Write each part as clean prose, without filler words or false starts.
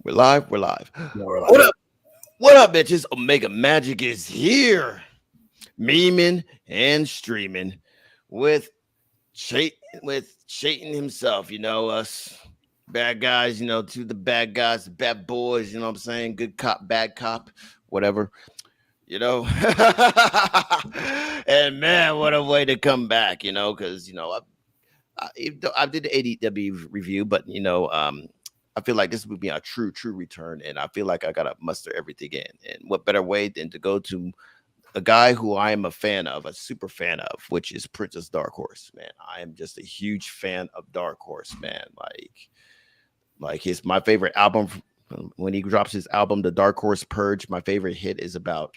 We're live. We're live. Yeah, we're What live. up? What up, bitches? Omega Magic is here, memeing and streaming with Chayton himself. You know us bad guys. You know to the bad guys, the bad boys. You know what I'm saying? Good cop, bad cop, whatever. You know, and man, what a way to come back. You know, because even though I did the ADW review, but I feel like this would be a true return, and I feel like I gotta muster everything in. And what better way than to go to a guy who I am a fan of, a super fan of, which is Princess Dark Horse. Man, I am just a huge fan of Dark Horse. Man, like his my favorite album when he drops his album, The Dark Horse Purge. My favorite hit is about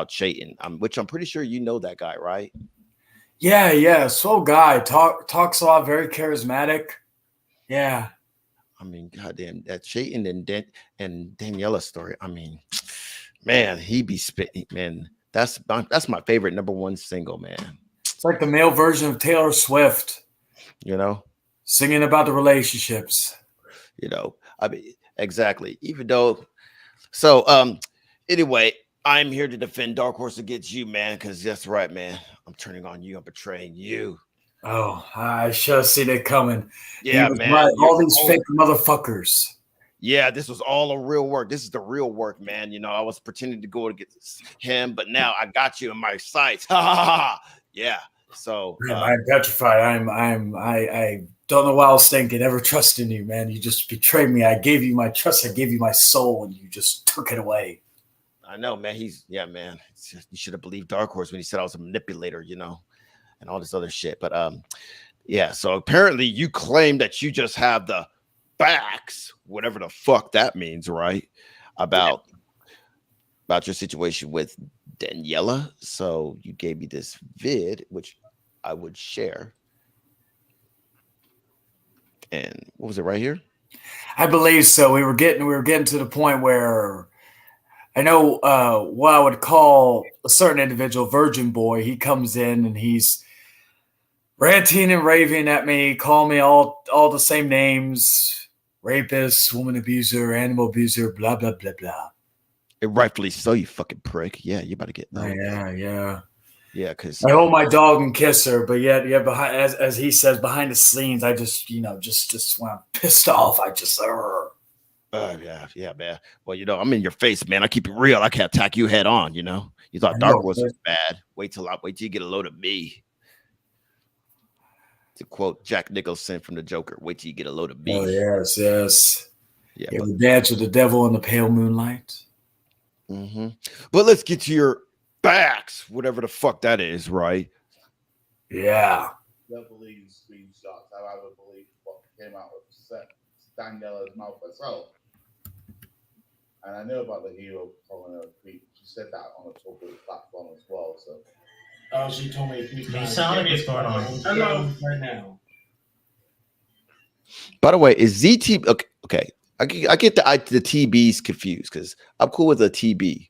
Chayton, which I'm pretty sure you know that guy, right? Yeah. Swell guy. Talks a lot, very charismatic. Yeah. I mean, goddamn, that Chayton and Daniela story. I mean, man, he be spitting. Man, that's my favorite number one single, man. It's like the male version of Taylor Swift. You know, Singing about the relationships. I mean, exactly. Even though, so anyway, I'm here to defend Dark Horse against you, man, because that's right, man. I'm turning on you. I'm betraying you. Oh, I should have seen it coming. Yeah, man. Right. All these fake motherfuckers. Yeah, this was all a real work. This is the real work, man. I was pretending to go against him, but now I got you in my sights. Ha ha ha. Yeah. So I'm petrified. I don't know what I was thinking. Never trusting you, man. You just betrayed me. I gave you my trust. I gave you my soul, and you just took it away. I know, man. Man. You should have believed Dark Horse when he said I was a manipulator, and all this other shit. But yeah. So apparently, you claim that you just have the facts, whatever the fuck that means, right? About your situation with Daniela. So you gave me this vid, which I would share. And what was it right here? I believe so. We were getting to the point where I know what I would call a certain individual, Virgin Boy. He comes in and he's ranting and raving at me, calling me all the same names: rapist, woman abuser, animal abuser, blah blah blah blah. And rightfully so, you fucking prick. Yeah, you about to get Yeah, because I hold my dog and kiss her, but yet behind, as he says, behind the scenes, I just just when I'm pissed off, I just yeah, man. Well, I'm in your face, man. I keep it real. I can't attack you head on. You thought Dark Horse was bad. Wait till you get a load of me. To quote Jack Nicholson from the Joker, wait till you get a load of me. Oh yes. Yeah, but dance with the devil in the pale moonlight. Mm-hmm. But let's get to your facts, whatever the fuck that is, right? Yeah. Don't believe screenshots. I would believe what came out of Daniella's mouth herself. And I know about the hero calling her a creep. She said that on a public platform as well. So. Oh, she told me. You sound like what's going on. Hello, right now. By the way, is ZT okay? I get the TBs confused because I'm cool with a TB.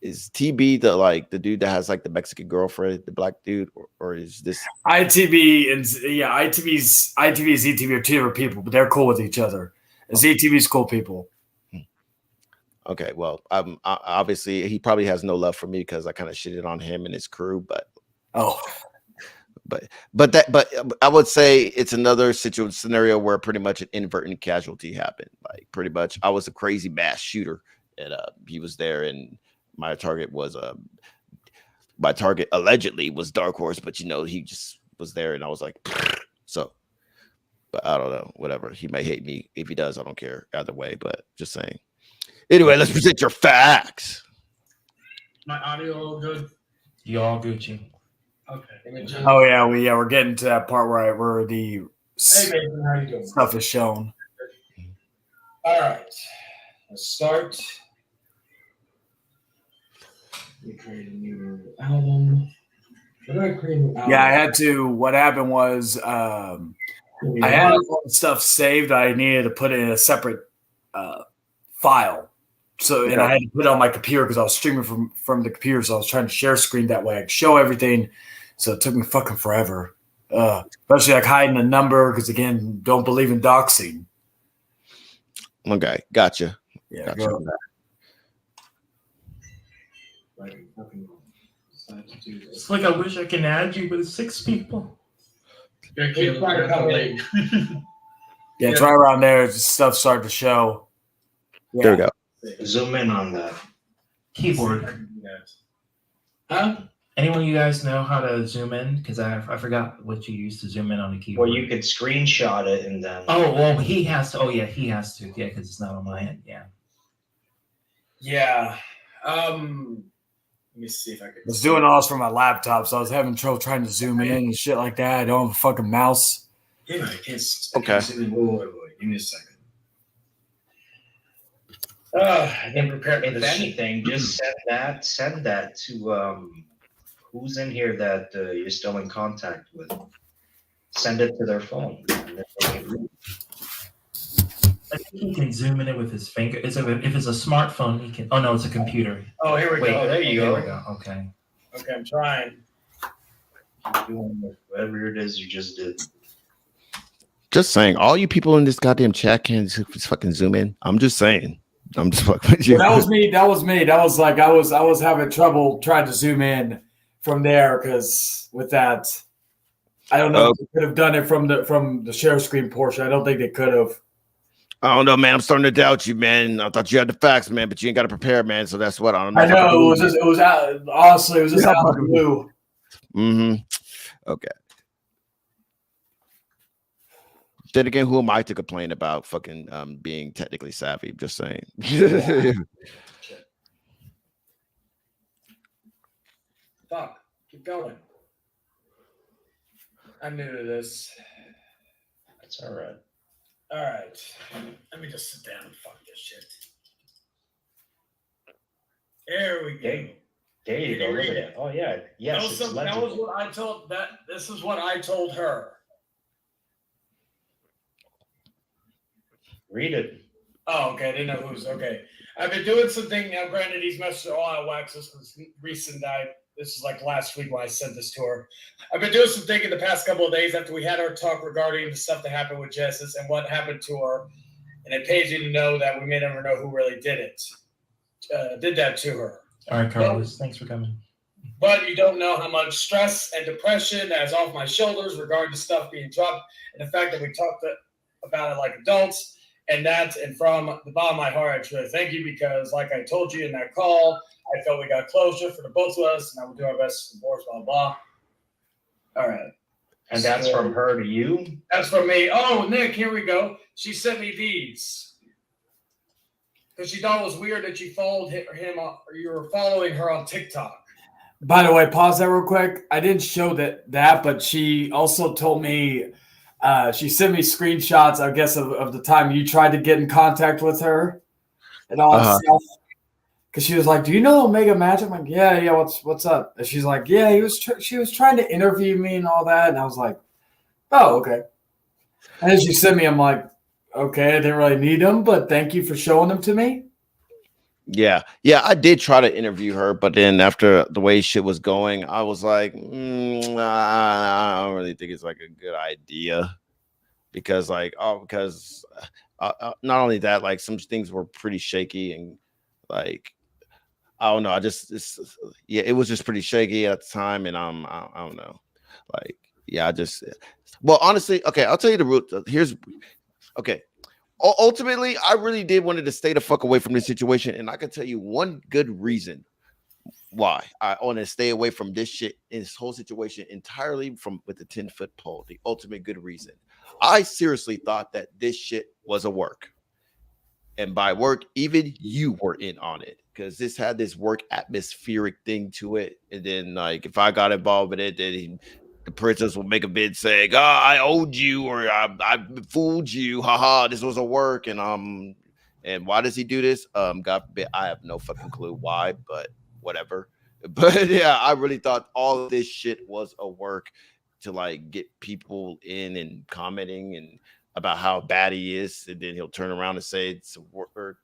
Is TB the dude that has like the Mexican girlfriend, the black dude, or is this ITB and ITB and ZTB are two different people, but they're cool with each other. ZTB's cool people. Okay, well, obviously he probably has no love for me because I kind of shitted on him and his crew, but I would say it's another scenario where pretty much an inadvertent casualty happened. Like pretty much, I was a crazy mass shooter, and he was there, and my target allegedly was Dark Horse, but he just was there, and I was like, so. But I don't know, whatever. He may hate me. If he does, I don't care either way. But just saying. Anyway, let's present your facts. My audio all good? You all Gucci. Okay. Oh yeah, we're getting to that part where the Hey, Nathan, how you doing? stuff is shown. All right, let's start. We create a new album. Yeah, I had to. What happened was I had all the stuff saved. I needed to put it in a separate file. So, and I had to put it on my computer because I was streaming from the computer. So I was trying to share screen that way I could show everything. So it took me fucking forever. Especially like hiding a number because, again, don't believe in doxing. Okay, gotcha. Yeah, Gotcha. go. It's like I wish I can add you, but it's 6 people. Try to come late. Yeah, try around there. Stuff started to show. Yeah. There we go. Zoom in on that. Keyboard. Huh? Anyone of you guys know how to zoom in? Because I forgot what you used to zoom in on the keyboard. Well, you could screenshot it and then. Oh, well, he has to. Oh, yeah, he has to. Yeah, because it's not on my end. Yeah. Yeah. Let me see if I can. I was doing all this from my laptop, so I was having trouble trying to zoom in and shit like that. I don't have a fucking mouse. Hey, man, I can't. Okay. Wait. Give me a second. I didn't prepare for If this shit. anything, just send that to who's in here that you're still in contact with. Send it to their phone. And then they can read. I think he can zoom in it with his finger. If it's a smartphone, he can. Oh, no, it's a computer. Oh, here we Wait, go. there you There go. we go. Okay. Okay, I'm trying. Doing whatever it is you just did. Just saying, all you people in this goddamn chat can just fucking zoom in. I'm just saying. I'm just fucking with you. That was me. That was like I was having trouble trying to zoom in from there because with that, I don't know if they could have done it from the share screen portion. I don't think they could have. I don't know, man. I'm starting to doubt you, man. I thought you had the facts, man, but you ain't got to prepare, man. So that's what I don't know. I know it was out, honestly, it was just out of the blue. Mm-hmm. Okay. Then again, who am I to complain about fucking being technically savvy? Just saying. Fuck. Keep going. I'm new to this. That's all right. All right. Let me just sit down and fuck this shit. There we go. Okay. There you Can go. you Look read at it? it. Oh yeah. Yes. that was, It's that was legible. what I told that. This is what I told her. Read it. Oh, okay. I didn't know who's okay. I've been doing something now. Granted, these messages are all out of wax. This was recent. This is like last week when I sent this to her. I've been doing some thinking the past couple of days after we had our talk regarding the stuff that happened with Jessis and what happened to her. And it pays you to know that we may never know who really did it. Did that to her. All right, Carlos. Thanks for coming. But you don't know how much stress and depression that is off my shoulders regarding the stuff being dropped and the fact that we talked about it like adults. And from the bottom of my heart, I truly thank you because, like I told you in that call, I felt we got closure for the both of us, and I will do our best to divorce, blah, blah. All right. And that's from her to you? That's from me. Oh, Nick, here we go. She sent me these. Because she thought it was weird that you followed him or you were following her on TikTok. By the way, pause that real quick. I didn't show that, but she also told me she sent me screenshots, I guess, of the time you tried to get in contact with her and all that stuff. Because she was like, "Do you know Omega Magic?" I'm like, "Yeah. What's up?" And she's like, "Yeah, she was trying to interview me and all that." And I was like, "Oh, okay." And then she sent me. I'm like, "Okay, I didn't really need them, but thank you for showing them to me." Yeah, I did try to interview her, but then after the way shit was going, I was like, I don't really think it's like a good idea because, not only that, like some things were pretty shaky and like I don't know, it was just pretty shaky at the time, and I don't know, like well, honestly, okay, I'll tell you the root. Okay. Ultimately, I really did wanted to stay the fuck away from this situation, and I can tell you one good reason why I want to stay away from this shit in this whole situation entirely with the 10-foot pole. The ultimate good reason. I seriously thought that this shit was a work, and by work, even you were in on it because this had this work atmospheric thing to it, and then like if I got involved with it, then the princess will make a bid saying, I owed you or I fooled you. Haha, this was a work. And why does he do this? God forbid, I have no fucking clue why, but whatever. But yeah, I really thought all of this shit was a work to like get people in and commenting and about how bad he is. And then he'll turn around and say it's a work.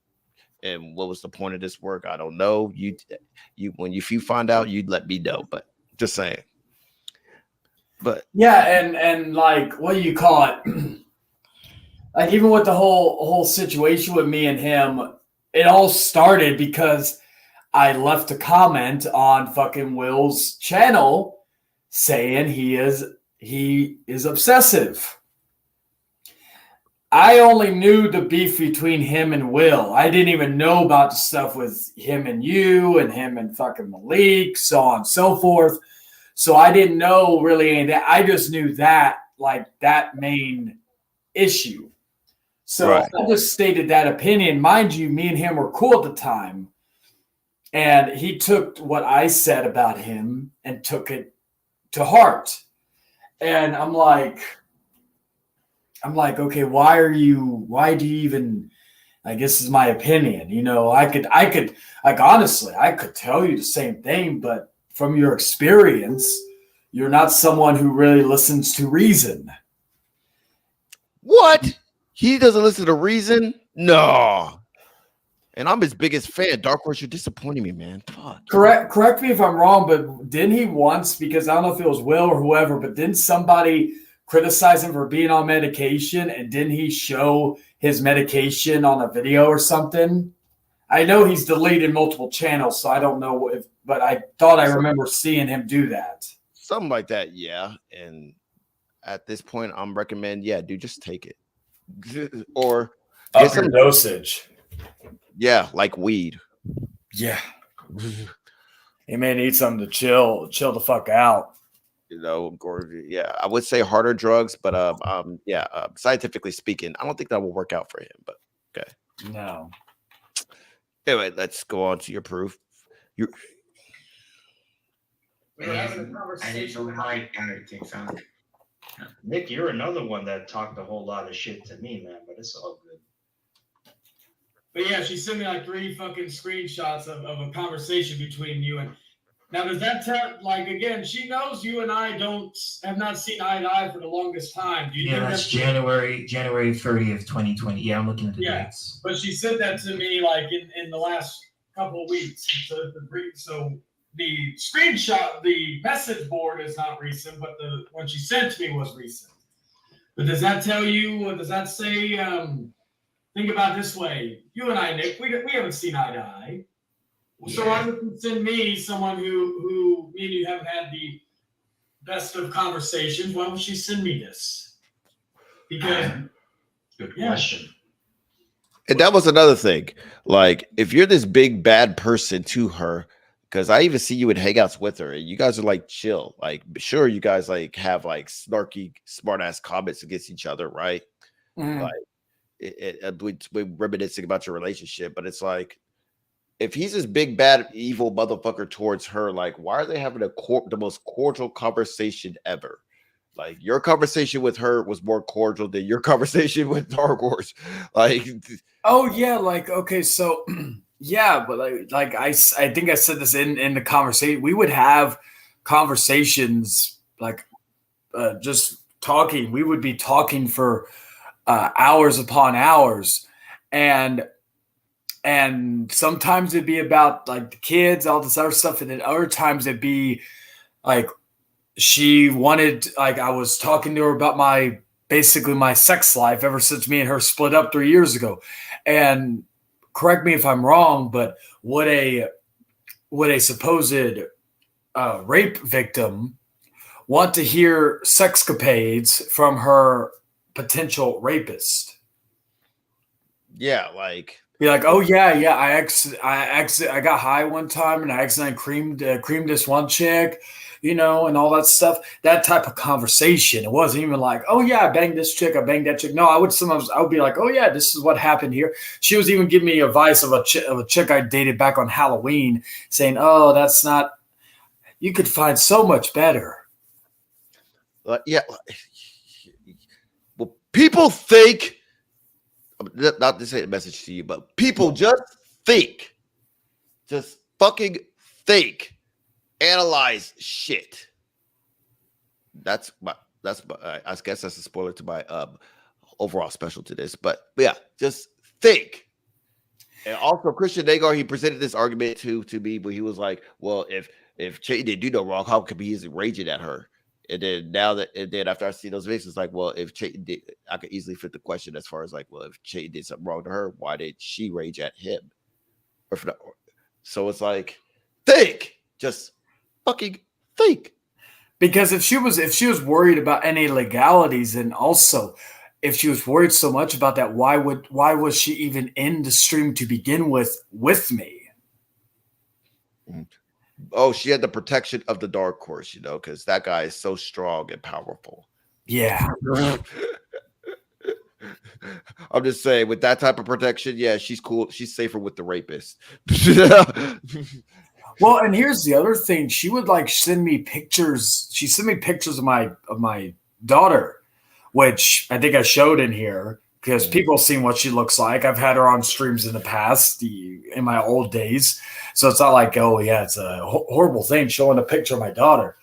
And what was the point of this work? I don't know. If you find out, you'd let me know. But just saying. But yeah, and like what do you call it? like even with the whole situation with me and him, it all started because I left a comment on fucking Will's channel saying he is obsessive. I only knew the beef between him and Will. I didn't even know about the stuff with him and you and him and fucking Malik, so on and so forth. So I didn't know really any of that. I just knew that, like, that main issue. So Right. I just stated that opinion. Mind you, me and him were cool at the time. And he took what I said about him and took it to heart. And I'm like, okay, why do you even, I guess is my opinion. You know, I could, like, honestly, I could tell you the same thing, but from your experience, you're not someone who really listens to reason. What? He doesn't listen to reason? No. And I'm his biggest fan. Dark Horse, you're disappointing me, man. Fuck. Correct me if I'm wrong, but didn't he once, because I don't know if it was Will or whoever, but didn't somebody criticize him for being on medication, and didn't he show his medication on a video or something? I know he's deleted multiple channels, so I don't know if, but I thought I remember seeing him do that. Something like that, yeah. And at this point, I'm recommend, yeah, dude, just take it. Or get Up your some dosage. yeah, like weed. Yeah. He may need something to chill the fuck out. You know, or yeah, I would say harder drugs, but yeah, scientifically speaking, I don't think that will work out for him. But okay. No. Anyway, let's go on to your proof. You We were having a I didn't conversation. know my anything found. Nick, you're another one that talked a whole lot of shit to me, man, but it's all good. But yeah, she sent me like 3 fucking screenshots of a conversation between you and. Now, does that tell, like, again, she knows you and I have not seen eye to eye for the longest time. Do you Yeah, think that's January 30th, 2020. Yeah, I'm looking at the Yeah. dates. But she said that to me like in the last couple of weeks. So the screenshot, the message board is not recent, but the when she sent to me was recent. But does that tell you? Or does that say? Think about it this way: you and I, Nick, we haven't seen eye to eye. So why would you send me someone who me and you haven't had the best of conversations? Why would she send me this? Because Good Yeah. question. and that was another thing. Like, if you're this big bad person to her, because I even see you in hangouts with her, and you guys are like chill. Like, sure, you guys like have like snarky, smart ass comments against each other, right? Mm. Like, we're reminiscing about your relationship, but it's like, if he's this big bad evil motherfucker towards her, like, why are they having the most cordial conversation ever? Like, your conversation with her was more cordial than your conversation with Dark Horse. Like, Oh yeah, like, okay, so yeah, but like I think I said this in the conversation. We would have conversations like just talking. We would be talking for hours upon hours, and sometimes it'd be about like the kids, all this other stuff, and then other times it'd be like she wanted, like, I was talking to her about basically my sex life ever since me and her split up 3 years ago. And correct me if I'm wrong, but would a supposed rape victim want to hear sexcapades from her potential rapist? yeah, like, Be like, oh yeah, I got high one time and I accidentally creamed this one chick, you know, and all that stuff. That type of conversation. It wasn't even like, oh yeah, I banged this chick, I banged that chick. No, I would be like, oh yeah, this is what happened here. She was even giving me advice of a chick I dated back on Halloween, saying, oh, that's not. You could find so much better. yeah. Well, people think. Not to say a message to you, but people just think, just fucking think, analyze shit. I guess that's a spoiler to my overall special to this, but yeah, just think. And also, Christian Nagar, he presented this argument to me, but he was like, "Well, if Che didn't do no wrong, how could he is raging at her?" And then after I see those videos, it's like, well, if Chayton did, I could easily fit the question as far as like, well, if Chayton did something wrong to her, why did she rage at him? Or for the, so it's like, think, just fucking think. Because if she was worried about any legalities, and also if she was worried so much about that, why was she even in the stream to begin with me? Oh, she had the protection of the dark horse, because that guy is so strong and powerful. Yeah. I'm just saying, with that type of protection, yeah, she's cool. She's safer with the rapist. Well, and here's the other thing. She would like send me pictures. She sent me pictures of my daughter, which I think I showed in here because people have seen what she looks like. I've had her on streams in the past, in my old days. So it's not like, oh yeah, it's a horrible thing showing a picture of my daughter.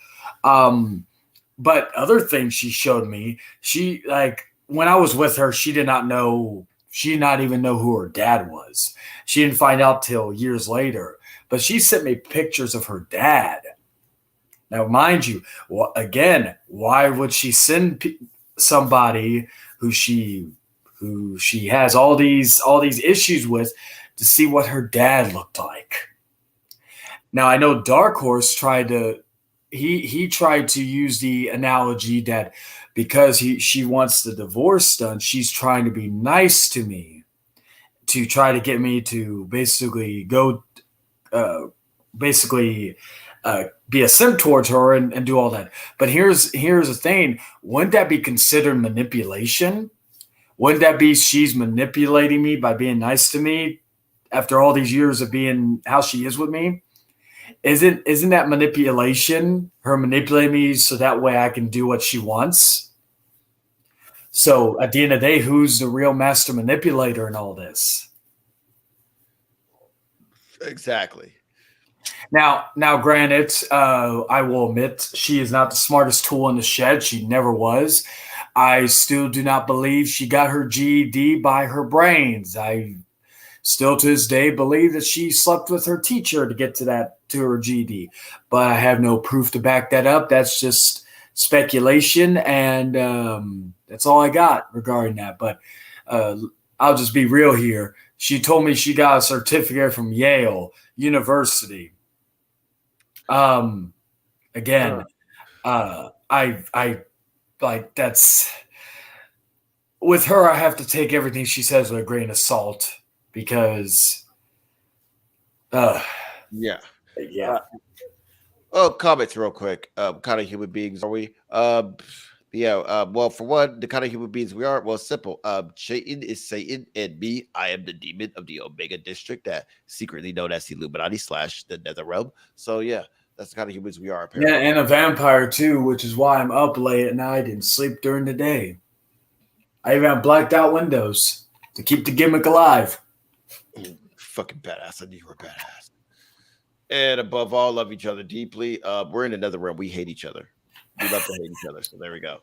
But other things she showed me, she like when I was with her, she did not even know who her dad was. She didn't find out till years later. But she sent me pictures of her dad. Now, mind you, again, why would she send somebody who she has all these issues with to see what her dad looked like? Now, I know Dark Horse tried to use the analogy that because she wants the divorce done, she's trying to be nice to me to try to get me to basically go. Be a simp towards her and do all that. But here's the thing. Wouldn't that be considered manipulation? Wouldn't that be she's manipulating me by being nice to me after all these years of being how she is with me? Isn't that manipulation? Her manipulating me so that way I can do what she wants? So at the end of the day, who's the real master manipulator in all this? Exactly. Now, granted, I will admit she is not the smartest tool in the shed. She never was. I still do not believe she got her GED by her brains. I still to this day believe that she slept with her teacher to get to her GED, but I have no proof to back that up. That's just speculation, and that's all I got regarding that. But I'll just be real here. She told me she got a certificate from Yale University. Again, I like that's with her. I have to take everything she says with a grain of salt because, yeah. Comments real quick. Kind of human beings are we? Well, for one, the kind of human beings we are, well, simple. Satan is Satan, and me, I am the demon of the Omega District that secretly known as the Illuminati / the Nether Realm. So yeah, that's the kind of humans we are. Apparently. Yeah, and a vampire too, which is why I'm up late at night and sleep during the day. I even have blacked out windows to keep the gimmick alive. Fucking badass! I knew you were badass. And above all, love each other deeply. We're in another realm. We hate each other. We love to hate each other. So there we go.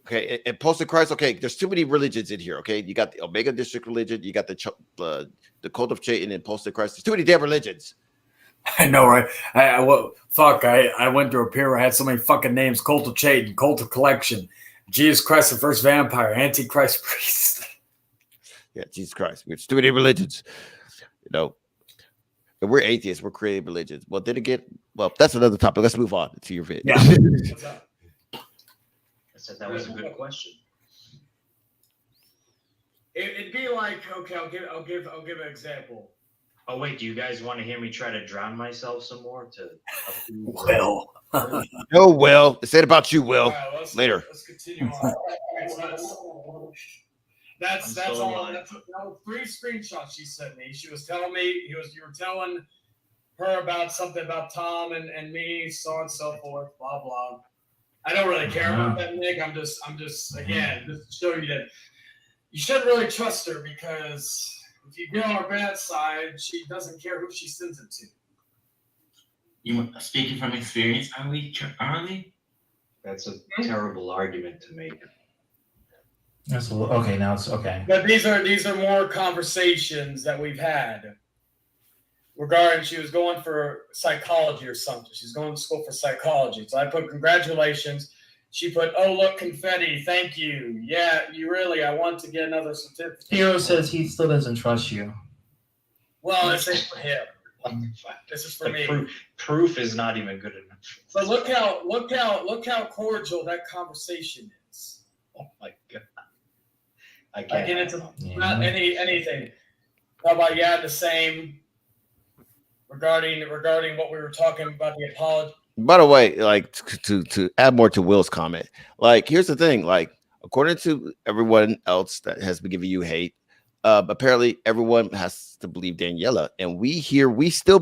Okay, and post Christ. Okay, there's too many religions in here. Okay, you got the Omega District religion. You got the cult of Satan and post Christ. There's too many damn religions. I know, right? I went through a period where I had so many fucking names: Cult of Satan, Cult of Collection, Jesus Christ the First Vampire, Antichrist Priest. Yeah, Jesus Christ. There's too many religions. And we're atheists. We're creating religions. Well, then again, that's another topic. Let's move on to your vid. Yeah. I said that was a good question. It'd be like, okay, I'll give an example. Oh wait, do you guys want to hear me try to drown myself some more? Will. No, Will. Say it about you, Will. Right, later. Let's continue on. That's all. That's 3 screenshots she sent me. She was telling me you were telling her about something about Tom and me, so on and so forth, blah blah. I don't really care about that, Nick. I'm just again just to show you that you shouldn't really trust her because if you get on her bad side, she doesn't care who she sends it to. You speaking from experience, Arlie? That's a terrible argument to make. That's okay. Now it's okay. But these are more conversations that we've had. regarding she was going for psychology or something. She's going to school for psychology. So I put congratulations. She put, oh, look, confetti. Thank you. Yeah, you really, I want to get another certificate. Hero says he still doesn't trust you. Well, this ain't for him. This is for me. Proof is not even good enough. But look how cordial that conversation is. Oh my God. I I can't. get into not anything. How about the same regarding what we were talking about the apology. By the way, like to add more to Will's comment, like here's the thing, like according to everyone else that has been giving you hate, apparently everyone has to believe Danella, and we still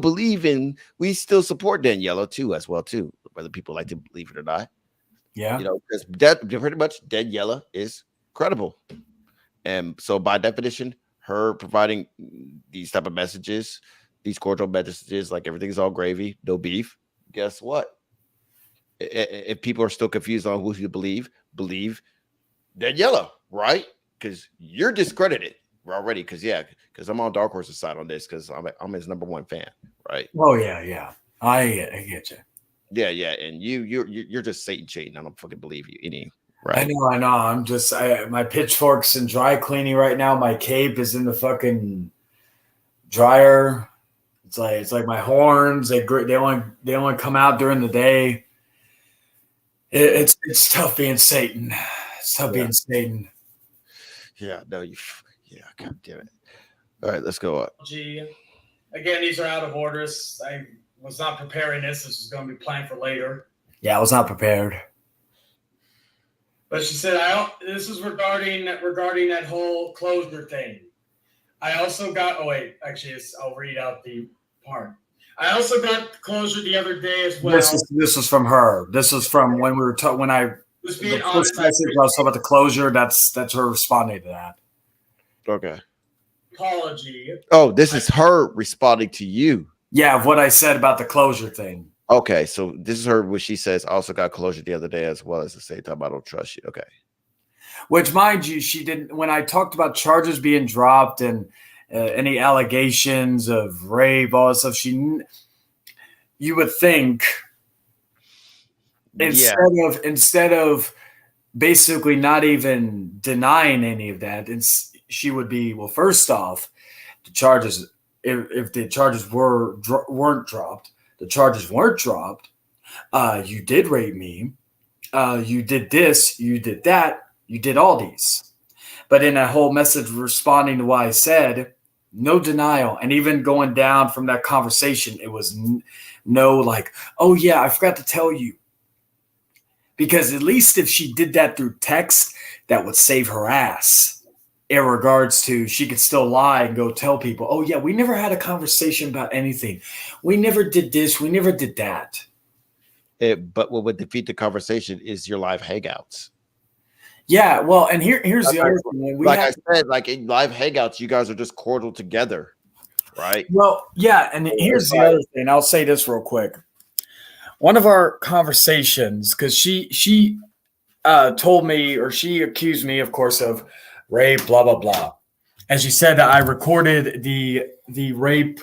we still support Danella too, as well too, whether people like to believe it or not. Yeah, You know, because that pretty much Danella is credible, and so by definition, her providing these type of messages, these cordial messages, like everything's all gravy, no beef. Guess what? If people are still confused on who to believe Danella, right? Because you're discredited already. Because I'm on Dark Horse's side on this because I'm his #1 fan, right? Oh yeah. I get you. Yeah, and you're just Satan cheating. I don't fucking believe you any. Right. I know. I'm just my pitchfork's in dry cleaning right now. My cape is in the fucking dryer. It's like my horns. They only come out during the day. It's tough being Satan. It's tough being Satan. Yeah, no, god damn it. All right, let's go up. Again, these are out of order. I was not preparing this. This is going to be planned for later. Yeah, I was not prepared. But she said, this is regarding that whole closure thing. I also got. Oh wait, actually, I'll read out the part. I also got closure the other day as well. This is from her. This is from when we were when I was being the honest. first message I was talking about the closure. That's her responding to that. Okay. Apology. Oh, this is her responding to you. Yeah, of what I said about the closure thing. Okay, so this is her what she says. I also got closure the other day as well as the same time. I don't trust you. Okay. Which, mind you, she didn't. When I talked about charges being dropped and any allegations of rape, all that stuff, you would think instead of basically not even denying any of that, she would be, well, first off, the charges, if the charges weren't dropped, the charges weren't dropped. You did rape me. You did this. You did that. You did all these. But in a whole message responding to what I said, no denial. And even going down from that conversation, it was no like, oh, yeah, I forgot to tell you. Because at least if she did that through text, that would save her ass. In regards to, she could still lie and go tell people, oh, yeah, we never had a conversation about anything. We never did this. We never did that. But what would defeat the conversation is your live hangouts. Yeah, well, and here's the other thing. I said, like in live hangouts, you guys are just cordial together, right? Well, yeah, and here's the other thing. I'll say this real quick. One of our conversations, because she told me, or she accused me, of course, of rape, blah blah blah, and she said that I recorded the rape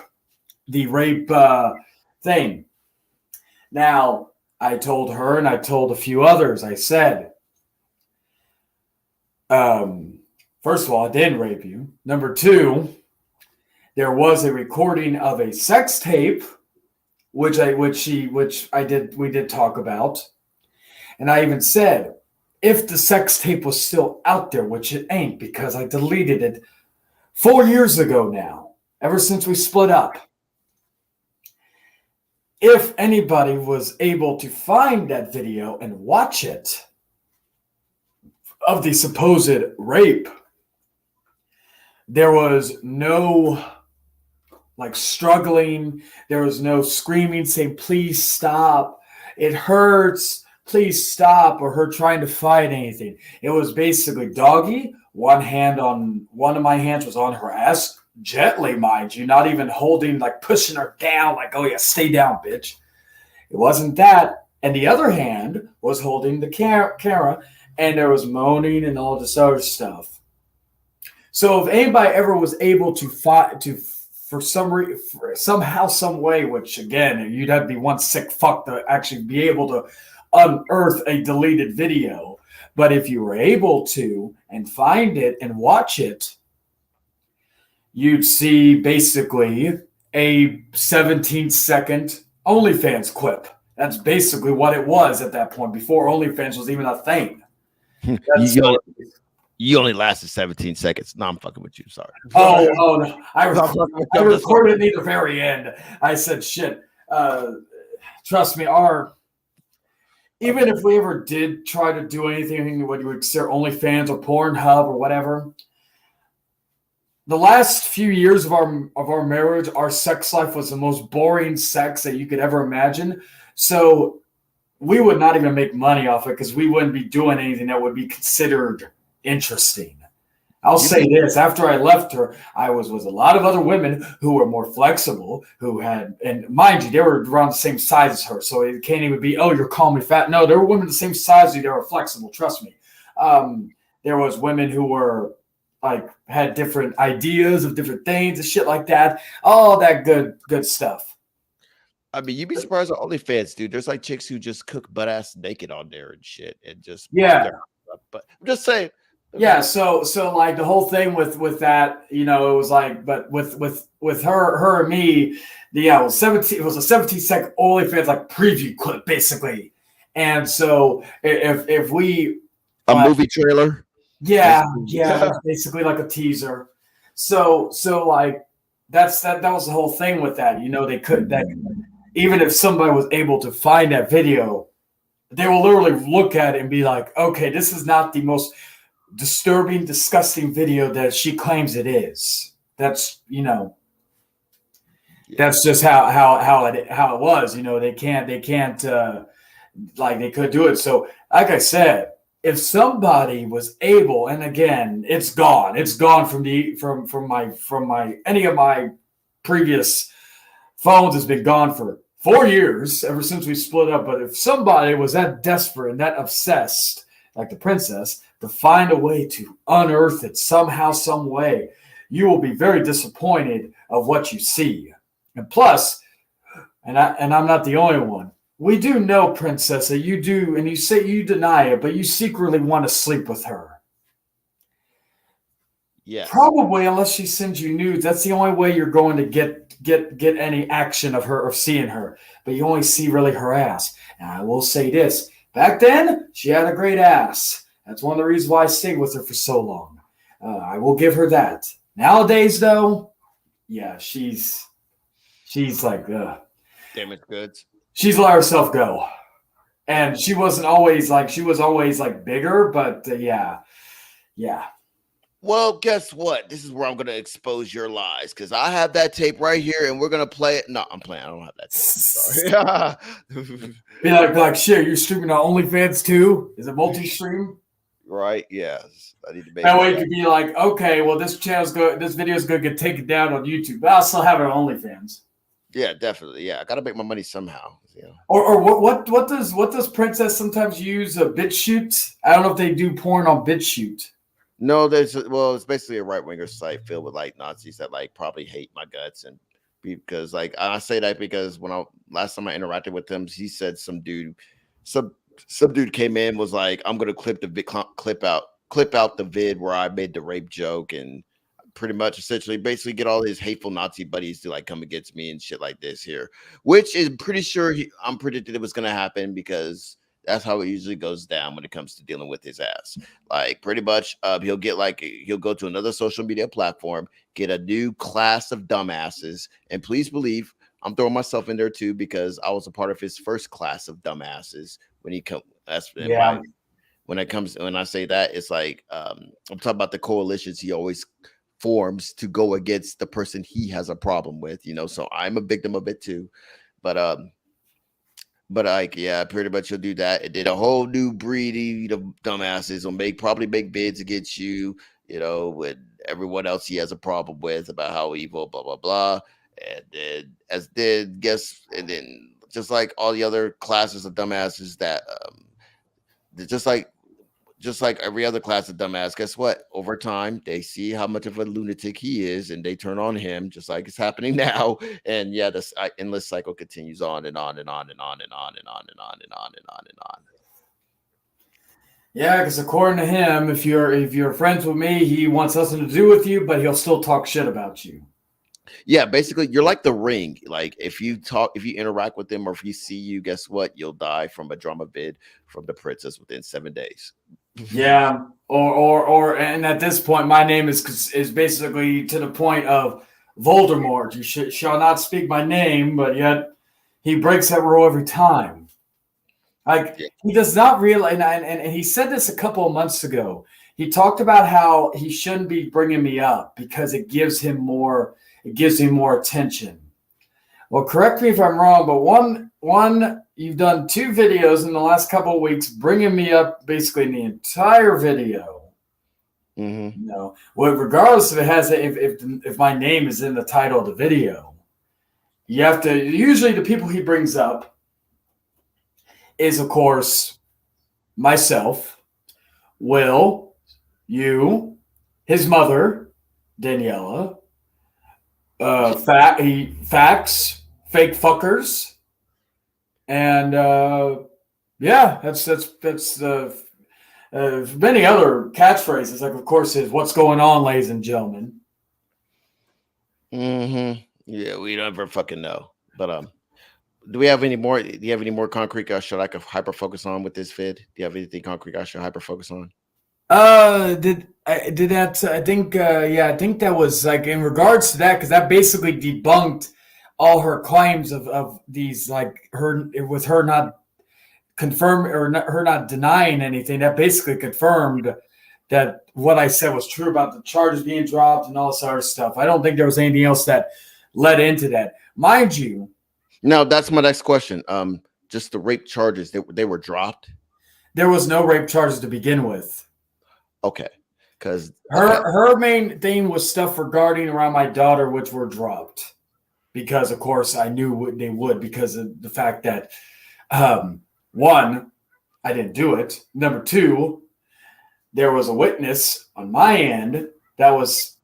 thing. Now, I told her, and I told a few others. I said, first of all, I didn't rape you. Number two, there was a recording of a sex tape, which we did talk about. And I even said, if the sex tape was still out there, which it ain't because I deleted it 4 years ago now, ever since we split up. If anybody was able to find that video and watch it, of the supposed rape, there was no struggling. There was no screaming, saying, please stop. It hurts. Please stop. Or her trying to fight anything. It was basically doggy. One of my hands was on her ass. Gently, mind you, not even holding, pushing her down, oh yeah, stay down, bitch. It wasn't that. And the other hand was holding the camera. And there was moaning and all this other stuff. So if anybody ever was able to for somehow, some way, which again, you'd have to be one sick fuck to actually be able to unearth a deleted video. But if you were able to and find it and watch it, you'd see basically a 17-second OnlyFans clip. That's basically what it was at that point, before OnlyFans was even a thing. You only lasted 17 seconds. No, I'm fucking with you. Sorry. Oh no. I recorded near the very end. I said, shit. Trust me, even if we ever did try to do anything, what you would consider OnlyFans or Pornhub or whatever, the last few years of our marriage, our sex life was the most boring sex that you could ever imagine. So we would not even make money off it because we wouldn't be doing anything that would be considered interesting. I'll say this: after I left her, I was with a lot of other women who were more flexible, who had, and mind you, they were around the same size as her. So it can't even be, oh, you're calling me fat. No, there were women the same size as you. They were flexible. Trust me. There was women who were like had different ideas of different things and shit like that. All that good stuff. I mean, you'd be surprised at OnlyFans, dude. There's like chicks who just cook butt ass naked on there and shit, and just But I'm just saying. Yeah, so like the whole thing with that, it was like, but with her and me, it was 17. It was a 17-second OnlyFans like preview clip basically, and so if we movie trailer, yeah, basically like a teaser. So like that was the whole thing with that. They could that even if somebody was able to find that video, they will literally look at it and be like, okay, this is not the most disturbing, disgusting video that she claims it is. That's that's just how it was. They can't like they could do it. So like I said, if somebody was able, and again, it's gone from my any of my previous phones has been gone for 4 years ever since we split up. But if somebody was that desperate and that obsessed, like the princess, to find a way to unearth it somehow, some way, you will be very disappointed of what you see. And plus, and I'm not the only one. We do know, Princess, that you do, and you say you deny it, but you secretly want to sleep with her. Yes. Probably, unless she sends you nudes. That's the only way you're going to get any action of her, of seeing her. But you only see really her ass. And I will say this: back then, she had a great ass. That's one of the reasons why I stayed with her for so long. I will give her that. Nowadays, though, yeah, she's like, damaged goods. She's let herself go, and she was always like bigger, but yeah. Well, guess what? This is where I'm gonna expose your lies because I have that tape right here, and we're gonna play it. No, I'm playing. I don't have that tape. Sorry. Be like, shit. You're streaming on OnlyFans too? Is it multi-stream? Right? Yes. I need to make that way. You could be like, okay, well, this channel's good. This video is going to get taken down on YouTube, but I'll still have it on OnlyFans. Yeah, definitely. Yeah, I gotta make my money somehow. Or what does Princess sometimes use a BitChute? I don't know if they do porn on BitChute. No, it's basically a right winger site filled with like Nazis that like probably hate my guts, and because like I say that because last time I interacted with him, he said some dude came in, was like, I'm gonna clip out the vid where I made the rape joke, and pretty much essentially basically get all his hateful Nazi buddies to like come against me and shit like this here, which is pretty sure I'm predicted it was gonna happen because that's how it usually goes down when it comes to dealing with his ass. Like pretty much he'll go to another social media platform, get a new class of dumbasses, and please believe I'm throwing myself in there too because I was a part of his first class of dumbasses when he come. When I say that, it's like I'm talking about the coalitions he always forms to go against the person he has a problem with, so I'm a victim of it too. But like, yeah, pretty much he'll do that. It did a whole new breed of dumbasses will probably make bids against you, with everyone else he has a problem with about how evil, blah, blah, blah. And then and then just like all the other classes of dumbasses that just like just like every other class of dumbass, guess what? Over time, they see how much of a lunatic he is, and they turn on him, just like it's happening now. And yeah, this endless cycle continues on and on and on and on and on and on and on and on and on and on. Yeah, because according to him, if you're friends with me, he wants nothing to do with you, but he'll still talk shit about you. Yeah, basically, you're like the Ring. Like if you interact with them, or if you see you, guess what? You'll die from a drama vid from the princess within 7 days. Yeah, or and at this point, my name is basically to the point of Voldemort. You shall not speak my name, but yet he breaks that rule every time. Like Yeah. he does not realize, and he said this a couple of months ago. He talked about how he shouldn't be bringing me up because it gives him more attention. Well, correct me if I'm wrong, but one you've done 2 videos in the last couple of weeks bringing me up basically in the entire video. Mm-hmm. You know, well, regardless if it has if my name is in the title of the video, you have to usually the people he brings up is of course myself, Will, you, his mother, Danella, facts, fake fuckers, and yeah, that's the many other catchphrases. Like, of course, is "What's going on, ladies and gentlemen." Mm-hmm. Yeah, we don't ever fucking know. But do we have any more? Do you have any more concrete should I could hyper focus on with this vid? Do you have anything concrete I should hyper focus on? Did that? I think I think that was like in regards to that because that basically debunked all her claims of these like her with her not confirm or not, her not denying anything. That basically confirmed that what I said was true about the charges being dropped and all this other stuff. I don't think there was anything else that led into that, mind you. Now that's my next question. Just the rape charges they were dropped. There was no rape charges to begin with. Okay, because her main thing was stuff regarding around my daughter, which were dropped because, of course, I knew they would because of the fact that one, I didn't do it. Number 2, there was a witness on my end that was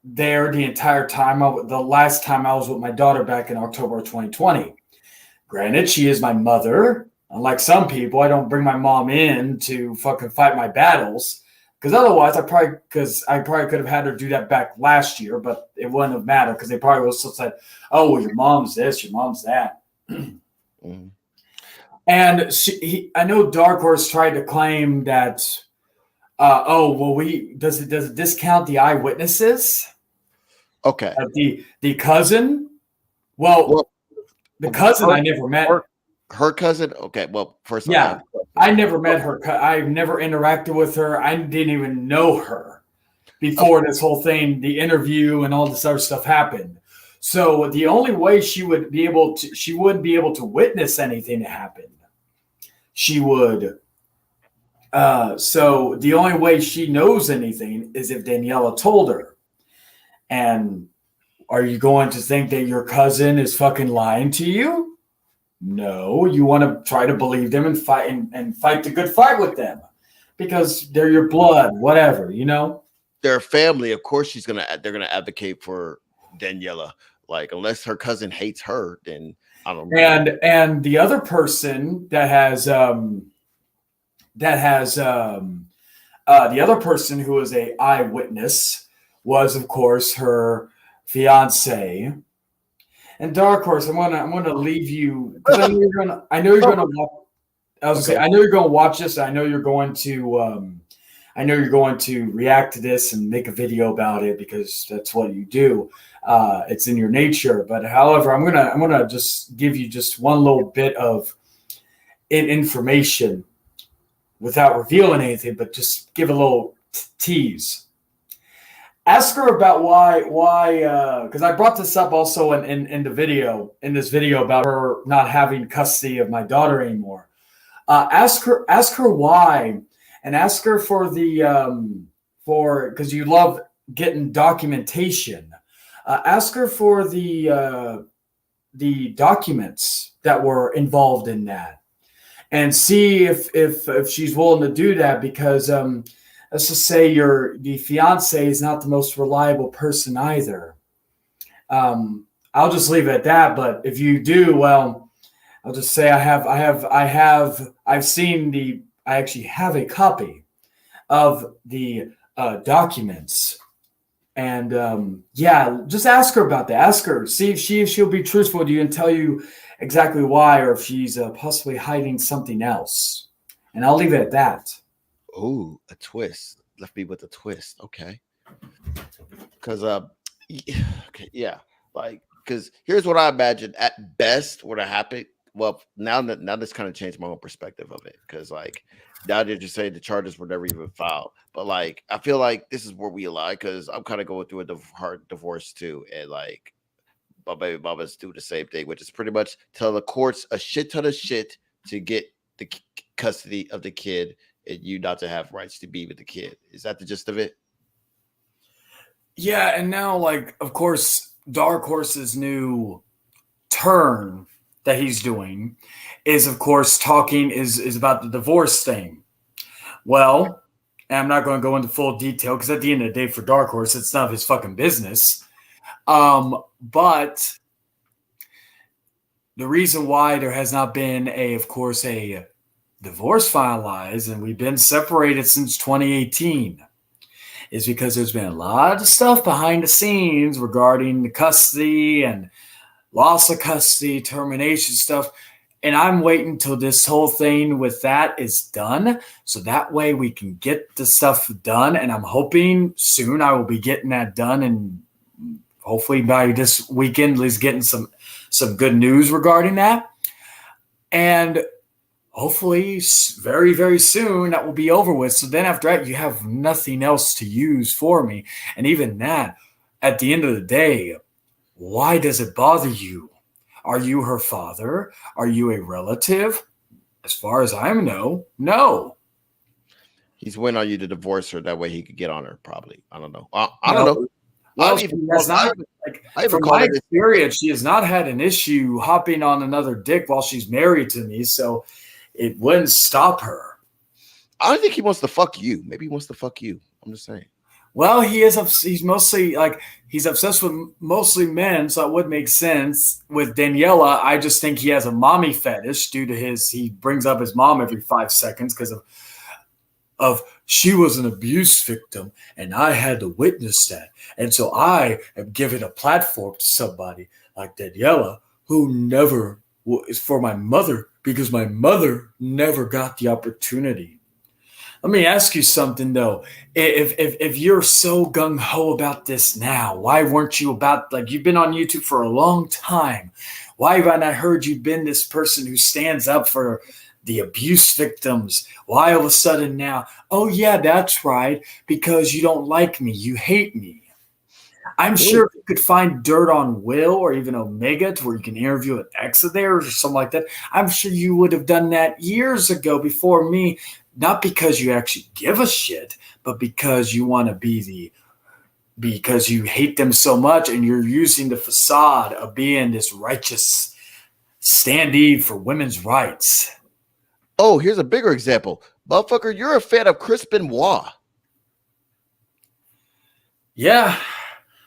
there the entire time. The last time I was with my daughter back in October of 2020. Granted, she is my mother. Unlike some people, I don't bring my mom in to fucking fight my battles. Because otherwise, I probably could have had her do that back last year, but it wouldn't have mattered because they probably would have said, "Oh, well, your mom's this, your mom's that." mm-hmm. And I know Dark Horse tried to claim that, does it discount the eyewitnesses? Okay, the cousin. Well, the cousin I never met. Her cousin. Okay, well, first, yeah, I never met her. I've never interacted with her. I didn't even know her before this whole thing, the interview, and all this other stuff happened. So the only way she wouldn't be able to witness anything that happened. She would. So the only way she knows anything is if Danella told her. And are you going to think that your cousin is fucking lying to you? No, you want to try to believe them and fight the good fight with them because they're your blood, whatever, you know. Their family, of course, they're gonna advocate for Daniela. Like, unless her cousin hates her, then I don't know. And the other person the other person who was a eyewitness was, of course, her fiance. And Dark Horse, I'm gonna leave you because I know you're gonna. I know you're gonna watch this. I know you're going to react to this and make a video about it because that's what you do. It's in your nature. But however, I'm gonna just give you just one little bit of information without revealing anything, but just give a little tease. Ask her about why, because I brought this up also in this video about her not having custody of my daughter anymore. Ask her why, and ask her for because you love getting documentation. Ask her for the documents that were involved in that, and see if she's willing to do that, because let's just say the fiance is not the most reliable person either. I'll just leave it at that. But if you do, well, I'll just say I actually have a copy of the documents. And yeah, just ask her about that. Ask her, see if she'll be truthful with you and tell you exactly why, or if she's possibly hiding something else. And I'll leave it at that. Oh, a twist. Left me with a twist. Okay. Because okay, yeah, like because here's what I imagine at best would have happened. Well, now this kind of changed my own perspective of it, because like now that you're saying the charges were never even filed, but like I feel like this is where we lie, because I'm kind of going through a hard divorce too, and like my baby mamas do the same thing, which is pretty much tell the courts a shit ton of shit to get the custody of the kid, and you not to have rights to be with the kid. Is that the gist of it? Yeah, and now, like, of course, Dark Horse's new turn that he's doing is, of course, is about the divorce thing. Well, and I'm not going to go into full detail because at the end of the day, for Dark Horse, it's none of his fucking business. But the reason why there has not been of course, a divorce finalized, and we've been separated since 2018, is because there's been a lot of stuff behind the scenes regarding the custody and loss of custody, termination stuff. And I'm waiting till this whole thing with that is done, so that way we can get the stuff done. And I'm hoping soon I will be getting that done, and hopefully by this weekend, at least getting some good news regarding that. And hopefully very, very soon that will be over with. So then after that, you have nothing else to use for me. And even that, at the end of the day, why does it bother you? Are you her father? Are you a relative? As far as I know, no. He's waiting on you to divorce her. That way he could get on her, probably. I don't know. I don't know. Well, from my experience, she has not had an issue hopping on another dick while she's married to me, so it wouldn't stop her. I don't think he wants to fuck you. Maybe he wants to fuck you. I'm just saying. Well, he's mostly he's obsessed with mostly men, so it would make sense. With Danella, I just think he has a mommy fetish due to he brings up his mom every 5 seconds because of she was an abuse victim and I had to witness that. And so I am giving a platform to somebody like Danella who never is for my mother, because my mother never got the opportunity. Let me ask you something though. If you're so gung ho about this now, why weren't you you've been on YouTube for a long time? Why have I not heard you've been this person who stands up for the abuse victims? Why all of a sudden now? Oh yeah, that's right. Because you don't like me, you hate me. I'm sure if you could find dirt on Will or even Omega to where you can interview an ex of theirs or something like that, I'm sure you would have done that years ago before me. Not because you actually give a shit, but because you want to because you hate them so much and you're using the facade of being this righteous standee for women's rights. Oh, here's a bigger example. Motherfucker, you're a fan of Chris Benoit. Yeah.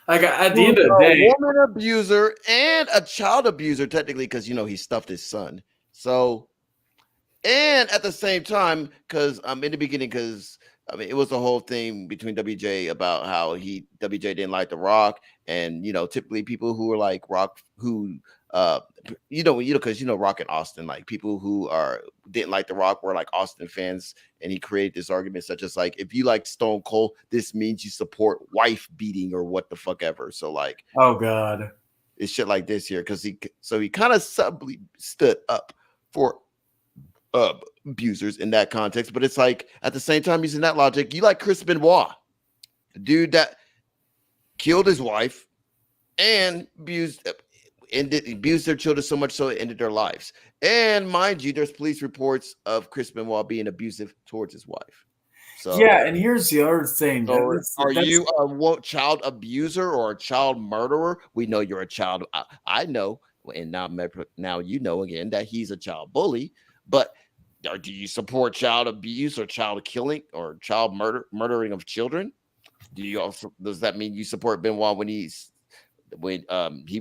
Like at the end of the day, a woman abuser and a child abuser, technically, because he stuffed his son. So, and at the same time, because in the beginning, because it was the whole thing between WJ about how WJ didn't like The Rock, and typically people who are like Rock, who because Rock and Austin, like people who didn't like The Rock were like Austin fans, and he created this argument such as like, if you like Stone Cold, this means you support wife beating or what the fuck ever. So like, oh god, it's shit like this here, because he kind of subtly stood up for abusers in that context. But it's like, at the same time, using that logic, you like Chris Benoit, the dude that killed his wife and abused their children so much so it ended their lives. And mind you, there's police reports of Chris Benoit being abusive towards his wife. So yeah, and here's the other thing. So are you a child abuser or a child murderer? We know you're a child. I know, and now again that he's a child bully. But or do you support child abuse or child killing or child murdering of children? Do you also does that mean you support Benoit when he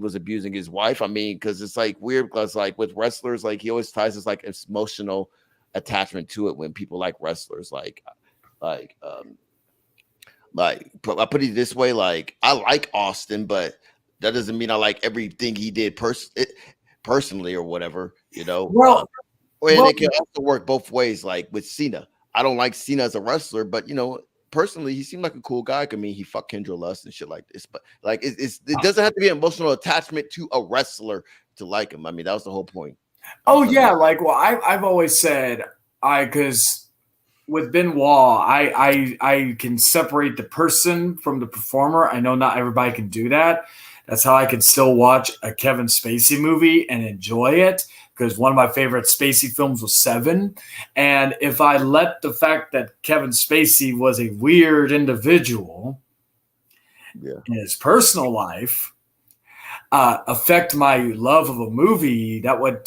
was abusing his wife? I mean, because it's like weird because like with wrestlers, like he always ties his like emotional attachment to it when people like wrestlers, like um I put it this way, like I like Austin, but that doesn't mean I like everything he did personally or whatever, you know. Well, And well, it can also work both ways, like with Cena. I don't like Cena as a wrestler, but you know, personally, he seemed like a cool guy. I mean, he fucked Kendra Lust and shit like this, but like it doesn't have to be an emotional attachment to a wrestler to like him. I mean, that was the whole point. oh yeah, like well, I've always said because with Benoit, I can separate the person from the performer. I know not everybody can do that. That's how I can still watch a Kevin Spacey movie and enjoy it because one of my favorite Spacey films was Seven. And if I let the fact that Kevin Spacey was a weird individual Yeah. in his personal life affect my love of a movie, that would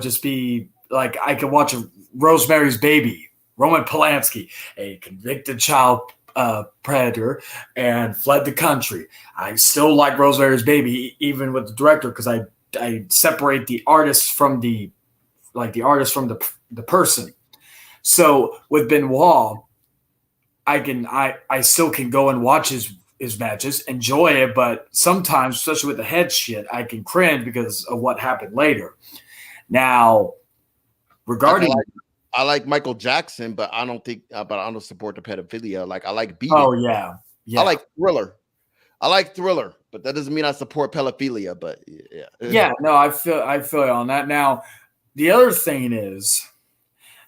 just be like I could watch a Rosemary's Baby, Roman Polanski, a convicted child predator, and fled the country. I still like Rosemary's Baby, even with the director, because I separate the artist from the person. So with Benoit, I still can go and watch his matches, enjoy it, but sometimes, especially with the head shit, I can cringe because of what happened later. Now, regarding I like Michael Jackson, but I don't support the pedophilia. Like I like Beat It. oh yeah, I like Thriller. But that doesn't mean I support pedophilia. But yeah, yeah, no, I feel you on that. Now, the other thing is,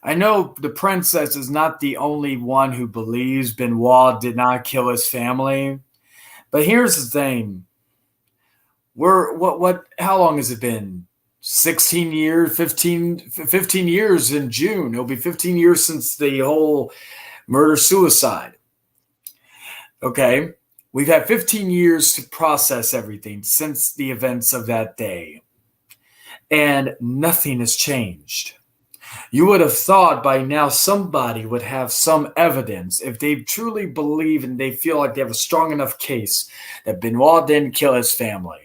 I know the princess is not the only one who believes Benoit did not kill his family, but here's the thing: how long has it been? 16 years, 15 years in June. It'll be 15 years since the whole murder suicide. Okay. We've had 15 years to process everything since the events of that day, and nothing has changed. You would have thought by now somebody would have some evidence if they truly believe and they feel like they have a strong enough case that Benoit didn't kill his family.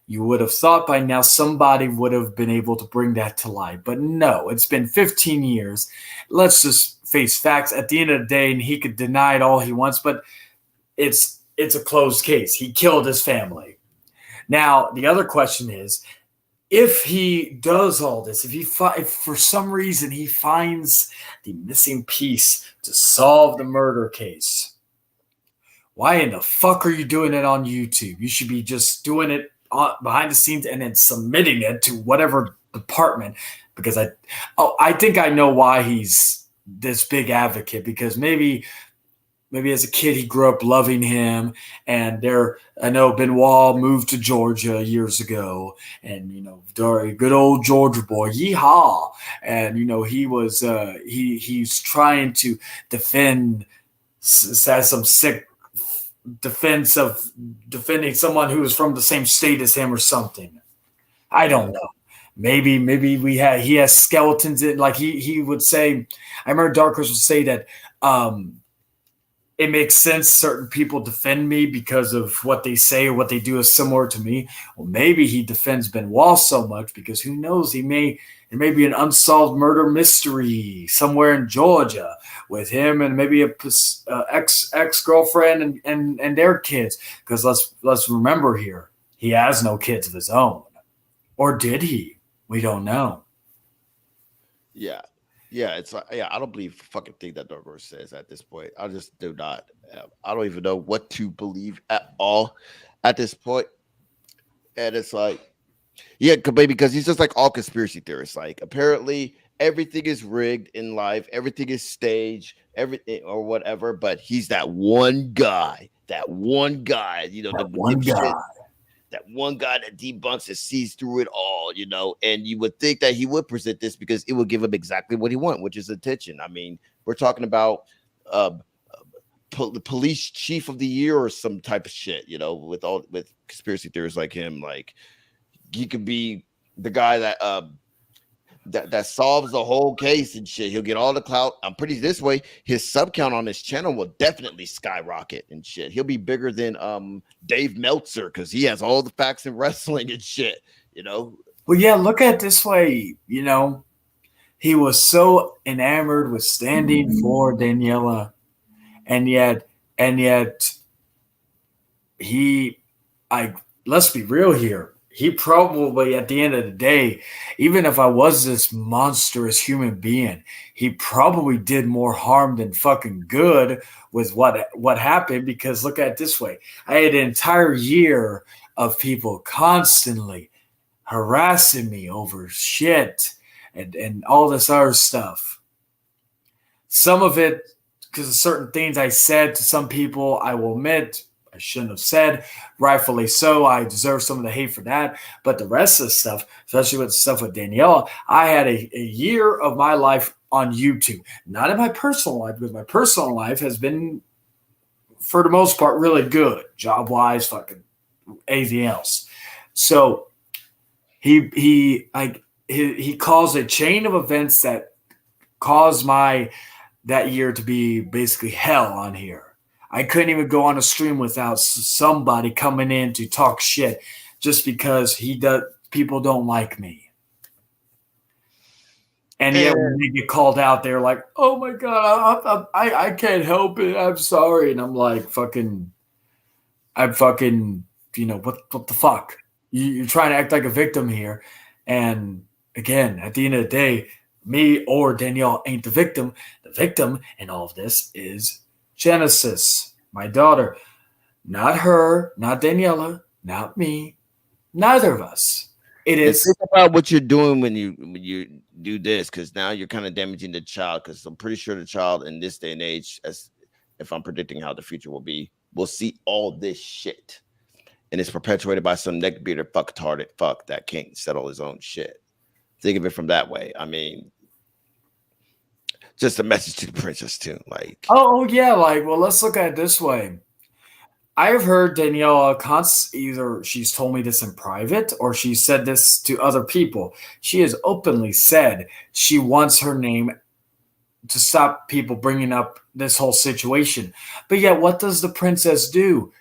You would have thought by now somebody would have been able to bring that to light. But no, it's been 15 years. Let's just face facts. At the end of the day, and he could deny it all he wants, but it's a closed case. He killed his family. Now, the other question is, if he does all this, if for some reason he finds the missing piece to solve the murder case, why in the fuck are you doing it on YouTube? You should be just doing it behind the scenes and then submitting it to whatever department, because I think I know why he's this big advocate, because maybe as a kid he grew up loving him, and I know Benoit moved to Georgia years ago, and good old Georgia boy, yeehaw, and he was he's trying to defend some sick defense of defending someone who is from the same state as him or something. I don't know. Maybe he has skeletons in, like he would say. I remember Dark Horse would say that it makes sense certain people defend me because of what they say or what they do is similar to me. Well, maybe he defends Benoit so much because who knows, there may be an unsolved murder mystery somewhere in Georgia with him and maybe a ex-girlfriend and their kids. Because let's remember here, he has no kids of his own. Or did he? We don't know. yeah. It's like, I don't believe a fucking thing that Dark Horse says at this point. I just do not. I don't even know what to believe at all at this point. And it's like, yeah, because he's just like all conspiracy theorists. Like apparently everything is rigged in life, everything is staged, everything or whatever. But he's that one guy, the one guy that debunks and sees through it all, and you would think that he would present this because it would give him exactly what he wants, which is attention. I mean, we're talking about the police chief of the year or some type of shit, with conspiracy theorists like him. Like he could be the guy that that solves the whole case and shit. He'll get all the clout. I'm pretty this way. His sub count on his channel will definitely skyrocket and shit. He'll be bigger than Dave Meltzer because he has all the facts in wrestling and shit. You know. Well, yeah, look at it this way. You know, he was so enamored with standing for Danella, and yet he, let's be real here. He probably, at the end of the day, even if I was this monstrous human being, he probably did more harm than fucking good with what happened. Because look at it this way. I had an entire year of people constantly harassing me over shit and all this other stuff. Some of it, because of certain things I said to some people, I will admit, I shouldn't have said, rightfully so. I deserve some of the hate for that. But the rest of the stuff, especially with the stuff with Danella, I had a year of my life on YouTube. Not in my personal life, because my personal life has been, for the most part, really good. Job-wise, fucking anything else. So he caused a chain of events that caused that year to be basically hell on here. I couldn't even go on a stream without somebody coming in to talk shit just because people don't like me. And yet when they get called out, they're like, "Oh my god, I can't help it. I'm sorry." And I'm like, I'm fucking, what the fuck? You're trying to act like a victim here. And again, at the end of the day, me or Danielle ain't the victim. The victim in all of this is Genesis, my daughter. Not her, not Daniela, not me, neither of us. It is. Think about what you're doing when you do this, because now you're kind of damaging the child. Because I'm pretty sure the child in this day and age, as if I'm predicting how the future will see all this shit, and it's perpetuated by some neckbeater fucktarded fuck that can't settle his own shit. Think of it from that way. I mean, just a message to the princess too. Like, oh yeah, well, let's look at it this way. I have heard Daniela either she's told me this in private or she said this to other people. She has openly said she wants her name to stop people bringing up this whole situation. But yet, what does the princess do?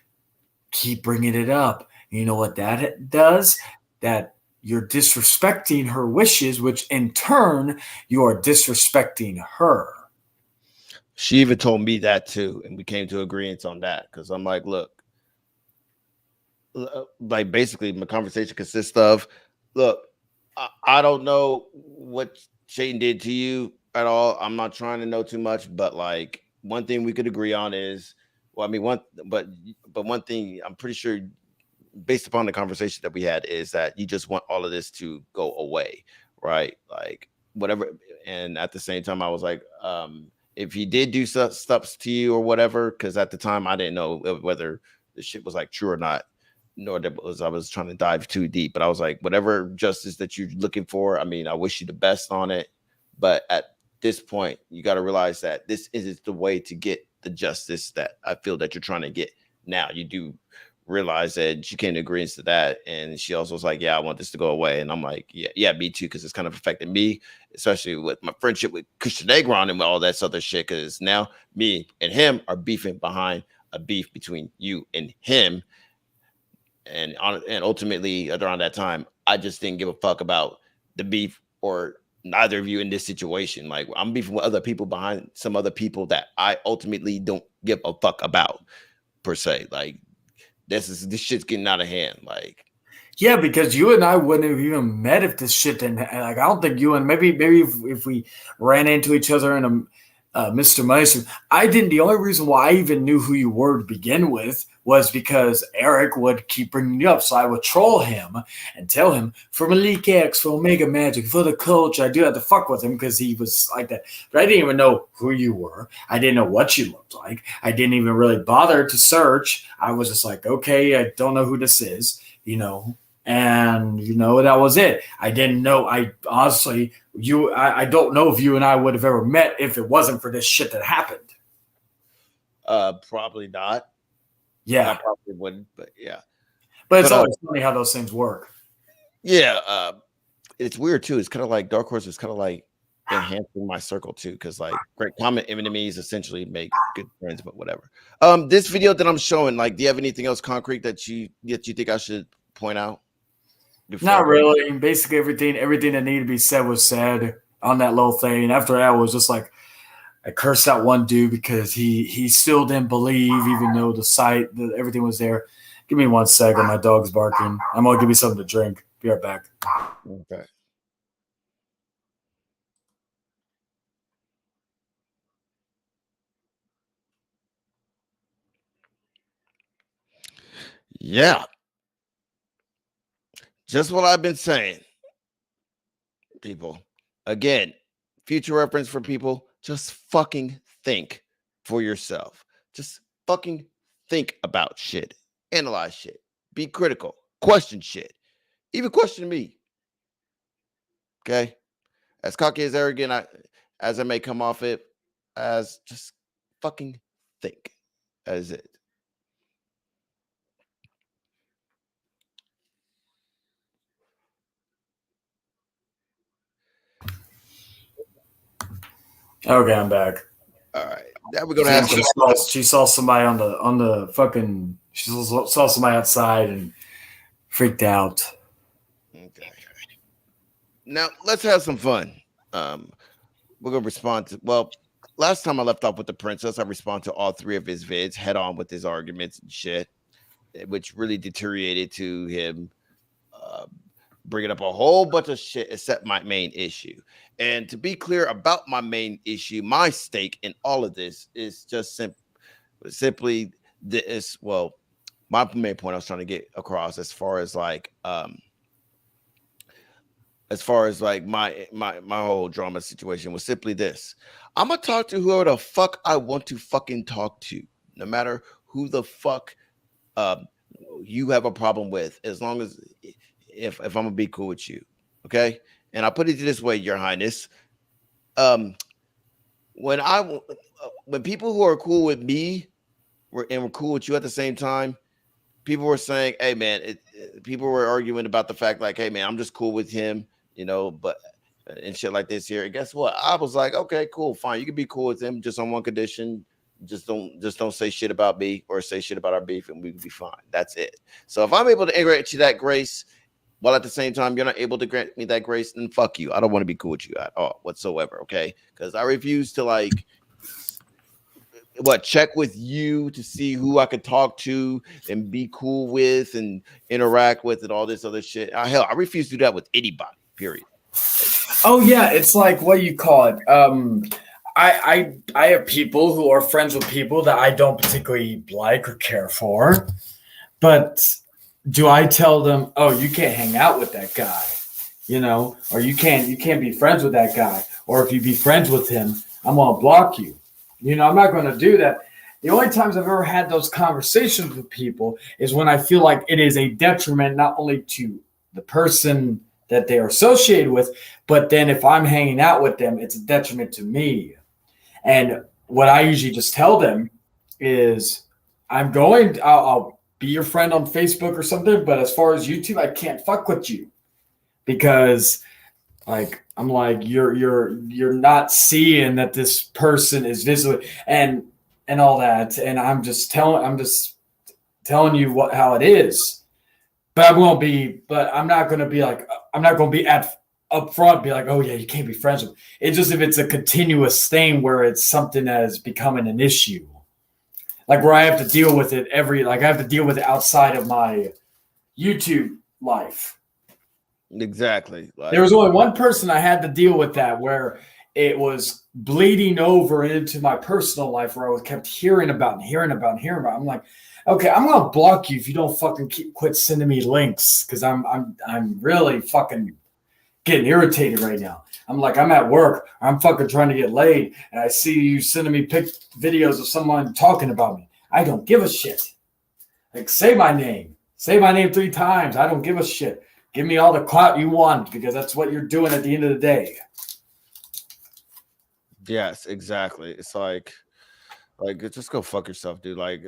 Keep bringing it up. You know what that does? That you're disrespecting her wishes, which in turn, you are disrespecting her. She even told me that too, and we came to agreement on that because I'm like, look, like basically my conversation consists of, look, I don't know what Shane did to you at all. I'm not trying to know too much, but like one thing we could agree on is, well, I mean, but one thing I'm pretty sure, based upon the conversation that we had, is that you just want all of this to go away, right? Like whatever. And at the same time, I was like, if he did do stuff to you or whatever, because at the time I didn't know whether the shit was like true or not, nor that I was trying to dive too deep. But I was like, whatever justice that you're looking for, I mean, I wish you the best on it. But at this point, you got to realize that this isn't the way to get the justice that I feel that you're trying to get now. You do realize that she came to agreement to that, and she also was like, yeah, I want this to go away. And I'm like, yeah, me too, because it's kind of affected me, especially with my friendship with Christian Negron and all that other shit, because now me and him are beefing behind a beef between you and him, and ultimately around that time I just didn't give a fuck about the beef or neither of you in this situation. Like, I'm beefing with other people behind some other people that I ultimately don't give a fuck about per se. Like, this shit's getting out of hand. Like, yeah, because you and I wouldn't have even met if this shit didn't. Like, I don't think you and maybe if we ran into each other in a Mr. Mason, I didn't. The only reason why I even knew who you were to begin with was because Eric would keep bringing you up, so I would troll him and tell him for Malik X, for Omega Magic, for the coach. I do have to fuck with him because he was like that. But I didn't even know who you were. I didn't know what you looked like. I didn't even really bother to search. I was just like, okay, I don't know who this is, And that was it. I didn't know. I honestly, I don't know if you and I would have ever met if it wasn't for this shit that happened. probably not. Yeah, I probably wouldn't, but yeah. but it's always funny how those things work. Yeah. it's weird too. It's kind of like Dark Horse is kind of like enhancing my circle too, because like great common enemies essentially make good friends, but whatever. This video that I'm showing, like, do you have anything else concrete that you think I should point out? Not really. Basically, everything that needed to be said was said on that little thing. After that, it was just like I cursed out one dude because he still didn't believe, even though everything was there. Give me 1 second. My dog's barking. I'm gonna give me something to drink. Be right back. Okay. Yeah. Just what I've been saying, people. Again, future reference for people. Just fucking think for yourself. Just fucking think about shit. Analyze shit. Be critical. Question shit. Even question me. Okay? As cocky as arrogant as I may come off it, as just fucking think. As it. Okay, I'm back. All right. Now we're gonna have she saw somebody on the fucking. She saw somebody outside and freaked out. Okay. Now let's have some fun. We're gonna respond to. Well, last time I left off with the princess, I responded to all 3 of his vids head on with his arguments and shit, which really deteriorated to him bringing up a whole bunch of shit except my main issue. And to be clear about my main issue, my stake in all of this is just simply this. Well, my main point I was trying to get across as far as like my whole drama situation was simply this. I'm gonna talk to whoever the fuck I want to fucking talk to, no matter who the fuck you have a problem with, as long as if I'm gonna be cool with you, okay? And I put it this way, Your Highness. When people who are cool with me were cool with you at the same time, people were saying, "Hey, man," people were arguing about the fact, like, "Hey, man, I'm just cool with him," but and shit like this here. And guess what? I was like, "Okay, cool, fine. You can be cool with him, just on one condition. Just don't say shit about me or say shit about our beef, and we can be fine. That's it." So if I'm able to grant you that grace, while at the same time you're not able to grant me that grace, then fuck you. I don't want to be cool with you at all whatsoever. Okay, because I refuse to check with you to see who I could talk to and be cool with and interact with and all this other shit. Hell, I refuse to do that with anybody. Period. Oh yeah, it's like what you call it. I have people who are friends with people that I don't particularly like or care for, but do I tell them, "Oh, you can't hang out with that guy," or you can't be friends with that guy, or if you be friends with him, I'm gonna block you. I'm not going to do that. The only times I've ever had those conversations with people is when I feel like it is a detriment not only to the person that they are associated with, but then if I'm hanging out with them, it's a detriment to me. And what I usually just tell them is, I'll be your friend on Facebook or something, but as far as YouTube, I can't fuck with you because I'm like, you're not seeing that this person is visibly and all that, and I'm just telling you how it is. But I'm not going to be like, I'm not going to be up front, be like, "Oh yeah, you can't be friends with me." It's just if it's a continuous thing where it's something that is becoming an issue, like where I have to deal with it I have to deal with it outside of my YouTube life. Exactly. There was only one person I had to deal with that where it was bleeding over into my personal life where I was kept hearing about. I'm like, okay, I'm gonna block you if you don't fucking quit sending me links because I'm really fucking getting irritated right now. I'm like, I'm at work, I'm fucking trying to get laid, and I see you sending me videos of someone talking about me. I don't give a shit. Like, say my name 3 times. I don't give a shit. Give me all the clout you want because that's what you're doing at the end of the day. Yes, exactly. It's like, Like, just go fuck yourself, dude. Like,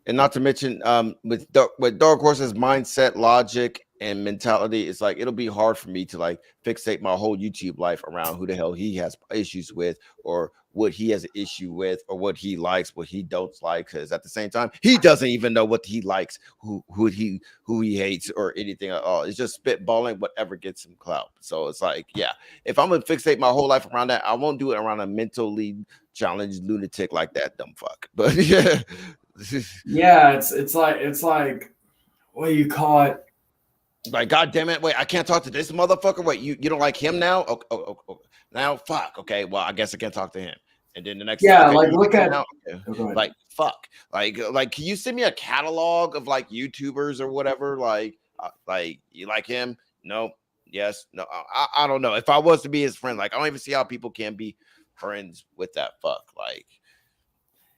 and not to mention, with Dark Horse's mindset, logic, and mentality, it's like it'll be hard for me to like fixate my whole YouTube life around who the hell he has issues with, or what he has an issue with, or what he likes, what he don't like. Because at the same time, he doesn't even know what he likes, who he hates, or anything at all. It's just spitballing whatever gets him clout. So it's like, yeah, if I'm gonna fixate my whole life around that, I won't do it around a mentally challenged lunatic like that dumb fuck. But yeah, Yeah, it's like what do you call it? like, god damn it, wait, I can't talk to this motherfucker. Wait, you don't like him now? Now fuck. Okay, well, I guess I can't talk to him. And then the next day, Yeah, okay, like you look like him at now? Okay. oh, go ahead. Like fuck. Like can you send me a catalog of like YouTubers or whatever? Like you like him? No. Yes. No. I don't know. If I was to be his friend, like I don't even see how people can be friends with that fuck. Like,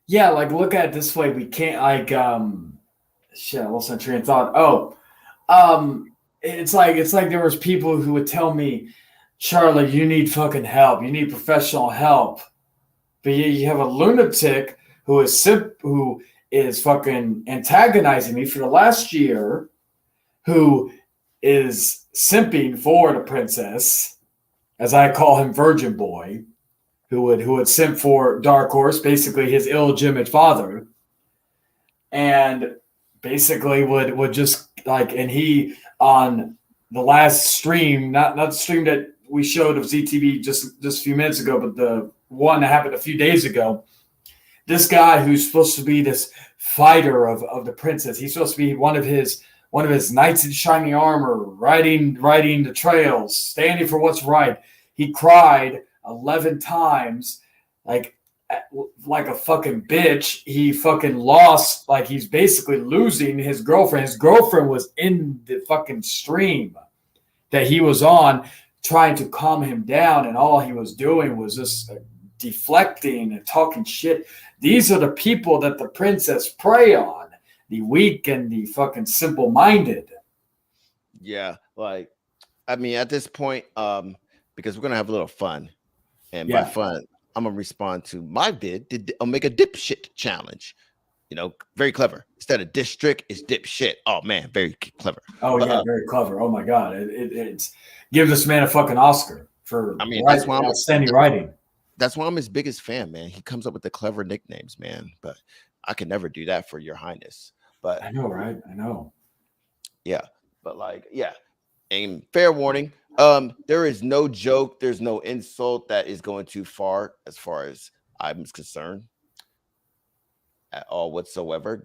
Yeah, like look at it this way. We can't like shit, I lost my train of thought. Oh, it's like there was people who would tell me, Charlotte, you need fucking help. You need professional help. But you have a lunatic who is fucking antagonizing me for the last year, who is simping for the princess, as I call him, Virgin Boy, who would simp for Dark Horse, basically his illegitimate father, and basically would just like, and he on the last stream, not the stream that we showed of ZTV just a few minutes ago, but the one that happened a few days ago. This guy who's supposed to be this fighter of the princess, he's supposed to be one of his knights in shining armor, riding the trails, standing for what's right. He cried 11 times, like a fucking bitch. He fucking lost, like he's basically losing his girlfriend. His girlfriend was in the fucking stream that he was on, trying to calm him down, and all he was doing was just deflecting and talking shit. These are the people that the princess prey on, the weak and the fucking simple-minded. yeah, like I mean, at this point, because we're gonna have a little fun, and by Yeah. fun, I'm gonna respond to my bid, the Omega Dipshit Challenge. You know, very clever. Instead of district, it's dipshit. Oh man, very clever. Oh But, yeah, very clever. Oh my god, it's give this man a fucking Oscar for I mean, that's why I'm outstanding writing. that's why I'm his biggest fan, man. He comes up with the clever nicknames, man. But I could never do that for your highness. But I know, right? I know. yeah, but like, yeah. And fair warning, there is no joke, there's no insult that is going too far as I'm concerned at all whatsoever.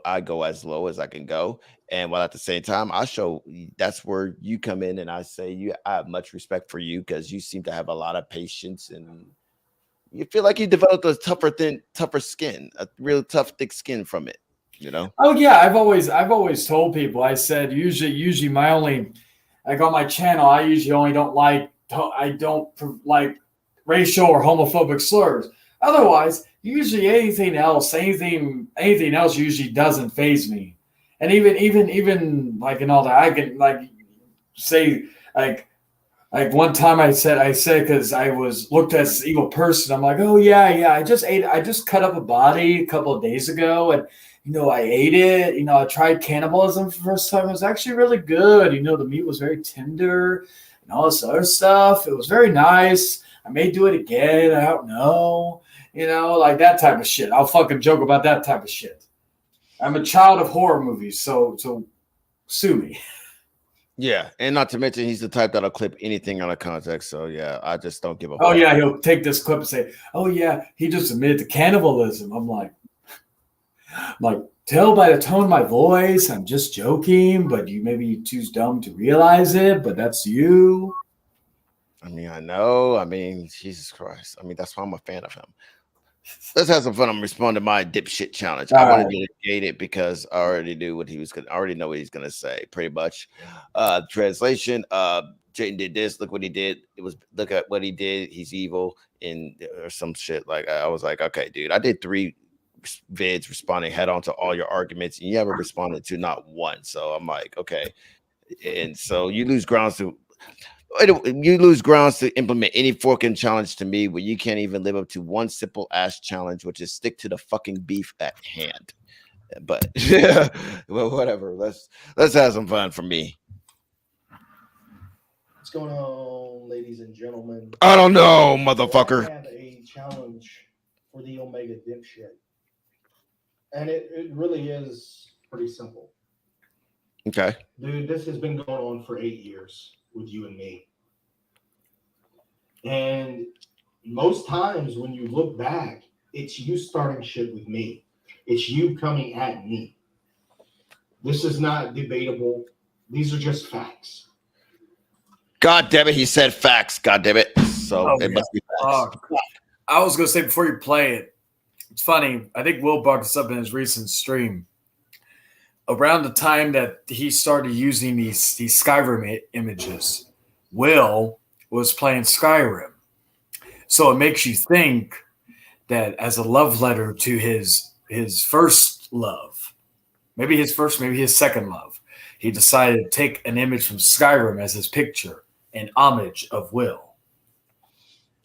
I go as low as I can go. And while at the same time, that's where you come in, and I say I have much respect for you because you seem to have a lot of patience, and you feel like you developed a tougher skin, a real tough, thick skin from it, you know? Oh yeah, I've always told people. I said usually my only, like on my channel, I usually only don't like racial or homophobic slurs. Otherwise, usually anything else usually doesn't faze me. And even like in all that, I can like say like one time I said because I was looked at as an evil person. I'm like, oh yeah, I just cut up a body a couple of days ago, and I ate it. I tried cannibalism for the first time. It was actually really good. The meat was very tender and all this other stuff. It was very nice. I may do it again. I don't know. Like that type of shit. I'll fucking joke about that type of shit. I'm a child of horror movies, so sue me. Yeah, and not to mention he's the type that'll clip anything out of context. So yeah, I just don't give a Oh fuck. yeah, he'll take this clip and say, "Oh yeah, he just admitted to cannibalism." I'm like, tell by the tone of my voice, I'm just joking, but you're too dumb to realize it. But that's you. I mean, I know. I mean, Jesus Christ. I mean, that's why I'm a fan of him. Let's have some fun. I'm responding to my dipshit challenge. I wanted to negate it because I already knew what he was gonna. I already know what he's gonna say. Pretty much. Translation. Jayden did this. Look what he did. Look at what he did. He's evil or some shit. Like I was like, okay, dude. I did 3 vids responding head on to all your arguments, and you haven't responded to not one. So I'm like, okay. And so you lose grounds to. You lose grounds to implement any fucking challenge to me when you can't even live up to one simple ass challenge, which is stick to the fucking beef at hand. But yeah, well, whatever. Let's have some fun for me. What's going on, ladies and gentlemen? I don't know, So motherfucker. I have a challenge for the Omega dipshit. And it really is pretty simple. Okay. Dude, this has been going on for 8 years with you and me. And most times when you look back, it's you starting shit with me. It's you coming at me. This is not debatable. These are just facts. God damn it, he said facts. God damn it. So Oh, it yeah. must be facts. I was gonna say before you play it, it's funny. I think Will brought this up in his recent stream. Around the time that he started using these Skyrim images, Will was playing Skyrim. So it makes you think that as a love letter to his first love, maybe his first, maybe his second love, he decided to take an image from Skyrim as his picture, an homage of Will.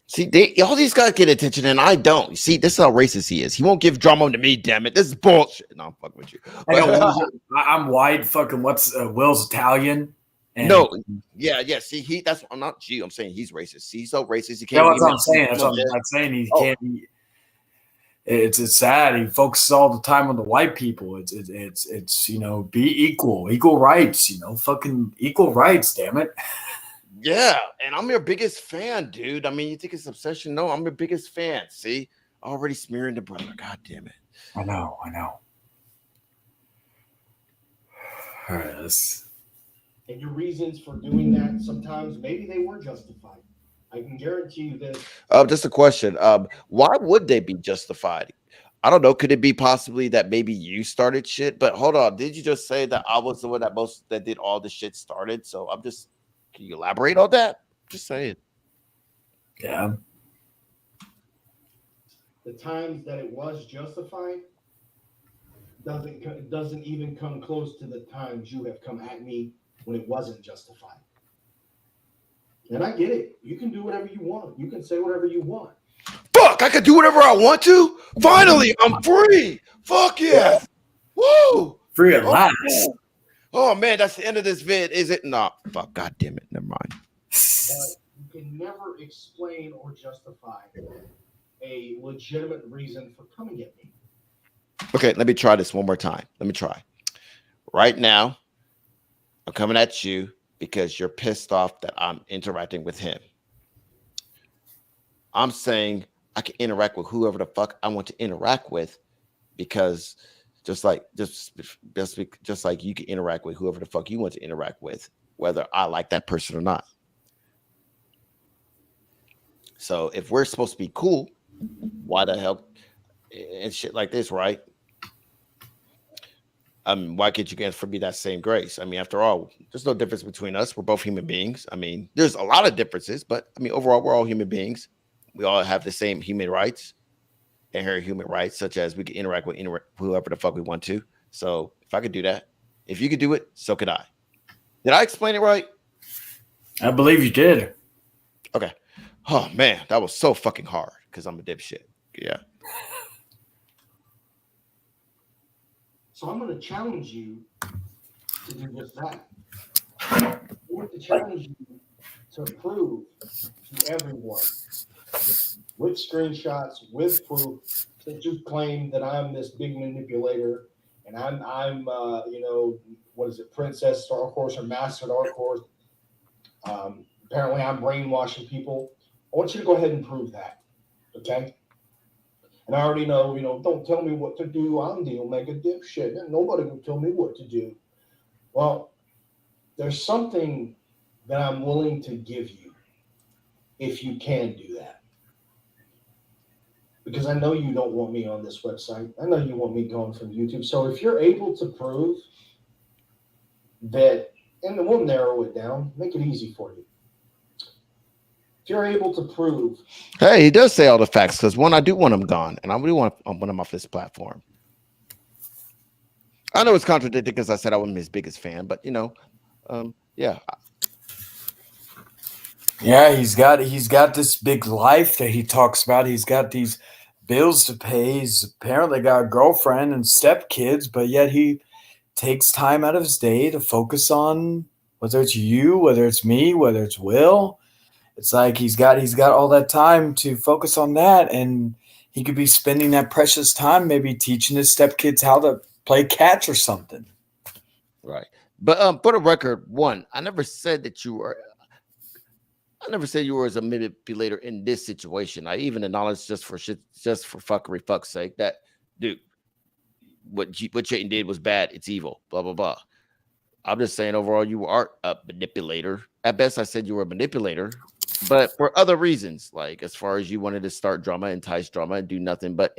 See, all these guys get attention and I don't. See, this is how racist he is. He won't give drama to me, damn it. This is bullshit. No, I'm fucking with you. I know, I'm white. Fucking what's Will's Italian? And No, yeah. See, I'm not you. I'm saying he's racist. See, he's so racist. He can't. that's what I'm saying. That's what I'm saying. He can't. It's sad. He focuses all the time on the white people. It's be equal rights. Fucking equal rights. Damn it. Yeah, and I'm your biggest fan, dude. I mean, you think it's obsession? No, I'm your biggest fan. See, already smearing the brother. God damn it. I know. All right, And your reasons for doing that, sometimes maybe they were justified. I can guarantee you this. Just a question. Why would they be justified? I don't know. Could it be possibly that maybe you started shit? But hold on, did you just say that I was the one that did all the shit started? So can you elaborate on that? Just saying. Yeah. The times that it was justified doesn't even come close to the times you have come at me when it wasn't justified. And I get it. You can do whatever you want. You can say whatever you want. Fuck, I can do whatever I want to. Finally, I'm free. Fuck yeah. Woo. Free at last. Oh man, that's the end of this vid, is it? No, fuck, god damn it, never mind. But you can never explain or justify a legitimate reason for coming at me. Okay, let me try this one more time. Let me try. Right now, I'm coming at you because you're pissed off that I'm interacting with him. I'm saying I can interact with whoever the fuck I want to interact with because just like you can interact with whoever the fuck you want to interact with, whether I like that person or not. So if we're supposed to be cool, why the hell and shit like this, right? Why can't you get for me that same grace? I mean, after all, there's no difference between us. We're both human beings. I mean, there's a lot of differences, but I mean, overall, we're all human beings. We all have the same human rights, inherent human rights, such as we can interact with whoever the fuck we want to. So if I could do that, if you could do it, so could I. Did I explain it right? I believe you did. Okay. Oh man, that was so fucking hard because I'm a dipshit. Yeah. So I'm going to challenge you to do just that. I want to challenge you to prove to everyone with screenshots, with proof, that you claim that I'm this big manipulator and I'm what is it, Princess Dark Horse or Master Dark Horse. Apparently I'm brainwashing people. I want you to go ahead and prove that, okay? And I already know, don't tell me what to do. I'm the Omega dipshit. And nobody will tell me what to do. Well, there's something that I'm willing to give you if you can do that. Because I know you don't want me on this website. I know you want me gone from YouTube. So if you're able to prove that, and we'll narrow it down, make it easy for you. If you're able to prove. Hey, he does say all the facts because one, I do want him gone, and I really want him off this platform. I know it's contradicting because I said I wasn't his biggest fan, but yeah. Yeah, he's got this big life that he talks about. He's got these bills to pay. He's apparently got a girlfriend and stepkids, but yet he takes time out of his day to focus on whether it's you, whether it's me, whether it's Will. It's like he's got all that time to focus on that, and he could be spending that precious time maybe teaching his stepkids how to play catch or something. Right. But for the record, one, I never said that you were. I never said you were as a manipulator in this situation. I even acknowledged just for shit, just for fuck's sake, that dude, what Chayton did was bad. It's evil. Blah blah blah. I'm just saying overall, you are a manipulator. At best, I said you were a manipulator, but for other reasons, like as far as you wanted to start drama, entice drama, and do nothing but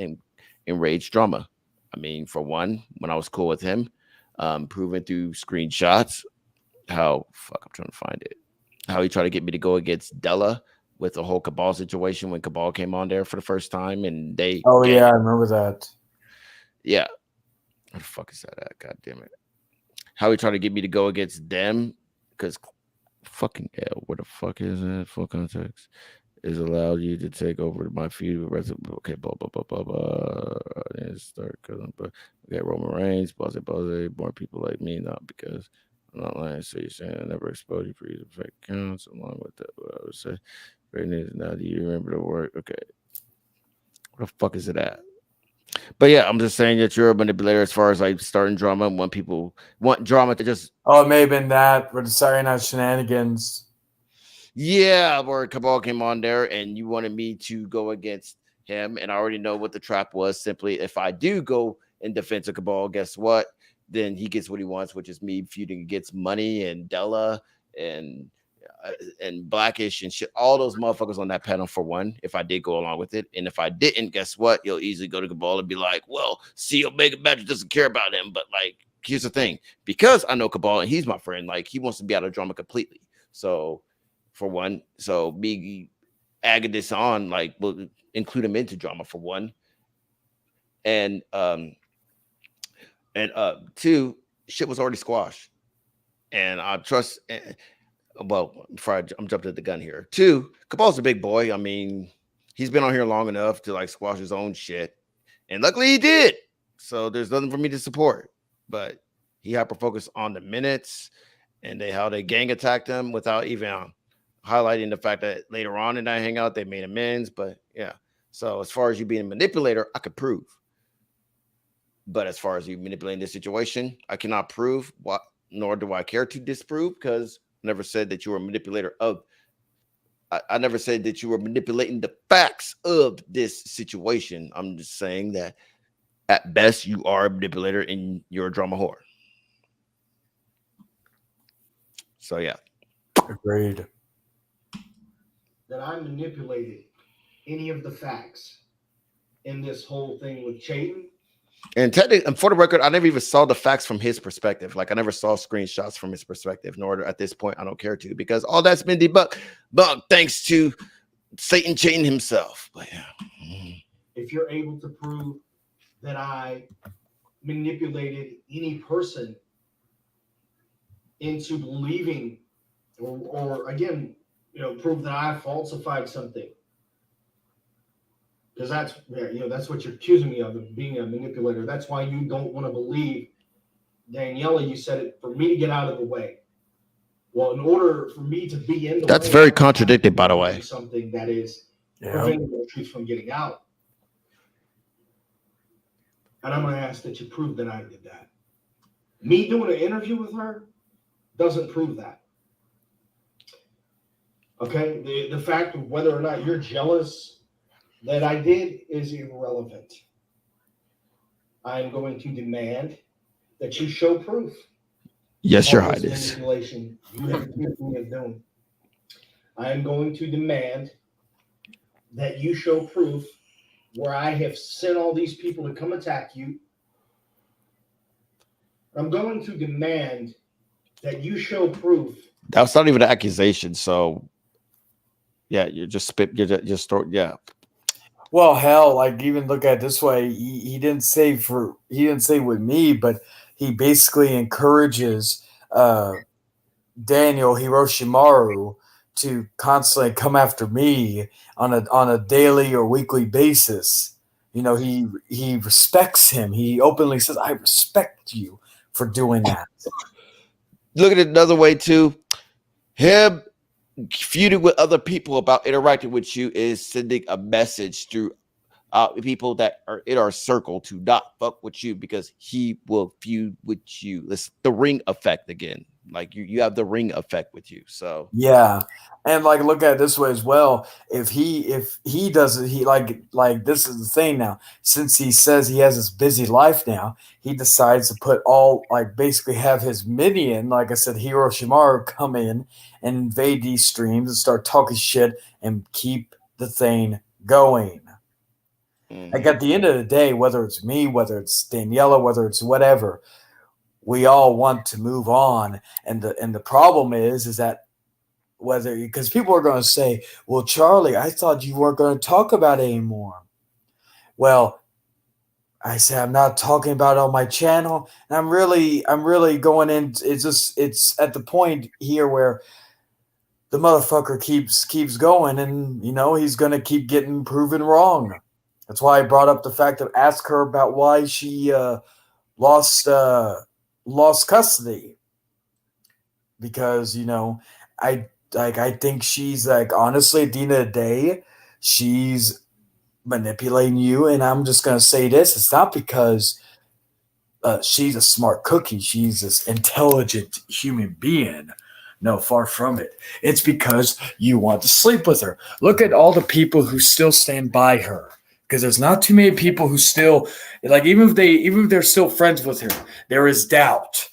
enrage drama. I mean, for one, when I was cool with him, proven through screenshots how fuck I'm trying to find it. How he tried to get me to go against Della with the whole Cabal situation when Cabal came on there for the first time, and they Oh yeah, I remember that. yeah. What the fuck is that at? God damn it. How he tried to get me to go against them because fucking hell, where the fuck is it? Full context is allowed you to take over my feud with resident. Okay, blah blah blah blah blah. And start because but okay, Roman Reigns, blah, more people like me, not because I'm not lying. So you're saying I never exposed you for these fake accounts. Along with that, what I would say, right now, do you remember the word? Okay, what the fuck is it at? But yeah, I'm just saying that you're a manipulator as far as like starting drama and when people want drama to just Oh, it may have been that with the Saturday Night Shenanigans. yeah, where Cabal came on there and you wanted me to go against him, and I already know what the trap was. Simply, if I do go in defense of Cabal, guess what? Then he gets what he wants, which is me feuding against Money and Della and and Blackish and shit. All those motherfuckers on that panel for one. If I did go along with it, and if I didn't, guess what? You'll easily go to Cabal and be like, "Well, see, Omega Badger doesn't care about him." But like, here's the thing: because I know Cabal and he's my friend, like he wants to be out of drama completely. So for one. So me adding this on, like, will include him into drama for one, and two, shit was already squashed, and I trust. Well, before I'm jumping at the gun here. Two, Cabal's a big boy. I mean, he's been on here long enough to like squash his own shit, and luckily he did. So there's nothing for me to support, but he hyper focused on the minutes and how they gang attacked him without even highlighting the fact that later on in that hangout they made amends. But yeah, so as far as you being a manipulator, I could prove. But as far as you manipulating this situation, I cannot prove what, nor do I care to disprove because I never said that you were a manipulator of. I never said that you were manipulating the facts of this situation. I'm just saying that at best you are a manipulator and you're a drama whore. So yeah. Agreed. That I manipulated any of the facts in this whole thing with Chayton. And technically, and for the record, I never even saw the facts from his perspective. Like I never saw screenshots from his perspective, nor at this point I don't care to, because all that's been debunked thanks to Satan Chayton himself. But yeah. If you're able to prove that I manipulated any person into believing, or again, prove that I falsified something. Because that's what you're accusing me of being a manipulator. That's why you don't want to believe Danella. You said it for me to get out of the way. Well, in order for me to be in the that's way, very contradicted, by the way. Something that is preventing the truth from getting out. And I'm going to ask that you prove that I did that. Me doing an interview with her doesn't prove that. Okay? The fact of whether or not you're jealous that I did is irrelevant. I am going to demand that you show proof. Yes, Your Highness. Manipulation you have accused me of doing. I am going to demand that you show proof where I have sent all these people to come attack you. I'm going to demand that you show proof. That's not even an accusation. So, yeah, you're just yeah. Well, hell, like even look at it this way, he didn't say with me, but he basically encourages Daniel Hiroshimaru to constantly come after me on a daily or weekly basis. You know, he respects him. He openly says, "I respect you for doing that." Look at it another way too. Him feuding with other people about interacting with you is sending a message through people that are in our circle to not fuck with you because he will feud with you. It's the ring effect again. Like you have the ring effect with you. So Yeah. And like look at it this way as well. If he doesn't he like this is the thing now. Since he says he has this busy life now, he decides to put all like basically have his minion, like I said, Hiroshima come in and invade these streams and start talking shit and keep the thing going. Like at the end of the day, whether it's me, whether it's Daniela, whether it's whatever, we all want to move on. And the problem is that whether because people are going to say, "Well, Charlie, I thought you weren't going to talk about it anymore." Well, I said I'm not talking about it on my channel, and I'm really going in. It's at the point here where the motherfucker keeps going, and you know he's going to keep getting proven wrong. That's why I brought up the fact of ask her about why she lost custody, because you know I think she's like honestly at the end of the day she's manipulating you, and I'm just gonna say this: it's not because she's a smart cookie, she's this intelligent human being. No, far from it. It's because you want to sleep with her. Look at all the people who still stand by her. Because there's not too many people who still like even if they're still friends with her, there is doubt.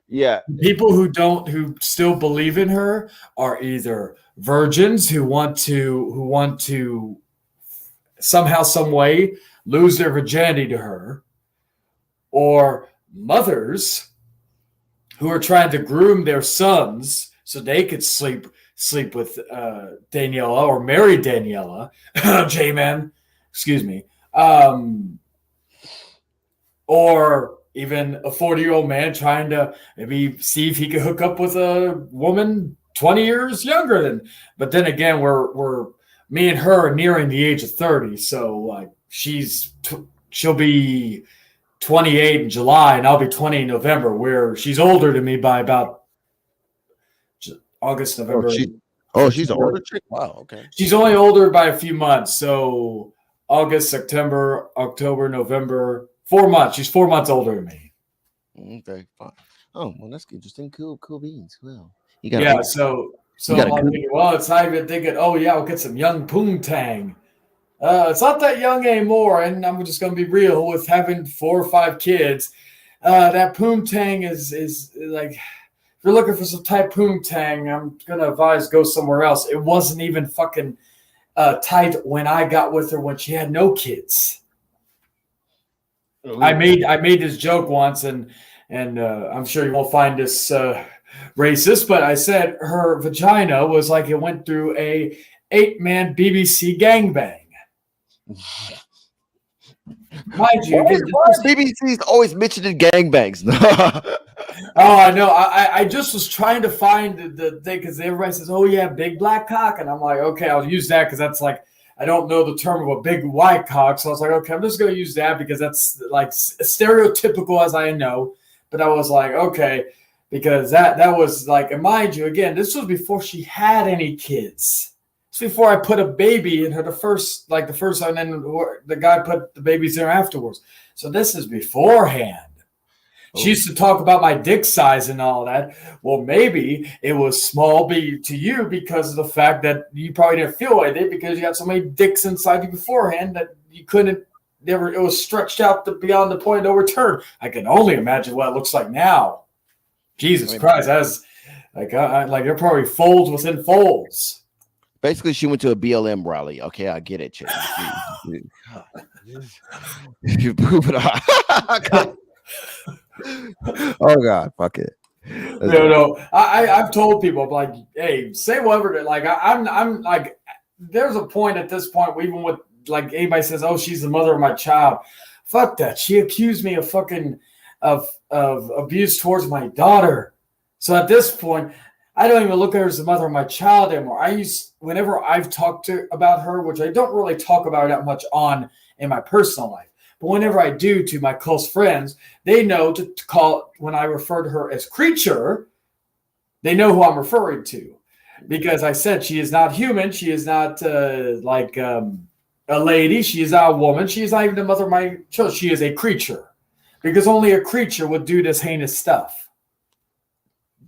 yeah, People who still believe in her are either virgins who want to somehow, some way lose their virginity to her, or mothers who are trying to groom their sons so they could sleep with Daniela or marry Daniela, J-Man, excuse me, or even a 40-year-old man trying to maybe see if he could hook up with a woman 20 years younger than. But then again, we're me and her are nearing the age of 30, so like she'll be 28 in July, and I'll be 20 in November. Where she's older than me by about August, November. She's an older chick. Wow, okay. She's only older by a few months, so August, September, October, November, 4 months. She's 4 months older than me. Okay, fine. Oh, well, that's interesting. Cool beans. Well, so it's not even thinking, oh yeah, we'll get some young poontang. It's not that young anymore, and I'm just going to be real with having 4 or 5 kids. That poontang is like, if you're looking for some type poontang, I'm going to advise go somewhere else. It wasn't even fucking tight when I got with her when she had no kids. I made this joke once, and I'm sure you won't find this racist, but I said her vagina was like it went through a 8-man BBC gangbang. Mind you, BBC's always mentioning gangbangs. Oh, I know. I just was trying to find the thing because everybody says, "Oh yeah, big black cock," and I'm like, okay, I'll use that because that's like I don't know the term of a big white cock, so I was like, okay, I'm just going to use that because that's like stereotypical as I know. But I was like, okay, because that was like, and mind you, again, this was before she had any kids. It's before I put a baby in her the first time, and then the guy put the babies there afterwards. So this is beforehand. She used to talk about my dick size and all that. Well, maybe it was small to you because of the fact that you probably didn't feel like it because you had so many dicks inside you beforehand that you couldn't. It was stretched out beyond the point of no return. I can only imagine what it looks like now. Jesus Christ, that's like they're probably folds within folds. Basically, she went to a BLM rally. Okay, I get it, chick. You poop it out. Oh God, fuck it. No. I've told people, I'm like, hey, say whatever. Like I'm like, there's a point at this point, even with like anybody says, oh, she's the mother of my child. Fuck that. She accused me of abuse towards my daughter. So at this point, I don't even look at her as the mother of my child anymore. Whenever I've talked about her, which I don't really talk about that much in my personal life, but whenever I do to my close friends, they know to call when I refer to her as creature. They know who I'm referring to, because I said she is not human. She is not a lady. She is not a woman. She is not even the mother of my children. She is a creature, because only a creature would do this heinous stuff.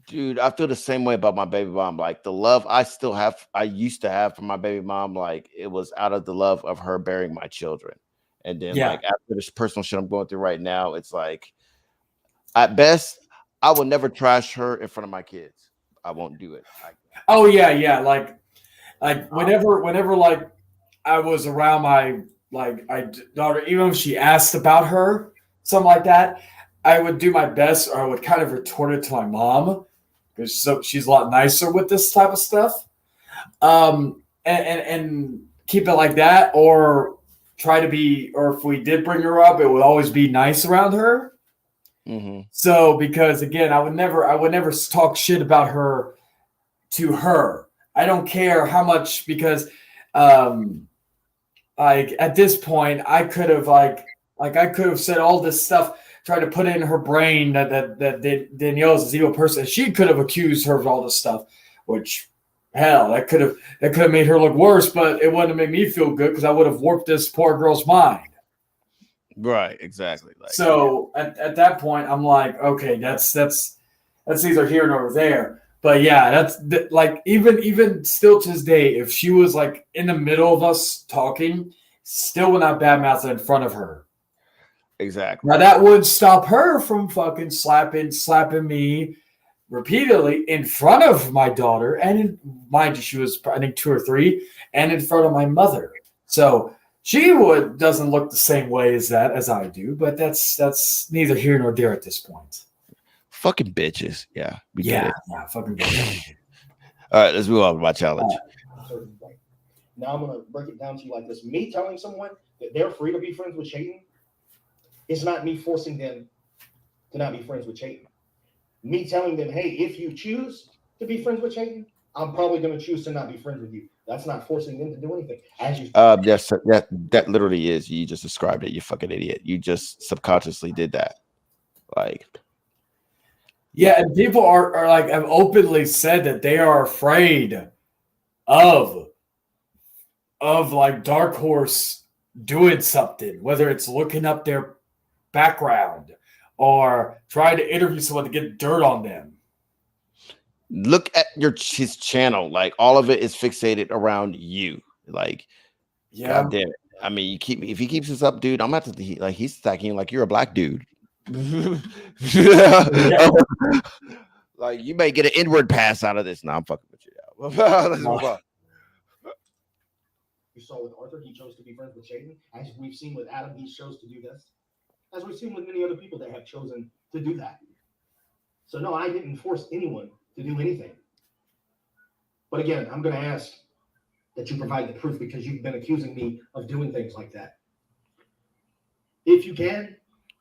Dude, I feel the same way about my baby mom. Like the love I used to have for my baby mom, like it was out of the love of her bearing my children. And then, Yeah. like, after this personal shit I'm going through right now, it's like, at best, I will never trash her in front of my kids. I won't do it. Oh yeah. Like whenever like I was around my daughter, even if she asked about her, something like that, I would do my best, or I would kind of retort it to my mom, because she's a lot nicer with this type of stuff. And keep it like that, or try to be, or if we did bring her up, it would always be nice around her. Mm-hmm. So, because again, I would never talk shit about her to her. I don't care how much, because like at this point, I could have I could have said all this stuff, tried to put it in her brain that Danielle's a evil person. She could have accused her of all this stuff, which hell, that could have made her look worse, but it wouldn't have made me feel good, because I would have warped this poor girl's mind. Right, exactly. Like, So at that point, I'm like, okay, that's either here nor there. But yeah, like even still to this day, if she was like in the middle of us talking, still would not badmouth it in front of her. exactly. Now that would stop her from fucking slapping me repeatedly in front of my daughter, and mind you, she was I think 2 or 3, and in front of my mother. So she doesn't look the same way as I do, but that's neither here nor there at this point. Fucking bitches. Yeah, we get it. Yeah, fucking bitches. All right, let's move on to my challenge. Now I'm gonna break it down to you like this: me telling someone that they're free to be friends with Chayton is not me forcing them to not be friends with Chayton. Me telling them, hey, if you choose to be friends with Chayton, I'm probably going to choose to not be friends with you. That's not forcing them to do anything. As you, Yes, that literally is. You just described it. You fucking idiot. You just subconsciously did that. Like, yeah, and people are like have openly said that they are afraid of like Dark Horse doing something, whether it's looking up their background or trying to interview someone to get dirt on them. look at his channel. Like, all of it is fixated around you. Like, Yeah. God damn it. I mean, if he keeps this up, dude, I'm gonna have to like he's attacking you like you're a black dude. Like, you may get an inward pass out of this. No, I'm fucking with you. Let's move on. you saw with Arthur, he chose to be friends with Chayton. As we've seen with Adam, he chose to do this. As we've seen with many other people that have chosen to do that. So no, I didn't force anyone to do anything. But again, I'm going to ask that you provide the proof, because you've been accusing me of doing things like that. If you can,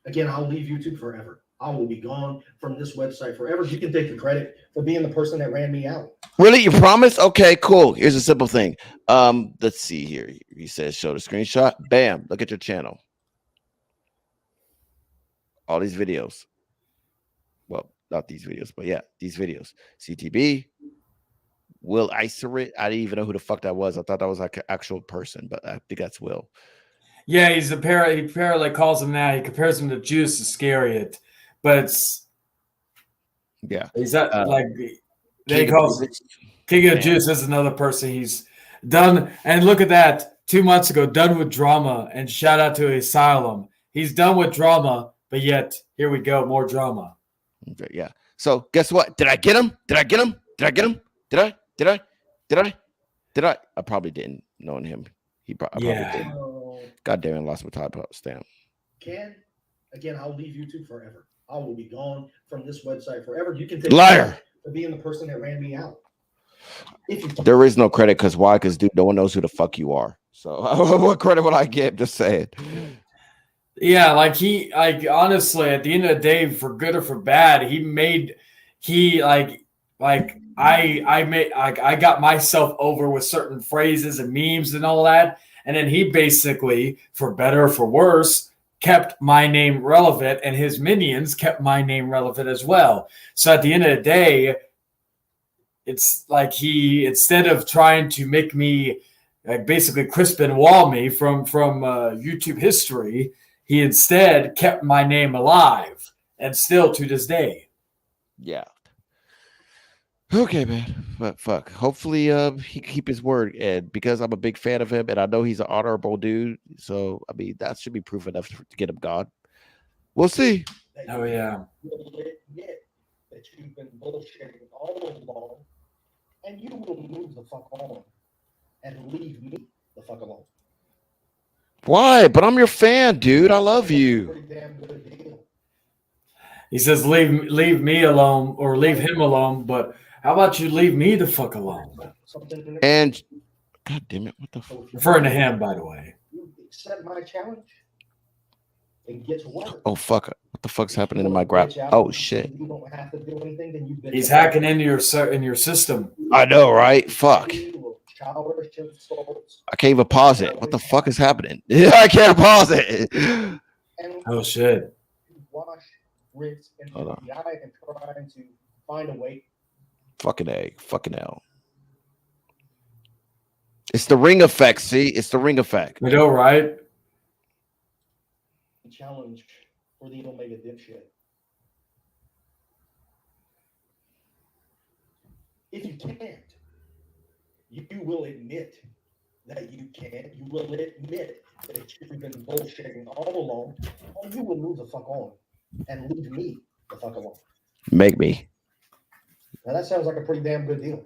again, I'll leave YouTube forever. I will be gone from this website forever. You can take the credit for being the person that ran me out. Really? You promise? Okay, cool. Here's a simple thing. Let's see here. He says, show the screenshot. Bam. Look at your channel. All these videos. Well, not these videos, but yeah, these videos. CTB. Will Icerit. I didn't even know who the fuck that was. I thought that was like an actual person, but I think that's Will. Yeah, he apparently calls him that. He compares him to Judas Iscariot, but it's he's not like they call King of Judas is another person. He's done, and look at that. 2 months ago, done with drama, and shout out to Asylum. He's done with drama, but yet here we go, more drama. Okay, yeah. So guess what? Did I get him? Did I get him? Did I get him? Did I? I probably didn't know him. I probably did. God damn it, I lost my top stamp. Ken, again, I'll leave YouTube forever. I will be gone from this website forever. You can take liar for being the person that ran me out. There is no credit, because why? Because dude, no one knows who the fuck you are. So what credit would I get? Just say it. Yeah, like honestly, at the end of the day, for good or for bad, he I got myself over with certain phrases and memes and all that, and then he basically, for better or for worse, kept my name relevant, and his minions kept my name relevant as well. So at the end of the day, it's like he, instead of trying to make me like basically Crispin Wall me from YouTube history, he instead kept my name alive, and still to this day. Yeah. Okay, man. But fuck. Hopefully, he keep his word, and because I'm a big fan of him, and I know he's an honorable dude, so I mean that should be proof enough to get him gone. We'll see. Oh yeah. Will admit that you've been bullshitting all along, and you will move the fuck on and leave me the fuck alone. Why? But I'm your fan, dude. I love you. Pretty damn good deal. He says leave me alone or leave him alone, but how about you leave me the fuck alone? Something And God damn it, what the fuck? Referring to him, by the way. you accept my challenge and get to work. Oh fuck! What the fuck's happening in You my wanna grab? bitch out Oh and shit! You don't have to do anything, then you bitch He's out. hacking into your system. I know, right? Fuck! Childish insults. I can't even pause it. What the fuck is happening? I can't pause it. And Oh shit! wash, rinse, and Hold on. dry and trying to find a way. Fucking A. Fucking L. It's the ring effect. See, it's the ring effect. I know, right? to challenge for the Omega dipshit. If you can't, you will admit that you can't. You will admit that you've been bullshitting all along, or you will move the fuck on and leave me the fuck alone. Make me. Now that sounds like a pretty damn good deal.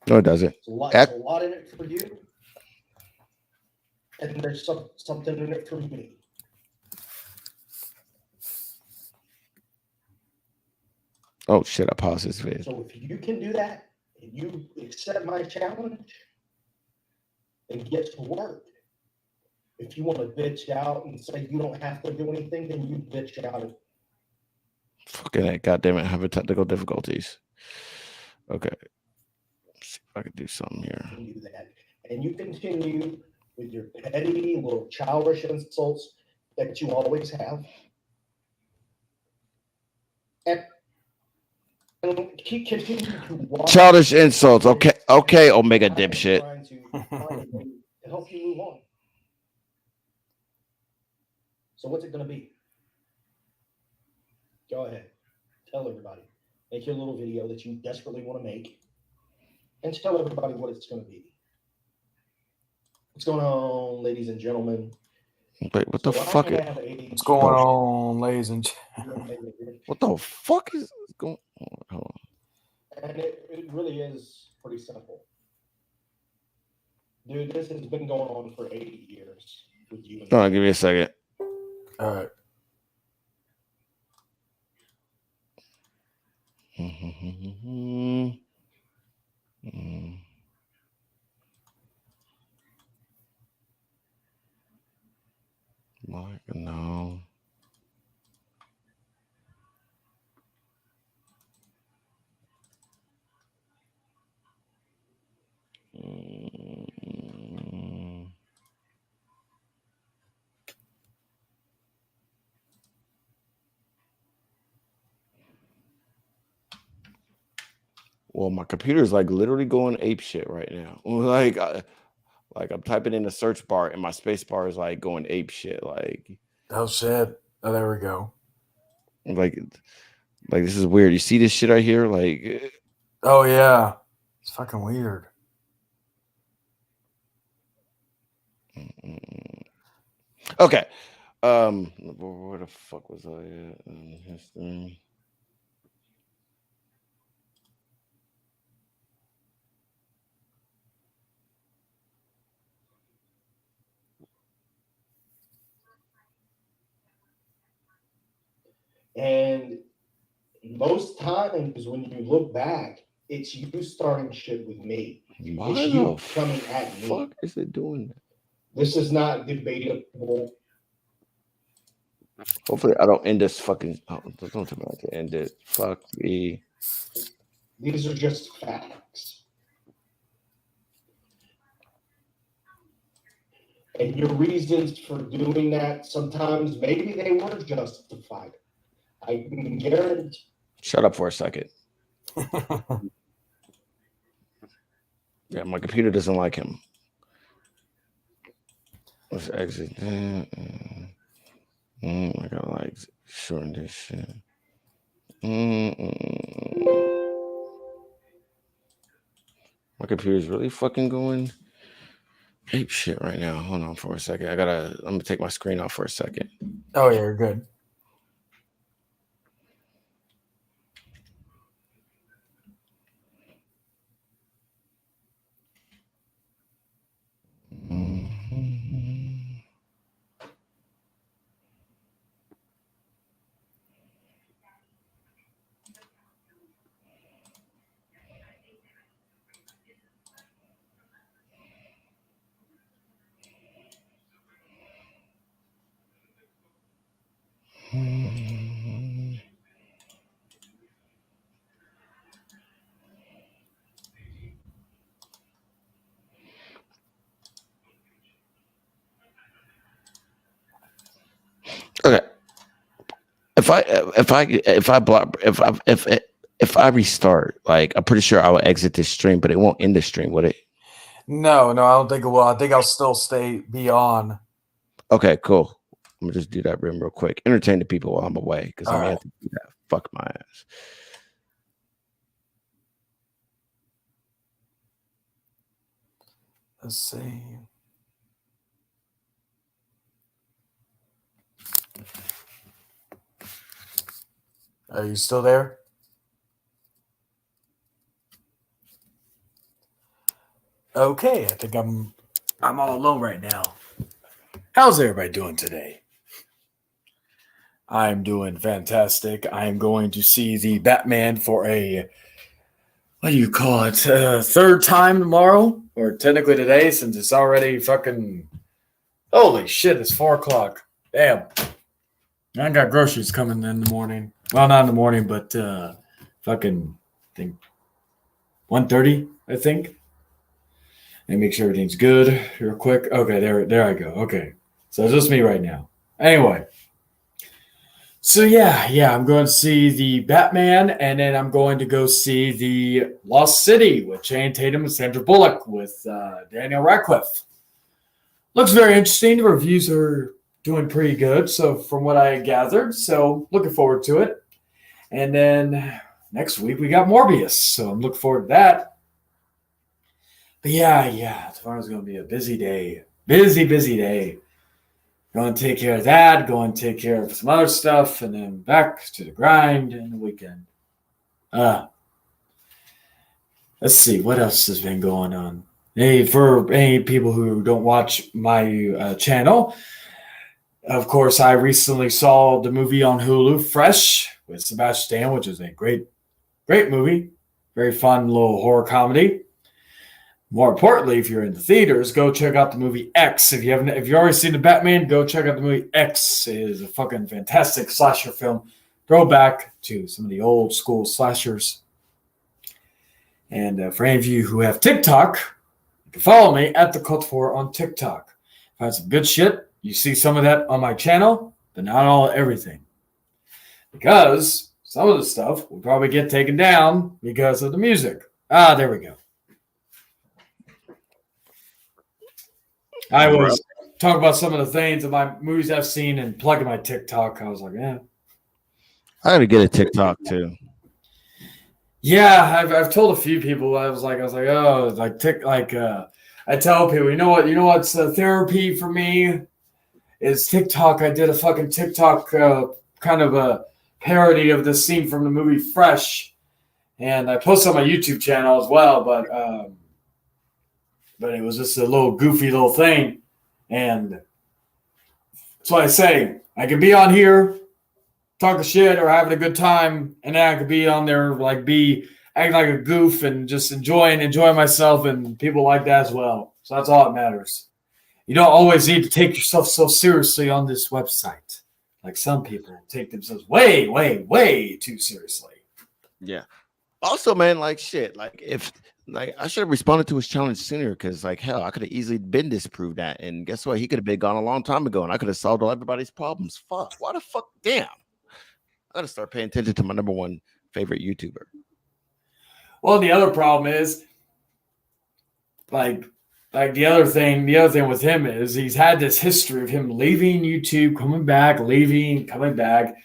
No, it doesn't. It's a lot in it for you, and there's something in it for me. Oh shit! I paused this video. So if you can do that, and you accept my challenge, and get to work. If you want to bitch out and say you don't have to do anything, then you bitch out. Fucking it. God damn it. I'm having technical difficulties. Okay. Let's see if I can do something here. And do that, and you continue with your petty little childish insults that you always have, and keep continue to watch. Childish insults. Okay. Okay, Omega dipshit. Trying to find a way to help you move on. So what's it going to be? Go ahead. Tell everybody. Make your little video that you desperately want to make. And tell everybody what it's going to be. What's going on, ladies and gentlemen? Wait, what the fuck? What's going on, ladies and gentlemen? What the fuck is going on? Hold on. And it really is pretty simple. Dude, this has been going on for 80 years with you. Hold on, give me a second. All right. Like, no. Well, my computer is like literally going ape shit right now. Like I'm typing in the search bar and my space bar is like going ape shit. Like, Oh shit! Oh, there we go. like this is weird. You see this shit right here? Like, Oh yeah, it's fucking weird. okay. Where the fuck was I at? History. And most times when you look back, it's you starting shit with me. Why It's the you coming at me. fuck is it doing that? This is not debatable. Hopefully, I don't end this fucking. Oh, don't tell me I have to end it. Fuck me. These are just facts. And your reasons for doing that, sometimes maybe they were justified. I can guarantee. Shut up for a second. Yeah, my computer doesn't like him. Let's exit. I gotta like shorten this shit. My computer's really fucking going ape shit right now. Hold on for a second. I'm gonna take my screen off for a second. Oh, yeah, you're good. Okay. If I restart, like I'm pretty sure I will exit this stream, but it won't end the stream, would it? No, I don't think it will. I think I'll still be on. Okay, cool. I'm gonna just do that real quick. Entertain the people while I'm away, because I may have to do that. Fuck my ass. Let's see. Are you still there? Okay, I think I'm all alone right now. How's everybody doing today? I'm doing fantastic. I'm going to see the Batman for a, what do you call it, third time tomorrow, or technically today, since it's already fucking, holy shit, it's 4 o'clock. Damn. I got groceries coming in the morning. Well, not in the morning, but fucking, I think 1:30, I think. And make sure everything's good real quick. Okay, there I go. Okay. So it's just me right now. Anyway. So yeah, I'm going to see the Batman, and then I'm going to go see the Lost City with Channing Tatum and Sandra Bullock with Daniel Radcliffe. Looks very interesting. The reviews are doing pretty good, so from what I gathered. So looking forward to it. And then next week we got Morbius, so I'm looking forward to that. But yeah, tomorrow's going to be a busy day. Busy day. Going to take care of that, going to take care of some other stuff, and then back to the grind in the weekend. Let's see, what else has been going on? Hey, for any people who don't watch my channel, of course, I recently saw the movie on Hulu, Fresh, with Sebastian Stan, which is a great movie. Very fun little horror comedy. More importantly, if you're in the theaters, go check out the movie X. If you've already seen the Batman, go check out the movie X. It is a fucking fantastic slasher film. Throwback to some of the old school slashers. And for any of you who have TikTok, you can follow me at the Cultifor on TikTok. If I have some good shit, you see some of that on my channel, but not all everything. Because some of the stuff will probably get taken down because of the music. There we go. I was talking about some of the things of my movies I've seen and plugging my TikTok. I was like, yeah. I gotta get a TikTok too. Yeah, I've told a few people. I was like, oh, I tell people, you know what's therapy for me is TikTok. I did a fucking TikTok kind of a parody of this scene from the movie Fresh, and I posted on my YouTube channel as well. But it was just a little goofy little thing. And that's what I say. I can be on here talking shit or having a good time, and then I could be on there be acting like a goof and just enjoying myself, and people like that as well. So that's all that matters. You don't always need to take yourself so seriously on this website. Like some people take themselves way, way, way too seriously. Yeah. Also, man, like shit, like if like I should have responded to his challenge sooner because like hell, I could have easily been disproved that. And guess what? He could have been gone a long time ago and I could have solved all everybody's problems. Fuck. Why the fuck? Damn. I gotta start paying attention to my number one favorite YouTuber. Well, the other problem is like the other thing with him is he's had this history of him leaving YouTube, coming back, leaving, coming back.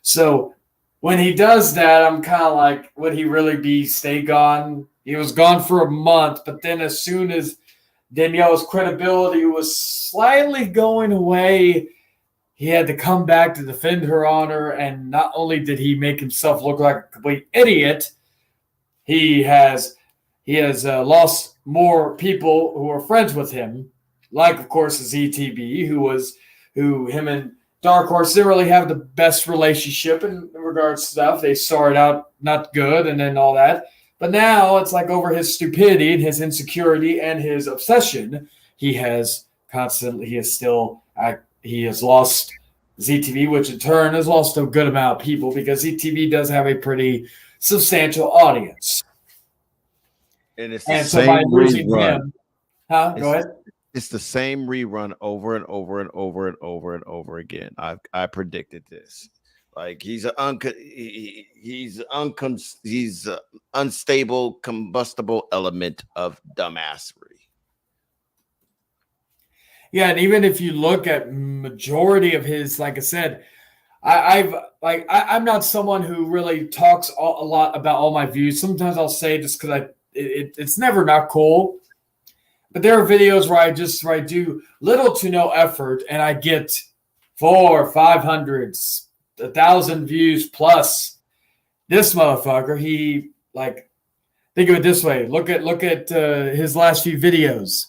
So when he does that, I'm kind of like, would he really stay gone? He was gone for a month, but then as soon as Danielle's credibility was slightly going away, he had to come back to defend her honor. And not only did he make himself look like a complete idiot, he has lost more people who are friends with him, like of course ZTB, who him and Dark Horse didn't really have the best relationship in regards to stuff. They started out not good and then all that. But now it's like over his stupidity and his insecurity and his obsession, he has lost ZTV, which in turn has lost a good amount of people because ZTV does have a pretty substantial audience. And it's the And so same by losing rerun. him, go ahead. It's the same rerun over and over and over and over and over again. I predicted this. Like he's unstable, combustible element of dumbassery. Yeah, and even if you look at majority of his, like I said, I'm not someone who really talks a lot about all my views. Sometimes I'll say just because it's never not cool. But there are videos where I do little to no effort and I get 400, 500, 1,000 views plus. This motherfucker, he like think of it this way. Look at his last few videos.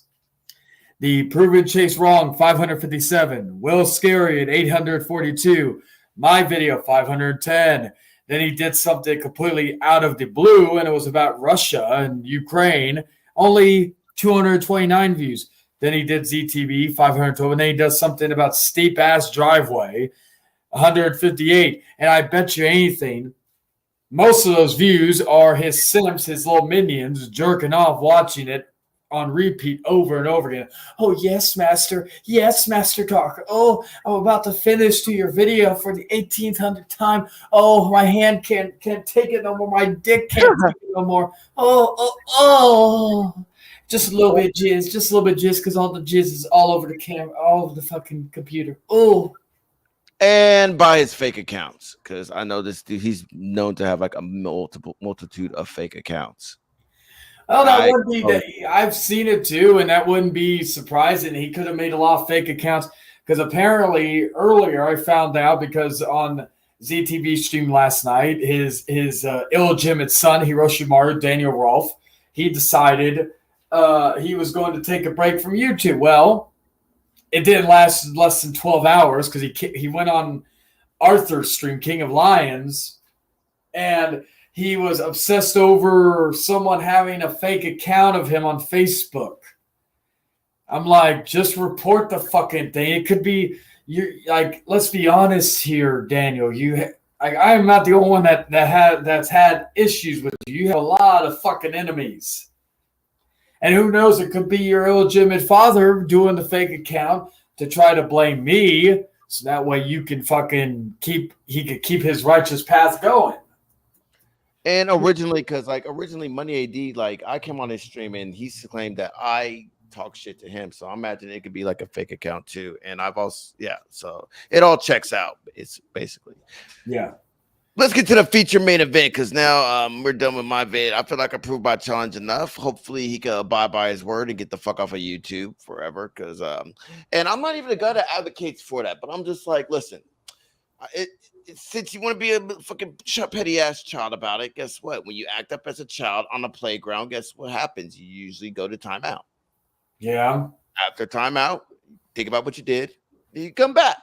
The Proven Chase Wrong 557, Will Scary at 842, my video 510. Then he did something completely out of the blue and it was about Russia and Ukraine. Only 229 views. Then he did ZTV 512, and then he does something about steep ass driveway 158. And I bet you anything, most of those views are his simps, his little minions jerking off watching it on repeat over and over again. Oh yes, master. Yes, Master Talker. Oh, I'm about to finish to your video for the 1800th time. Oh, my hand can't take it no more. My dick can't take it no more. Oh. Just a little bit jizz, because all the jizz is all over the camera, all over the fucking computer. Oh. And by his fake accounts, because I know this dude, he's known to have like a multitude of fake accounts. Oh, that wouldn't be. I've seen it too, and that wouldn't be surprising. He could have made a lot of fake accounts because apparently earlier I found out because on ZTV stream last night, his illegitimate son Hiroshimaru Daniel Rolfe, he decided he was going to take a break from YouTube. Well, it didn't last less than 12 hours because he went on Arthur's stream, King of Lions, and he was obsessed over someone having a fake account of him on Facebook. I'm like, just report the fucking thing. It could be you. Like, let's be honest here, Daniel. I'm not the only one that's had issues with you. You have a lot of fucking enemies. And who knows, it could be your illegitimate father doing the fake account to try to blame me, so that way you can he could keep his righteous path going. And originally, Money AD, like I came on his stream and he claimed that I talk shit to him. So I imagine it could be like a fake account too. And I've also, so it all checks out. It's basically, Let's get to the feature main event because now we're done with my vid. I feel like I proved my challenge enough. Hopefully he can abide by his word and get the fuck off of YouTube forever. Because and I'm not even a guy that advocates for that, but I'm just like, listen, since you want to be a fucking petty ass child about it, guess what? When you act up as a child on the playground, guess what happens? You usually go to timeout. Yeah. After timeout, think about what you did. Then you come back.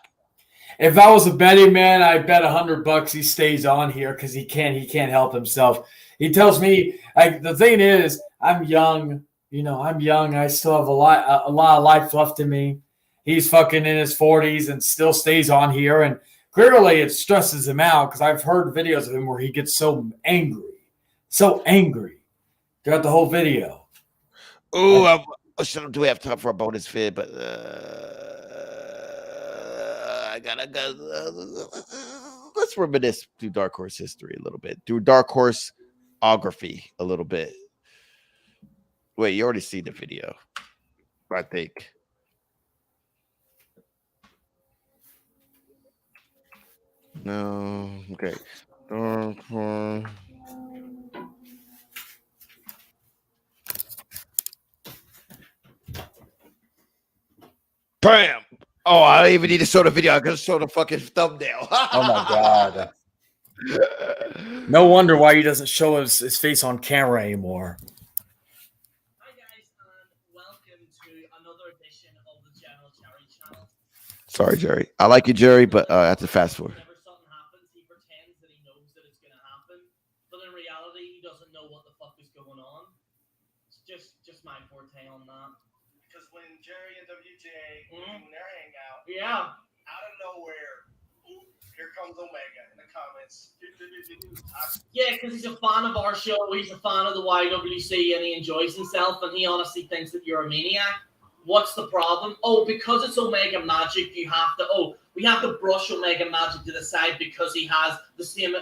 If I was a betting man, I'd bet $100 he stays on here because he can't help himself. He tells me, like, the thing is, I'm young. I'm young. I still have a lot of life left in me. He's fucking in his 40s and still stays on here. And clearly it stresses him out because I've heard videos of him where he gets so angry so angry throughout the whole video. Ooh, do we have time for a bonus vid? But I gotta go. Let's reminisce through Dark Horse history a little bit, through Dark Horse ography a little bit. Wait, you already seen the video, I think. No, okay. Dark Horse. Bam! Oh, I don't even need to show the video. I can show the fucking thumbnail. Oh my god! No wonder why he doesn't show his face on camera anymore. Hi guys, and welcome to another edition of the General Jerry channel. Sorry, Jerry. I like you, Jerry, but I have to fast forward. Whenever something happens, he pretends that he knows that it's going to happen, but in reality, he doesn't know what the fuck is going on. It's just my forte on that. Because when Jerry and WJ were doing their hangout, Yeah. out of nowhere, here comes Omega in the comments. Yeah, because he's a fan of our show, he's a fan of the YWC, and he enjoys himself, and he honestly thinks that you're a maniac. What's the problem? Oh, because it's Omega Magic, we have to brush Omega Magic to the side because he has the same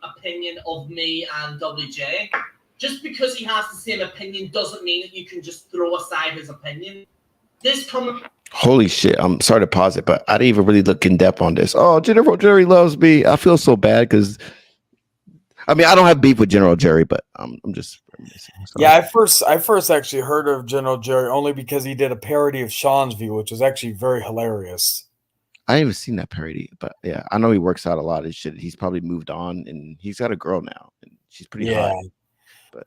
opinion of me and WJ. Just because he has the same opinion doesn't mean that you can just throw aside his opinion. This coming. Holy shit. I'm sorry to pause it, but I didn't even really look in depth on this. Oh, General Jerry loves me. I feel so bad because I mean, I don't have beef with General Jerry, but I'm just reminiscing. Yeah, I first actually heard of General Jerry only because he did a parody of Sean's View, which was actually very hilarious. I ain't even seen that parody, but yeah, I know he works out a lot of shit. He's probably moved on and he's got a girl now and she's pretty hot. But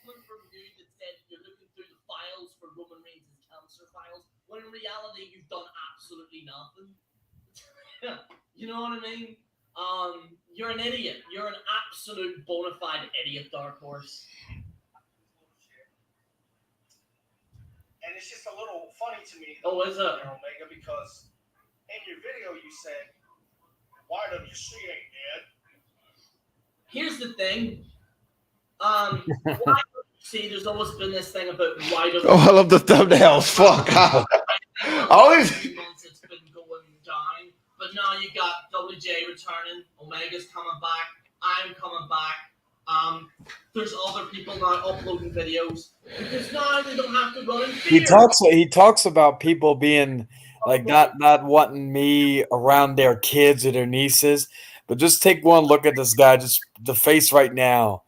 From you that said you're looking through the files for Roman Reigns' cancer files, when in reality you've done absolutely nothing. You know what I mean? You're an idiot. You're an absolute bona fide idiot, Dark Horse. And it's just a little funny to me. Oh, is it? Omega, because in your video you said, YWC ain't dead. Here's the thing. YWC, there's always been this thing about YWC. oh, I love the thumbnails. Fuck. Always. Months it's been going down. But now you got WJ returning, Omega's coming back, I'm coming back. There's other people now uploading videos because now they don't have to run in fear. He talks about people being like not wanting me around their kids or their nieces, but just take one look at this guy, just the face right now.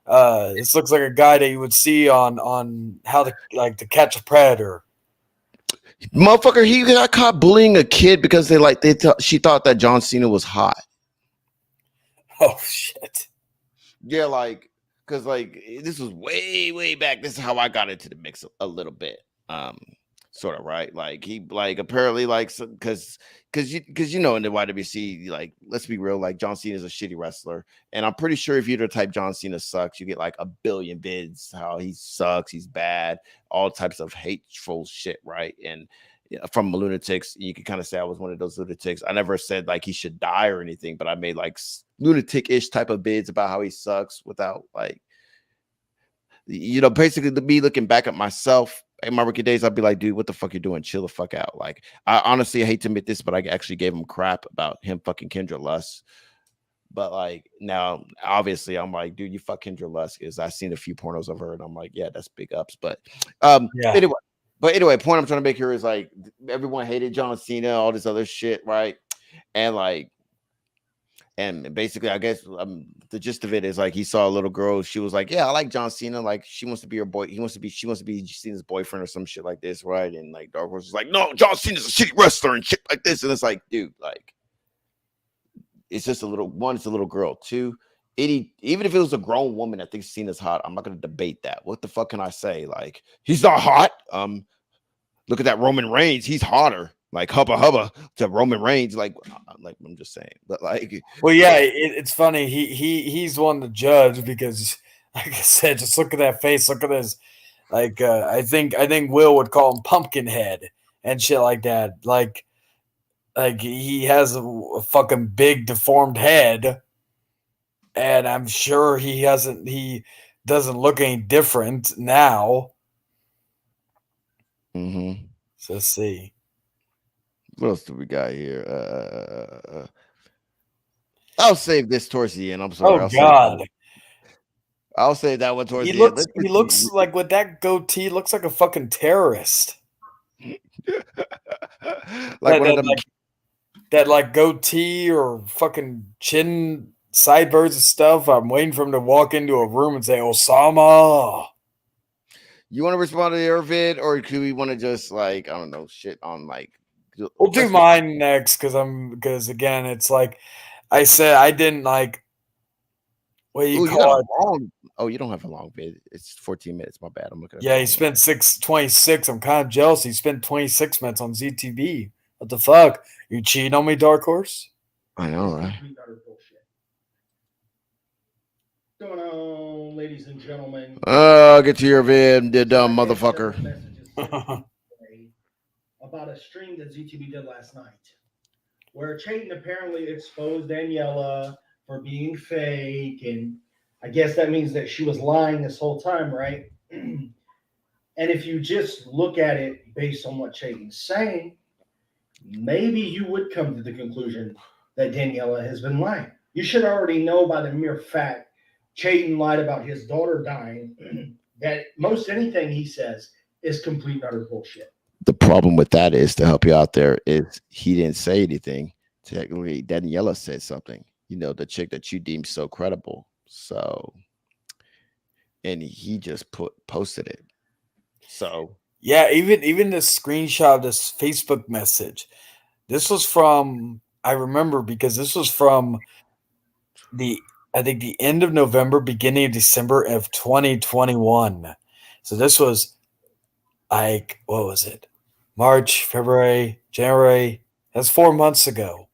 This looks like a guy that you would see on How to Catch a Predator. Motherfucker, he got caught bullying a kid because she thought that John Cena was hot. Oh shit. Yeah, because this was way back. This is how I got into the mix a little bit. Sort of, right? Like he apparently because you know in the YWC, let's be real, John Cena is a shitty wrestler, and I'm pretty sure if you're the type John Cena sucks, you get like a billion bids how he sucks, he's bad, all types of hateful shit, right? And from lunatics, you can kind of say I was one of those lunatics. I never said he should die or anything, but I made lunatic-ish type of bids about how he sucks without basically me looking back at myself in my rookie days, I'd be like, dude, what the fuck you doing? Chill the fuck out. I honestly hate to admit this, but I actually gave him crap about him fucking Kendra Lust. But now, obviously, I'm like, dude, you fuck Kendra Lust because I've seen a few pornos of her, and I'm like, yeah, that's big ups. But anyway, point I'm trying to make here is everyone hated John Cena, all this other shit, right? And basically, I guess the gist of it is he saw a little girl. She was like, "Yeah, I like John Cena. She wants to be her boy. She wants to be Cena's boyfriend or some shit like this, right?" And Dark Horse was like, "No, John Cena's a shitty wrestler and shit like this." And it's like, dude, it's just a little one. It's a little girl. Two, even if it was a grown woman that thinks Cena's hot, I'm not gonna debate that. What the fuck can I say? He's not hot. Look at that Roman Reigns. He's hotter. Hubba to Roman Reigns, I'm just saying, but well, yeah, it's funny. He's one to judge because, like I said, just look at that face. Look at his, I think Will would call him Pumpkinhead and shit like that. He has a fucking big deformed head. and I'm sure he doesn't look any different now. Mm-hmm. So let's see. What else do we got here? I'll save this towards the end. I'm sorry. Oh God, I'll save that one towards he the end. looks he looks like with that goatee, looks like a fucking terrorist. Like one of them. That like goatee or fucking chin sideburns and stuff. I'm waiting for him to walk into a room and say Osama. You want to respond to your vid, or do we want to just like, I don't know, shit on like? We'll do mine next because again, it's like I said, I didn't like what you call it. Long. Oh, you don't have a long vid. It's 14 minutes. My bad. I'm looking at Yeah, he spent 6:26. I'm kind of jealous. He spent 26 minutes on ZTV. What the fuck? You cheating on me, Dark Horse? I know, right? What's going on, ladies and gentlemen? Get to your vid, you dumb motherfucker. About a stream that ZTV did last night, where Chayton apparently exposed Daniela for being fake, and I guess that means that she was lying this whole time, right? And if you just look at it based on what Chayton's saying, maybe you would come to the conclusion that Daniela has been lying. You should already know by the mere fact Chayton lied about his daughter dying that most anything he says is complete and utter bullshit. The problem with that is, to help you out there, is he didn't say anything. Technically, Daniela said something. You know, the chick that you deemed so credible. So, and he just posted it. So yeah, even the screenshot of this Facebook message. This was from, I remember because this was from I think the end of November, beginning of December of 2021. So this was like, what was it? March, February, January. That's 4 months ago.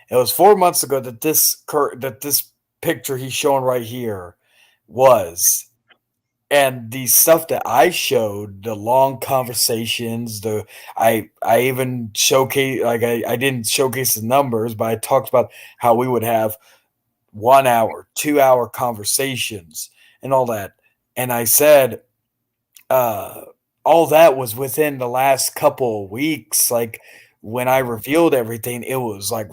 It was 4 months ago that this picture he's showing right here was. And the stuff that I showed, the long conversations, I even showcase, like I didn't showcase the numbers, but I talked about how we would have 1 hour, 2 hour conversations and all that. And I said, all that was within the last couple of weeks. Like when I revealed everything, it was like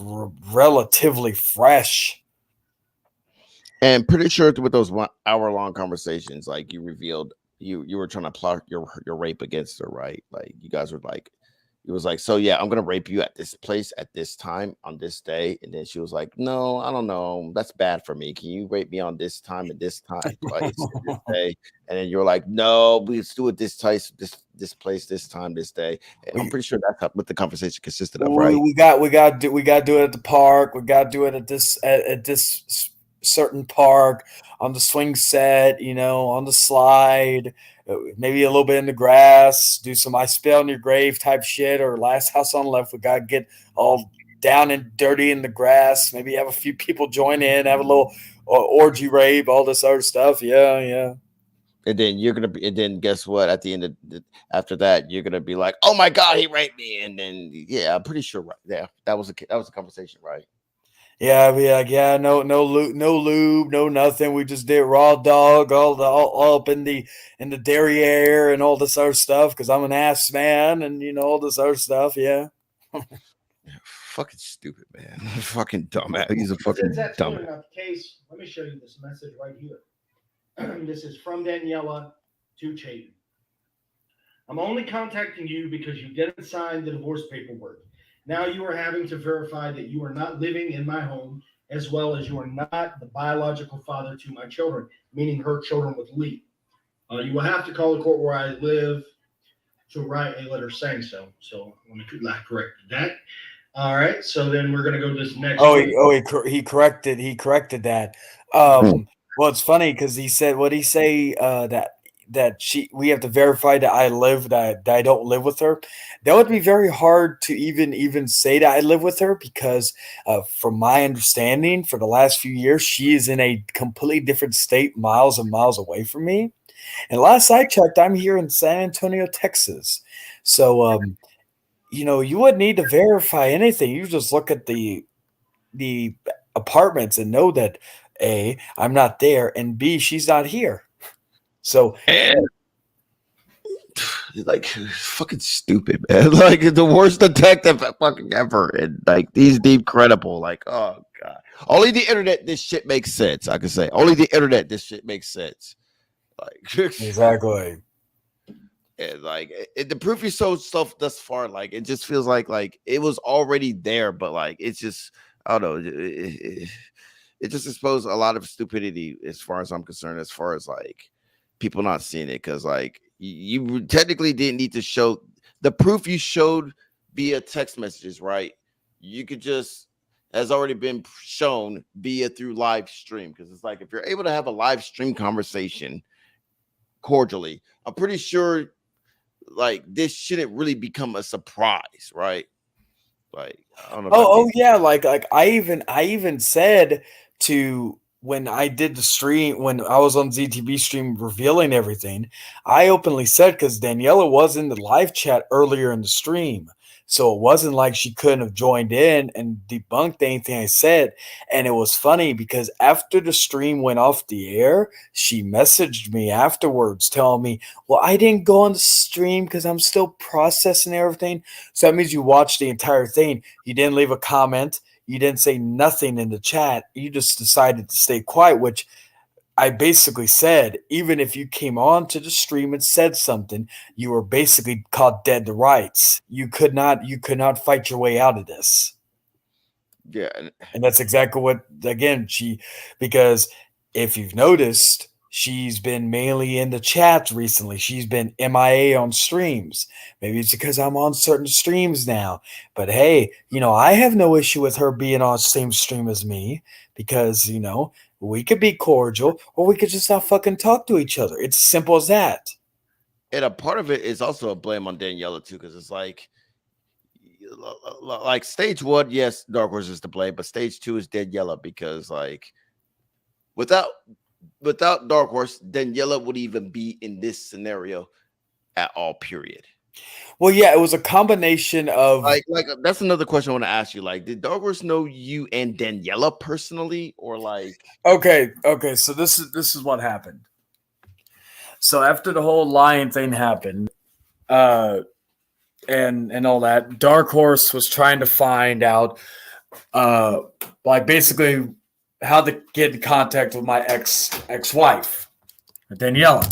relatively fresh. And pretty sure with those 1 hour long conversations, like you revealed, you were trying to plot your rape against her, right? Like you guys were like, it was like, so yeah, I'm gonna rape you at this place at this time on this day, and then she was like, no, I don't know, that's bad for me. Can you rape me on this time and this time place and this day? And then you're like, no, let's do it this place, this place, this time, this day. And I'm pretty sure that's what the conversation consisted of, right? We got to do it at the park. We got to do it at this certain park, on the swing set, on the slide, maybe a little bit in the grass, do some I spit on your grave type shit, or last house on the left. We got to get all down and dirty in the grass, maybe have a few people join in, have a little orgy rape, all this other stuff. Yeah. And then you're gonna be, and then guess what? At the end of after that, you're gonna be like, "Oh my god, he raped me!" And then yeah, I'm pretty sure, right? Yeah, that was a conversation, right? Yeah, I'd be like, yeah, no lube, no nothing. We just did raw dog, all up in the derriere and all this other stuff because I'm an ass man and all this other stuff. Yeah. Fucking stupid, man. Fucking dumbass. He's a fucking Since that's dumbass. clear enough case, let me show you this message right here. This is from Daniela to Chayton. I'm only contacting you because you didn't sign the divorce paperwork. Now you are having to verify that you are not living in my home, as well as you are not the biological father to my children, meaning her children with Lee. You will have to call the court where I live to write a letter saying so. So let me correct that. All right. So then we're going to go to this next. He corrected that. Well, it's funny because he said, what did he say? We have to verify that I don't live with her. That would be very hard to even say that I live with her because from my understanding, for the last few years, she is in a completely different state, miles and miles away from me. And last I checked, I'm here in San Antonio, Texas. So you wouldn't need to verify anything. You just look at the apartments and know that A, I'm not there, and B, she's not here. So And like fucking stupid, man. Like the worst detective fucking ever. And like he's deemed credible. Like, oh god. Only the internet this shit makes sense. I can say. Only the internet this shit makes sense. Like exactly. and like the proof you showed stuff thus far, like it just feels like it was already there, but like it's just I don't know. It just exposed a lot of stupidity as far as I'm concerned, as far as like people not seeing it, because like you technically didn't need to show the proof you showed via text messages, right? You could just has already been shown via through live stream, because it's like if you're able to have a live stream conversation cordially, I'm pretty sure like this shouldn't really become a surprise, right? Like I don't know. Oh yeah, like I even said to when I did the stream when I was on ZTV stream revealing everything, I openly said because Danella was in the live chat earlier in the stream. So it wasn't like she couldn't have joined in and debunked anything I said. And it was funny because after the stream went off the air, she messaged me afterwards telling me, well, I didn't go on the stream because I'm still processing everything. So that means you watched the entire thing. You didn't leave a comment. You didn't say nothing in the chat. You just decided to stay quiet, which I basically said, even if you came on to the stream and said something, you were basically caught dead to rights. You could not fight your way out of this. Yeah. And that's exactly what, again, because if you've noticed, she's been mainly in the chats recently. She's been MIA on streams. Maybe it's because I'm on certain streams now. But hey, I have no issue with her being on the same stream as me because, we could be cordial or we could just not fucking talk to each other. It's simple as that. And a part of it is also a blame on Danella too, because it's like stage one, yes, Dark Horse is to blame, but stage two is Daniela, because like without Dark Horse, Daniela would even be in this scenario at all, period. Well, yeah, it was a combination of like that's another question I want to ask you. Like, did Dark Horse know you and Daniela personally, or like okay, so this is what happened. So after the whole lion thing happened, and all that, Dark Horse was trying to find out like basically how to get in contact with my ex-wife, Daniela.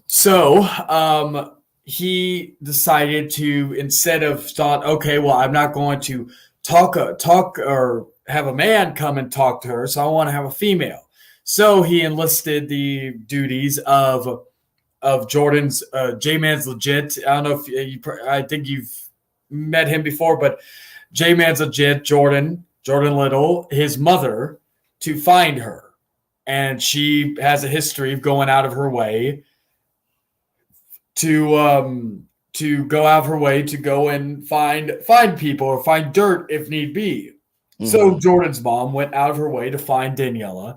So he decided to, instead of thought, okay, well, I'm not going to talk or have a man come and talk to her, so I want to have a female. So he enlisted the duties of Jordan's J-Man's Legit. I don't know if I think you've met him before, but J-Man's Legit, Jordan Little, his mother, to find her. And she has a history of going out of her way to go out of her way to go and find people or find dirt if need be. Mm-hmm. So Jordan's mom went out of her way to find Danella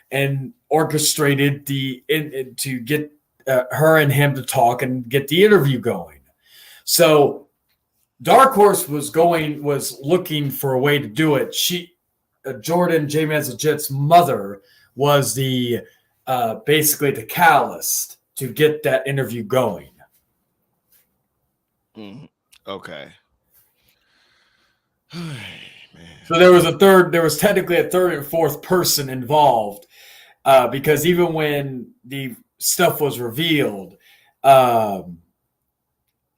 and orchestrated to get her and him to talk and get the interview going. So Dark Horse was looking for a way to do it. Jordan J. Legit's mother was the basically the catalyst to get that interview going. Okay. So there was technically a third and fourth person involved, because even when the stuff was revealed,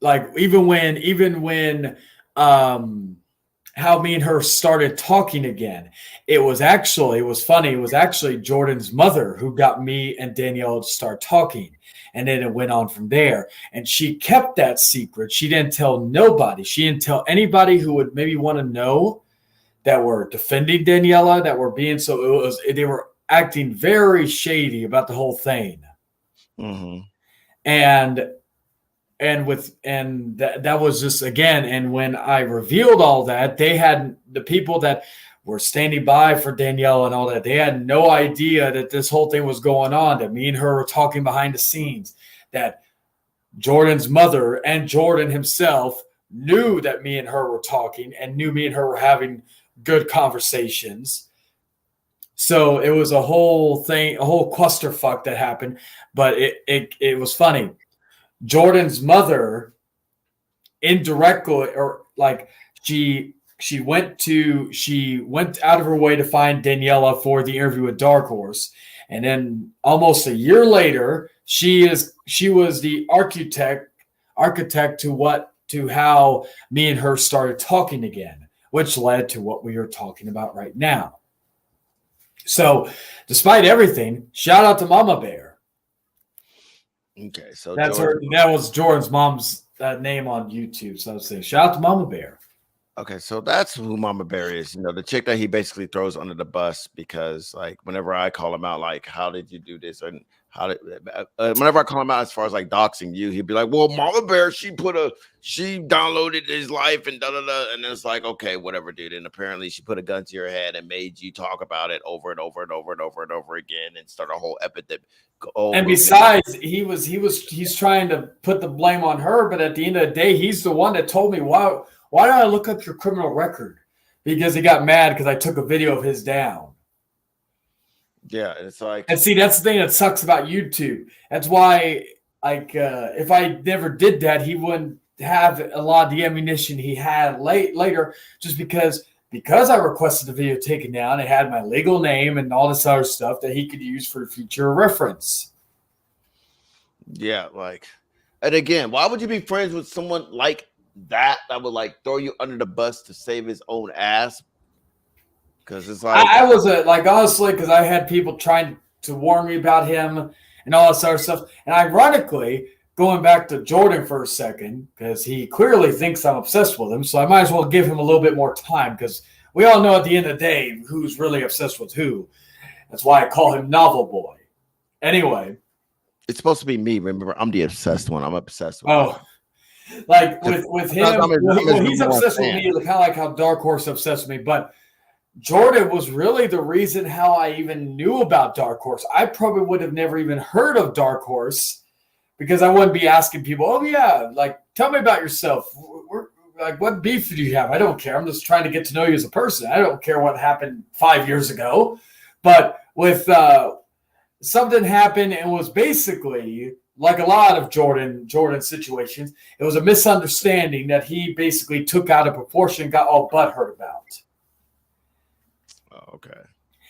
like even when how me and her started talking again, it was funny. It was actually Jordan's mother who got me and Danielle to start talking. And then it went on from there. And she kept that secret. She didn't tell nobody. She didn't tell anybody who would maybe want to know that were defending Daniela, that were being they were acting very shady about the whole thing. Mm-hmm. And that was just, again, and when I revealed all that, they had the people that were standing by for Danielle and all that, they had no idea that this whole thing was going on, that me and her were talking behind the scenes, that Jordan's mother and Jordan himself knew that me and her were talking and knew me and her were having good conversations. So it was a whole thing, a whole clusterfuck that happened, but it was funny. Jordan's mother indirectly, or like she went out of her way to find Danella for the interview with Dark Horse, and then almost a year later, she was the architect to how me and her started talking again, which led to what we are talking about right now. So, despite everything, shout out to Mama Bear. Okay, so That's Jordan, her. That was Jordan's mom's name on YouTube. So I was saying, shout out to Mama Bear. okay, so that's who Mama Bear is. The chick that he basically throws under the bus because, like, whenever I call him out, like, how did you do this? And how did, whenever I call him out as far as like doxing you, he'd be like, well, Mama Bear, she downloaded his life and da da da. And it's like, okay, whatever, dude. And apparently she put a gun to your head and made you talk about it over and over and over and over and over again and start a whole epidemic. And besides, he's trying to put the blame on her, but at the end of the day, he's the one that told me, why did I look up your criminal record? Because he got mad because I took a video of his down. Yeah, it's like, and see, that's the thing that sucks about YouTube. That's why, like, if I never did that, he wouldn't have a lot of the ammunition he had later, just because I requested the video taken down. It had my legal name and all this other stuff that he could use for future reference. Yeah, like, and again, why would you be friends with someone like that would like throw you under the bus to save his own ass? Because it's like, I was honestly, because I had people trying to warn me about him and all this other stuff. And ironically, going back to Jordan for a second, because he clearly thinks I'm obsessed with him, so I might as well give him a little bit more time, because we all know at the end of the day who's really obsessed with who. That's why I call him Novel Boy. Anyway. It's supposed to be me. Remember, I'm the obsessed one. I'm obsessed with him. Like with him, he's obsessed with me, kind of like how Dark Horse obsessed with me, but Jordan was really the reason how I even knew about Dark Horse. I probably would have never even heard of Dark Horse because I wouldn't be asking people, oh, yeah, like, tell me about yourself. Like, what beef do you have? I don't care. I'm just trying to get to know you as a person. I don't care what happened 5 years ago. But with something happened and was basically, like a lot of Jordan situations, it was a misunderstanding that he basically took out of proportion and got all butthurt about. Okay.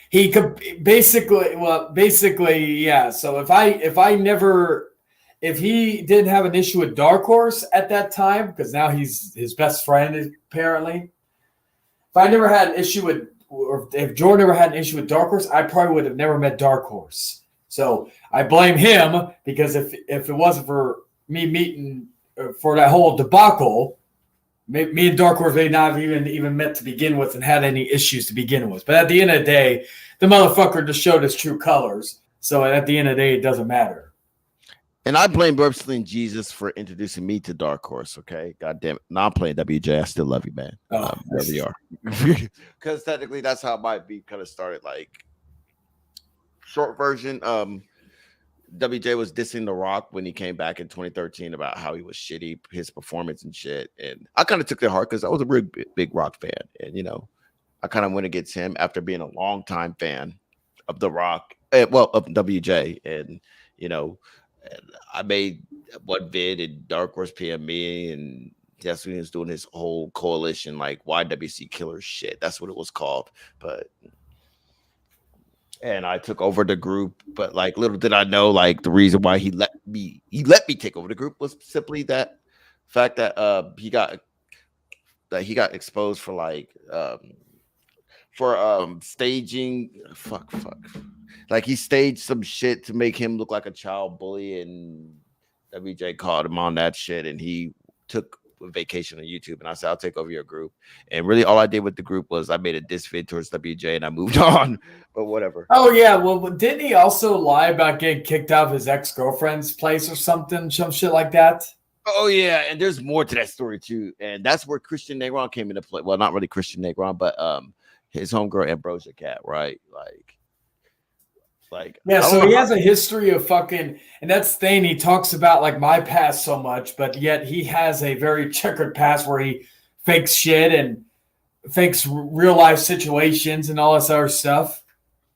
He could basically, yeah. So if he didn't have an issue with Dark Horse at that time, because now he's his best friend apparently. If I never had an issue with, or if Jordan never had an issue with Dark Horse, I probably would have never met Dark Horse. So I blame him, because if it wasn't for me meeting for that whole debacle, me and Dark Horse may not have even met to begin with and had any issues to begin with. But at the end of the day, the motherfucker just showed his true colors. So at the end of the day, it doesn't matter. And I blame Burbsling Jesus for introducing me to Dark Horse. Okay, God damn it. No, I'm playing WJ. I still love you, man. There we are. Because technically, that's how my beat kind of started. Like, short version. WJ was dissing The Rock when he came back in 2013 about how he was shitty, his performance and shit. And I kind of took it hard because I was a real big Rock fan. And, I kind of went against him after being a longtime fan of The Rock, of WJ. And, and I made one vid and Dark Horse PM me, and that's when he was doing his whole coalition, like YWC killer shit. That's what it was called. And I took over the group, but like little did I know, like the reason why he let me take over the group was simply that fact that he got exposed for staging like he staged some shit to make him look like a child bully, and WJ called him on that shit, and he took a vacation on YouTube, and I said, I'll take over your group. And really all I did with the group was I made a diss vid towards WJ and I moved on. But whatever. Oh yeah, well, didn't he also lie about getting kicked out of his ex-girlfriend's place or something, some shit like that? Oh yeah, and there's more to that story too, and that's where Christian Negron came into play. Well, not really Christian Negron, but his homegirl Ambrosia Cat, right? Like yeah, so he has a history of fucking, and that's the thing, he talks about like my past so much, but yet he has a very checkered past where he fakes shit, and fakes real life situations and all this other stuff.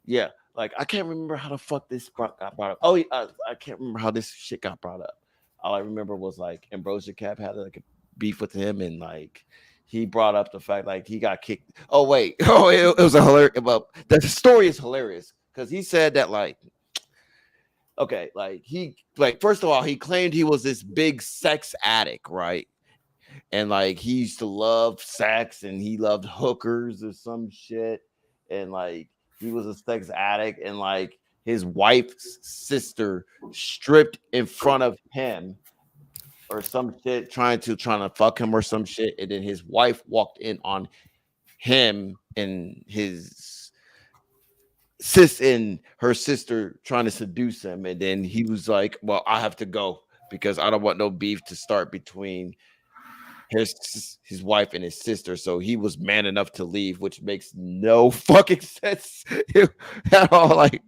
Yeah, like I can't remember how the fuck this got brought up. Oh, yeah, I can't remember how this shit got brought up. All I remember was like Ambrosia Cap had like a beef with him, and like he brought up the fact like he got kicked. Oh wait, oh it was a hilarious. Well, the story is hilarious because he said that like okay, like he like first of all he claimed he was this big sex addict, right? And like he used to love sex and he loved hookers or some shit, and like he was a sex addict, and like his wife's sister stripped in front of him or some shit, trying to fuck him or some shit, and then his wife walked in on him and his sis and her sister trying to seduce him, and then he was like, well, I have to go because I don't want no beef to start between his wife and his sister. So he was man enough to leave, which makes no fucking sense at all. Like,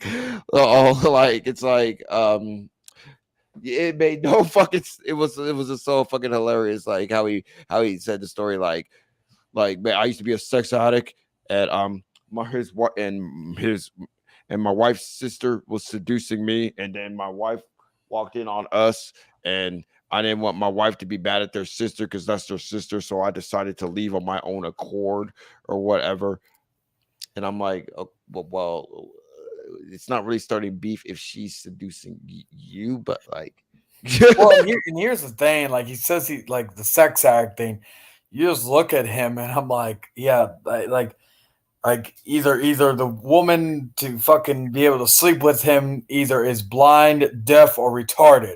it's like it made no fucking. It was just so fucking hilarious. Like how he said the story. Like man, I used to be a sex addict, and my wife's sister was seducing me, and then my wife walked in on us, and I didn't want my wife to be bad at their sister because that's their sister. So I decided to leave on my own accord or whatever. And I'm like, oh, well, it's not really starting beef if she's seducing you, but like, Well, and here's the thing: like he says, he like the sex act thing. You just look at him, and I'm like, yeah, like either the woman to fucking be able to sleep with him either is blind, deaf, or retarded.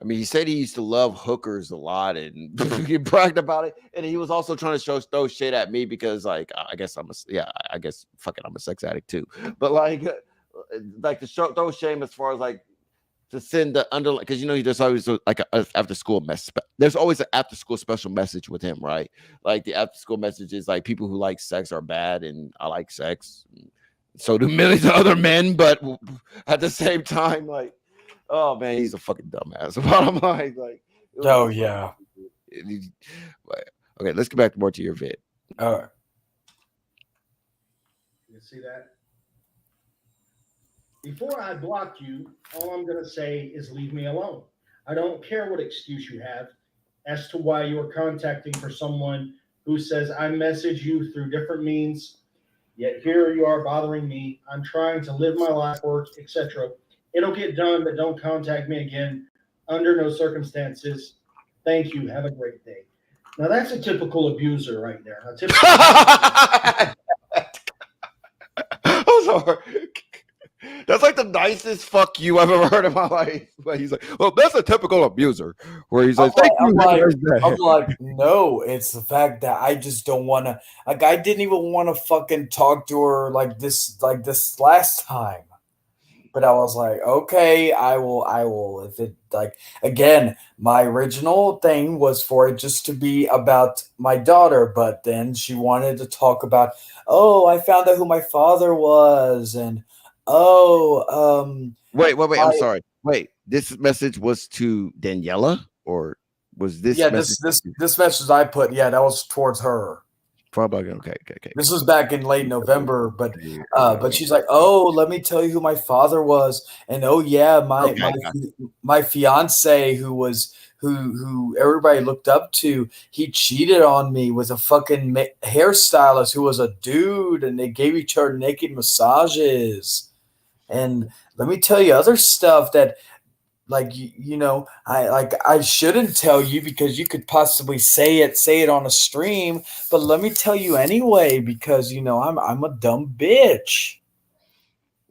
I mean, he said he used to love hookers a lot, and he bragged about it. And he was also trying to throw shit at me because, like, I guess I guess fucking I'm a sex addict too. But like to throw shame as far as like to send the underlying, because there's always like a after school mess. There's always an after school special message with him, right? Like the after school message is like people who like sex are bad, and I like sex. So do millions of other men, but at the same time, like. Oh man, he's a fucking dumbass. Bottom line, like. Oh yeah. Okay, let's get back more to your vid. All right. You see that? Before I block you, all I'm going to say is leave me alone. I don't care what excuse you have as to why you are contacting for someone who says I message you through different means, yet here you are bothering me. I'm trying to live my life, work, etc. It'll get done, but don't contact me again under no circumstances. Thank you. Have a great day. Now that's a typical abuser right there. I'm sorry. That's like the nicest fuck you I've ever heard in my life. But he's like, well, that's a typical abuser. Where he's like, thank you. I'm like, no, it's the fact that I just don't want to. Like, I didn't even want to fucking talk to her like this last time. But I was like, okay, I will. If it, like, again, my original thing was for it just to be about my daughter, but then she wanted to talk about, oh, I found out who my father was, and wait, I'm sorry. Wait, this message was to Danella, or was this? Yeah, this message I put, yeah, that was towards her. Probably okay. This was back in late November, but she's like, "Oh, let me tell you who my father was," and oh yeah, my fiance who everybody looked up to, he cheated on me with a fucking hairstylist who was a dude, and they gave each other naked massages, and let me tell you other stuff that. Like I shouldn't tell you because you could possibly say it on a stream, but let me tell you anyway because I'm a dumb bitch.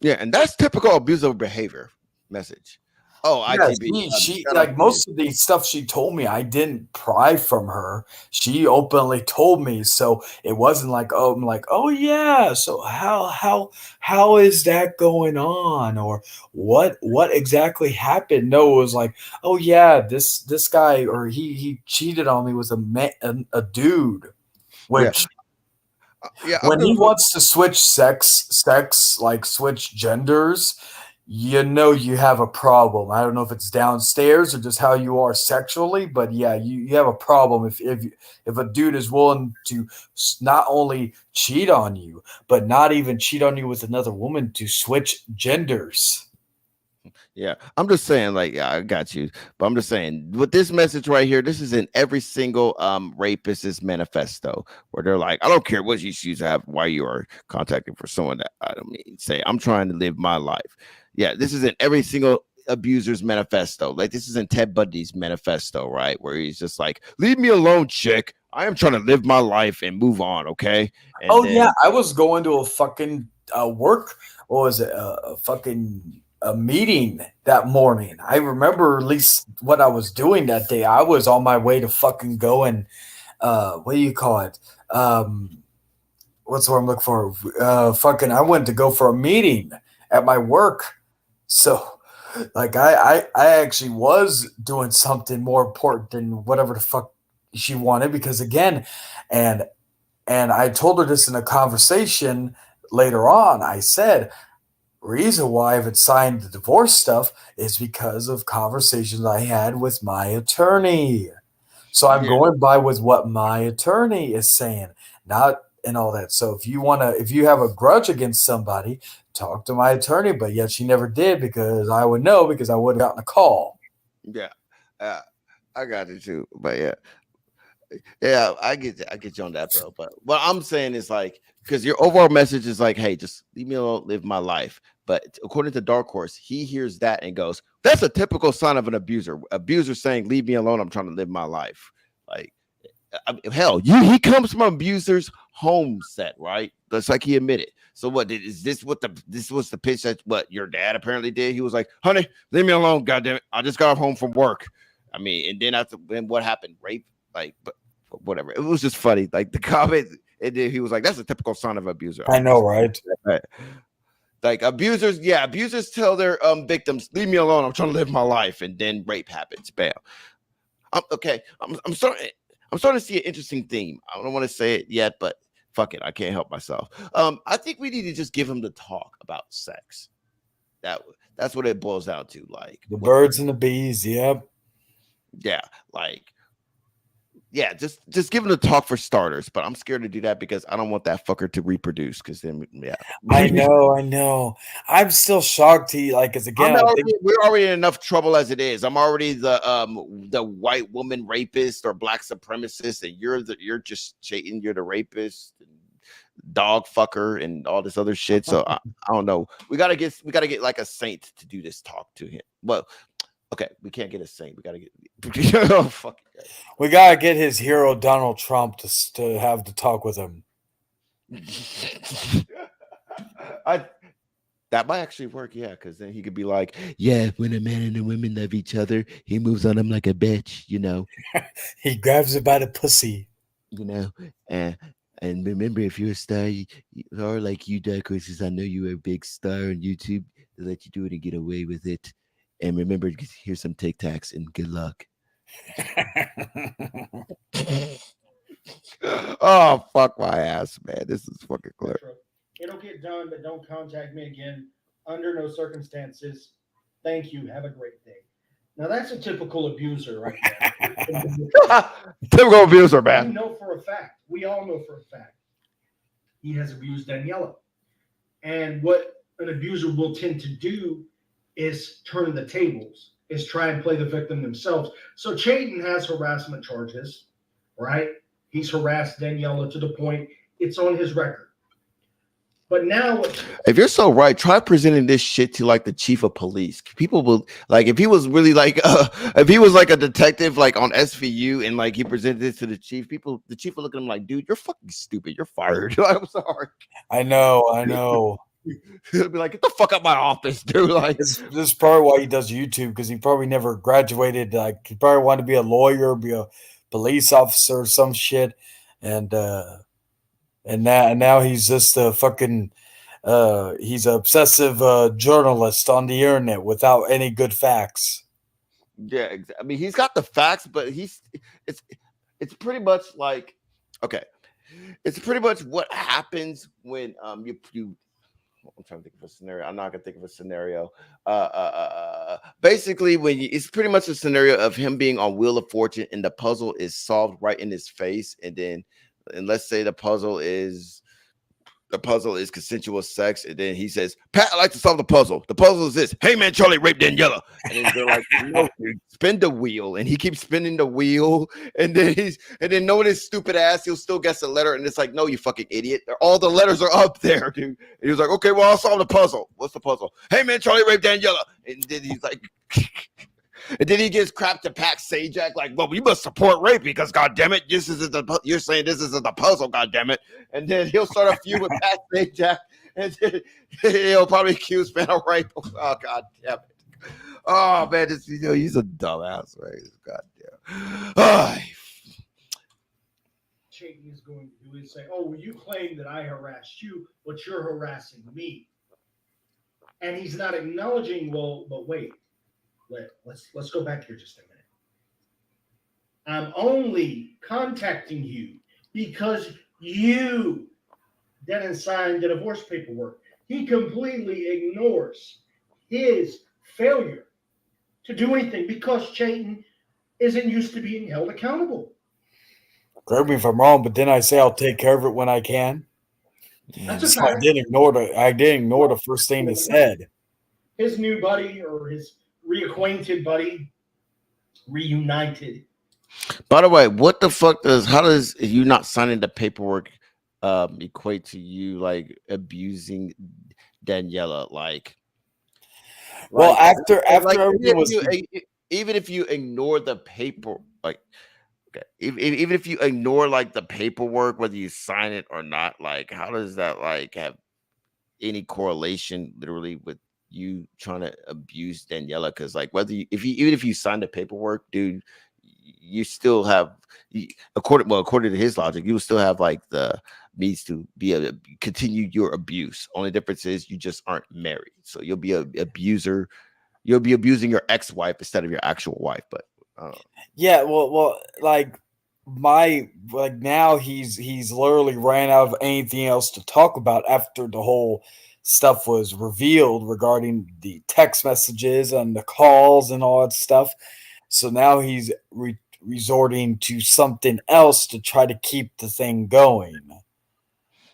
Yeah, and that's typical abusive behavior message. Oh, ITB. She like most of the stuff she told me, I didn't pry from her. She openly told me, so it wasn't like, oh, I'm like, oh yeah. So how is that going on, or what exactly happened? No, it was like, oh yeah, this guy or he cheated on me with a dude, which. Yeah, when he wants to switch sex, like switch genders. you know you have a problem. I don't know if it's downstairs or just how you are sexually, but yeah, you have a problem if a dude is willing to not only cheat on you, but not even cheat on you with another woman to switch genders. Yeah, I'm just saying, like, yeah, I got you, but I'm just saying, with this message right here, this is in every single rapist's manifesto, where they're like, I don't care what you choose to have, why you are contacting for someone that I don't mean, say, I'm trying to live my life. Yeah, this is in every single abuser's manifesto. Like, this is in Ted Bundy's manifesto, right, where he's just like, leave me alone, chick. I am trying to live my life and move on, okay? And Oh yeah, then I was going to a fucking work. What was it? A fucking a meeting that morning. I remember at least what I was doing that day. I was on my way to fucking go and what do you call it? What's the word I'm looking for? Fucking, I went to go for a meeting at my work. So, like, I actually was doing something more important than whatever the fuck she wanted because again, and and I told her this in a conversation later on. I said, reason why I haven't signed the divorce stuff is because of conversations I had with my attorney. So I'm yeah, going by with what my attorney is saying, not and all that. So if you have a grudge against somebody, talk to my attorney. But yet she never did because I would know because I would have gotten a call. yeah, uh, I got it too, but yeah. Yeah, I get you on that, bro. But what I'm saying is like, because your overall message is like, hey, just leave me alone, live my life. But according to Dark Horse, he hears that and goes, that's a typical sign of an abuser. Abuser saying, leave me alone, I'm trying to live my life. Like, hell, he comes from abuser's home set, right? That's like he admitted. So what is this? What the this was the pitch that what your dad apparently did? He was like, "Honey, leave me alone, goddamn it! I just got home from work." I mean, and then after when what happened? Rape, like, but whatever. It was just funny. Like the comment, and then he was like, "That's a typical son of abuser." I know, right? Right. Like abusers, yeah, abusers tell their victims, "Leave me alone. I'm trying to live my life," and then rape happens. Bam. Okay, I'm starting. I'm starting to see an interesting theme. I don't want to say it yet, but fuck it, I can't help myself. I think we need to just give him the talk about sex. That that's what it boils down to. Like, The what, birds and the bees. Yep. yeah, like, yeah, just give him the talk for starters. But I'm scared to do that because I don't want that fucker to reproduce. Because then, yeah, I know. I know. I'm still shocked. He like, because again, I think we're already in enough trouble as it is. I'm already the white woman rapist or black supremacist, and you're just cheating. You're the rapist, and dog fucker, and all this other shit. So I don't know. We gotta get like a saint to do this talk to him. Well, okay, we can't get a saint. We gotta get oh fuck. we gotta get his hero Donald Trump to have to talk with him. I that might actually work, yeah, because then he could be like, yeah, when a man and a woman love each other, he moves on them like a bitch, He grabs it by the pussy. you know, and and remember, if you're a star, you or like you, Dark Horses, I know you're a big star on YouTube. They let you do it and get away with it. And remember, here's some Tic Tacs and good luck. Oh fuck my ass, man! This is fucking clear. It'll get done, but don't contact me again under no circumstances. Thank you. Have a great day. Now that's a typical abuser right there. Typical abuser, You man. know for a fact, we all know for a fact, he has abused Danella. And what an abuser will tend to do is turn the tables, is try and play the victim themselves. So Chayton has harassment charges, right? He's harassed Daniela to the point it's on his record. But now, If you're so right, try presenting this shit to like the chief of police. People will like if he was really like if he was like a detective like on SVU and like he presented this to the chief, the chief will look at him like, dude, you're fucking stupid. You're fired. I'm sorry. I know. I know. He'll be like, get the fuck out my office, dude. Like, This is probably why he does YouTube because he probably never graduated. Like he probably wanted to be a lawyer, be a police officer, or some shit, and now he's just a fucking he's an obsessive journalist on the internet without any good facts. yeah, I mean, he's got the facts, but it's it's pretty much like okay, it's pretty much what happens when you I'm trying to think of a scenario. I'm not gonna think of a scenario. Basically, it's pretty much a scenario of him being on Wheel of Fortune, and the puzzle is solved right in his face, and let's say the puzzle is consensual sex, and then he says, "Pat, I'd like to solve the puzzle. The puzzle is this: Hey man, Charlie raped Daniela." And then they're like, "No, dude, spin the wheel," and he keeps spinning the wheel, and then knowing his stupid ass, he'll still guess a letter, and it's like, "No, you fucking idiot! All the letters are up there, dude." And he was like, "Okay, well, I'll solve the puzzle. What's the puzzle? Hey man, Charlie raped Daniela," and then he's like. And then he gives crap to Pat Sajak, like, "Well, we must support rape because, God damn it, you're saying this isn't the puzzle, God damn it." And then he'll start a feud with Pat Sajak, and then he'll probably accuse Pat of rape. Oh, God damn it! Oh man, he's a dumbass, right? God damn. Oh, Chayton is going to do is say, "Oh, well, you claim that I harassed you, but you're harassing me," and he's not acknowledging. Well, but wait, let's go back here just a minute. I'm only contacting you because you didn't sign the divorce paperwork. He completely ignores his failure to do anything because Chayton isn't used to being held accountable. Correct me if I'm wrong, but then I say I'll take care of it when I can. That's a So I fact. did ignore the first thing he said. His new buddy or his reacquainted buddy reunited. by the way, how does you not signing the paperwork equate to you like abusing Daniela? Well, Like, after like everything was even if you ignore the paper, like, okay, even if you ignore like the paperwork, whether you sign it or not, like, how does that like have any correlation literally with you trying to abuse Daniela? Because like whether you, if you even if you sign the paperwork, dude, you still have according to his logic, you will still have like the means to be able to continue your abuse. Only difference is you just aren't married, so you'll be a abuser. You'll be abusing your ex-wife instead of your actual wife. But yeah, well, like now he's literally ran out of anything else to talk about after the whole stuff was revealed regarding the text messages and the calls and all that stuff. So now he's resorting to something else to try to keep the thing going.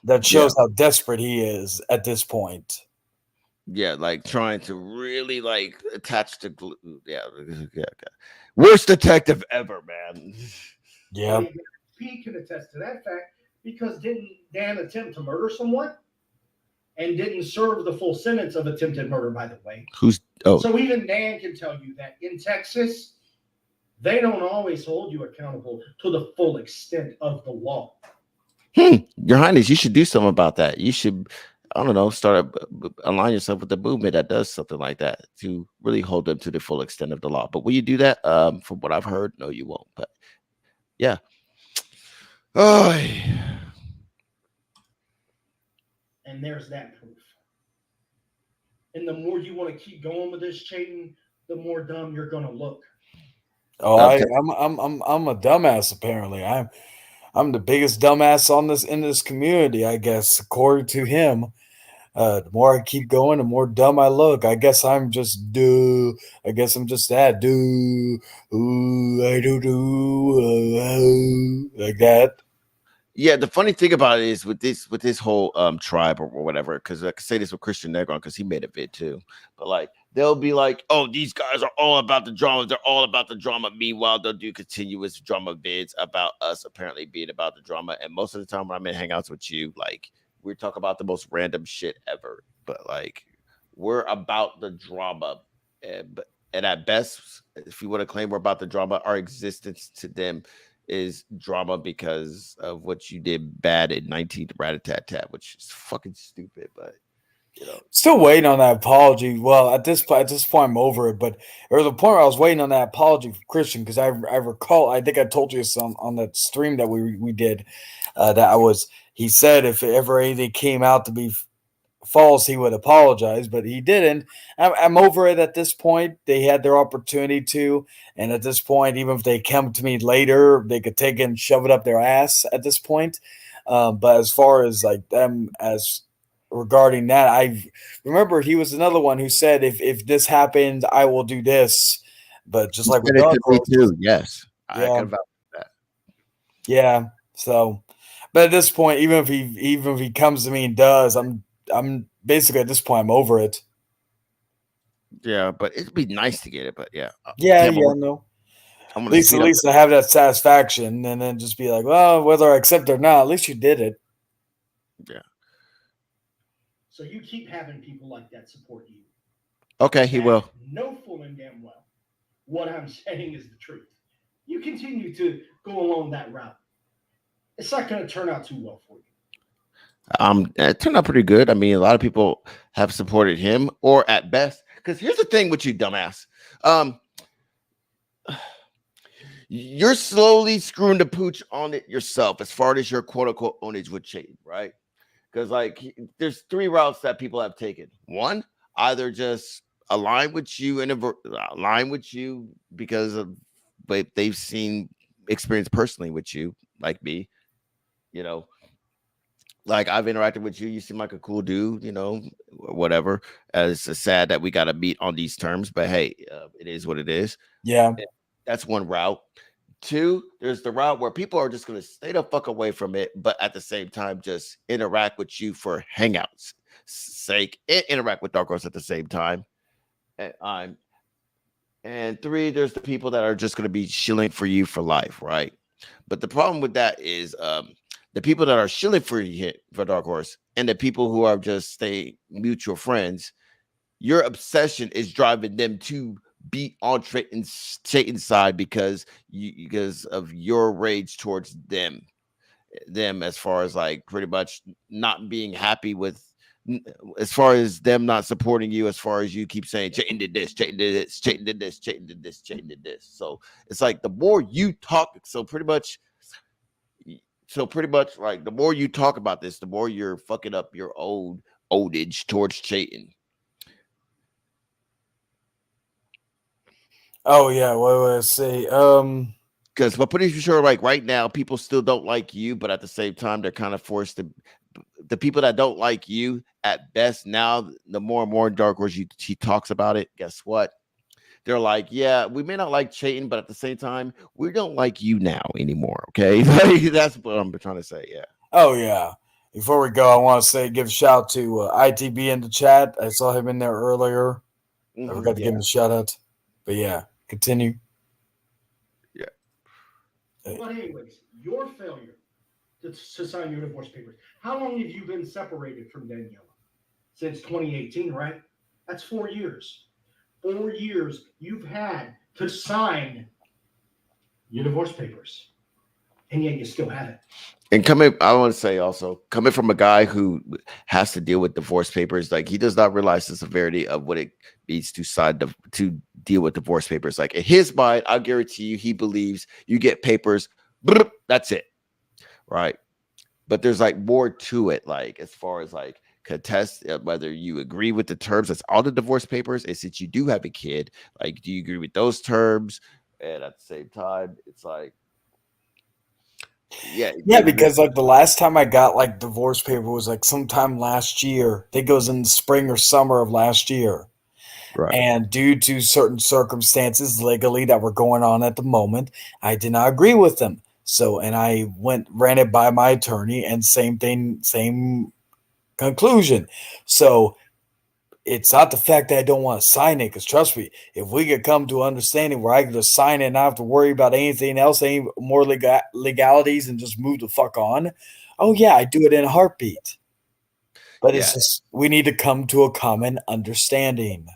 That yeah, shows how desperate he is at this point. yeah, like trying to really like attach the glue. Yeah, yeah. Worst detective ever, man. Yeah. He can attest to that fact because didn't Dan attempt to murder someone and didn't serve the full sentence of attempted murder, by the way. So even Dan can tell you that in Texas, they don't always hold you accountable to the full extent of the law. Your Highness, you should do something about that. You should, I don't know, align yourself with the movement that does something like that to really hold them to the full extent of the law. But will you do that? From what I've heard, no, you won't. But yeah. Oh, And there's that proof. And the more you want to keep going with this, Chayton, the more dumb you're going to look. Oh, I'm a dumbass. Apparently, I'm the biggest dumbass in this community. I guess according to him. The more I keep going, the more dumb I look. I guess I'm just do. I guess I'm just that do. Ooh, I do like that. yeah, the funny thing about it is with this whole tribe or whatever, because I could say this with Christian Negron because he made a vid too. But like they'll be like, "Oh, these guys are all about the drama. They're all about the drama." Meanwhile, they'll do continuous drama vids about us apparently being about the drama. And most of the time when I'm in hangouts with you, like we talk about the most random shit ever. But like we're about the drama. And at best, if you want to claim we're about the drama, our existence to them is drama because of what you did bad in 19 Rat-a-tat-tat, which is fucking stupid, but you know. Still waiting on that apology. Well, at this point, I'm over it. But or the point where I was waiting on that apology from Christian because I recall, I think I told you this on that stream that we did he said if ever anything came out to be false, he would apologize, but he didn't. I'm over it at this point. They had their opportunity to, and at this point, even if they come to me later, they could take it and shove it up their ass at this point. But as far as like them as regarding that. I remember he was another one who said, if this happens, I will do this. But just like with Said it Dark to me Horse, too. Yes, I yeah, can vouch for that. yeah. So, but at this point, even if he comes to me and does, I'm basically at this point I'm over it. Yeah, but it'd be nice to get it. But yeah, Yeah, Tampa, yeah, no. I'm At gonna least, speed at up. least I have that satisfaction, and then just be like, well, whether I accept it or not, at least you did it. Yeah. So you keep having people like that support you. Okay, he That will. know full and damn well what I'm saying is the truth. You continue to go along that route. It's not going to turn out too well for you. It turned out pretty good. I mean, a lot of people have supported him, or at best, because here's the thing with you, dumbass. You're slowly screwing the pooch on it yourself, as far as your quote unquote ownage with Chade, right? Because there's three routes that people have taken. One, either just align with you and align with you because of, but they've seen experience personally with you, like me, you know. Like I've interacted with you, you seem like a cool dude, whatever. It's sad that we got to meet on these terms, but hey, it is what it is. Yeah, That's one route. Two, there's the route where people are just going to stay the fuck away from it, but at the same time, just interact with you for hangouts sake, and interact with Dark Horse at the same time. And three, there's the people that are just going to be shilling for you for life, right? But the problem with that is the people that are shilling for Dark Horse and the people who are just stay mutual friends, your obsession is driving them to be on Satan's side because of your rage towards them as far as like pretty much not being happy with as far as them not supporting you, as far as you keep saying Chayton did this, Chayton did this, Chayton did this, Chayton did this, Chayton did this. So it's like the more you talk, so pretty much like the more you talk about this, the more you're fucking up your oldage towards Chayton. Oh yeah, what would I say? Because I'm pretty sure, like right now, people still don't like you, but at the same time, they're kind of forced to. The people that don't like you, at best, now the more and more Dark Horse he talks about it. Guess what? They're like, yeah, we may not like Chayton, but at the same time, we don't like you now anymore. Okay, that's what I'm trying to say. Yeah. Oh yeah. Before we go, I want to give a shout to ITB in the chat. I saw him in there earlier. I forgot to give him a shout out. But yeah, continue. Yeah. But anyways, your failure to sign your divorce papers. How long have you been separated from Daniela? Since 2018, right? That's 4 years. 4 years you've had to sign your divorce papers, and yet you still have it. And I want to say also, coming from a guy who has to deal with divorce papers, like he does not realize the severity of what it means to deal with divorce papers. Like in his mind, I guarantee you, he believes you get papers, that's it, right? But there's like more to it, like as far as like contest whether you agree with the terms that's all the divorce papers. And since you do have a kid, like, do you agree with those terms? And at the same time, it's like, yeah, because like the last time I got like divorce paper was like sometime last year. I think it was in the spring or summer of last year. right. And due to certain circumstances legally that were going on at the moment, I did not agree with them. So, and I ran it by my attorney, and same thing, same conclusion. So it's not the fact that I don't want to sign it, because trust me, if we could come to an understanding where I could just sign it and not have to worry about anything else, any more legalities, and just move the fuck on, oh yeah, I do it in a heartbeat. But it's just we need to come to a common understanding.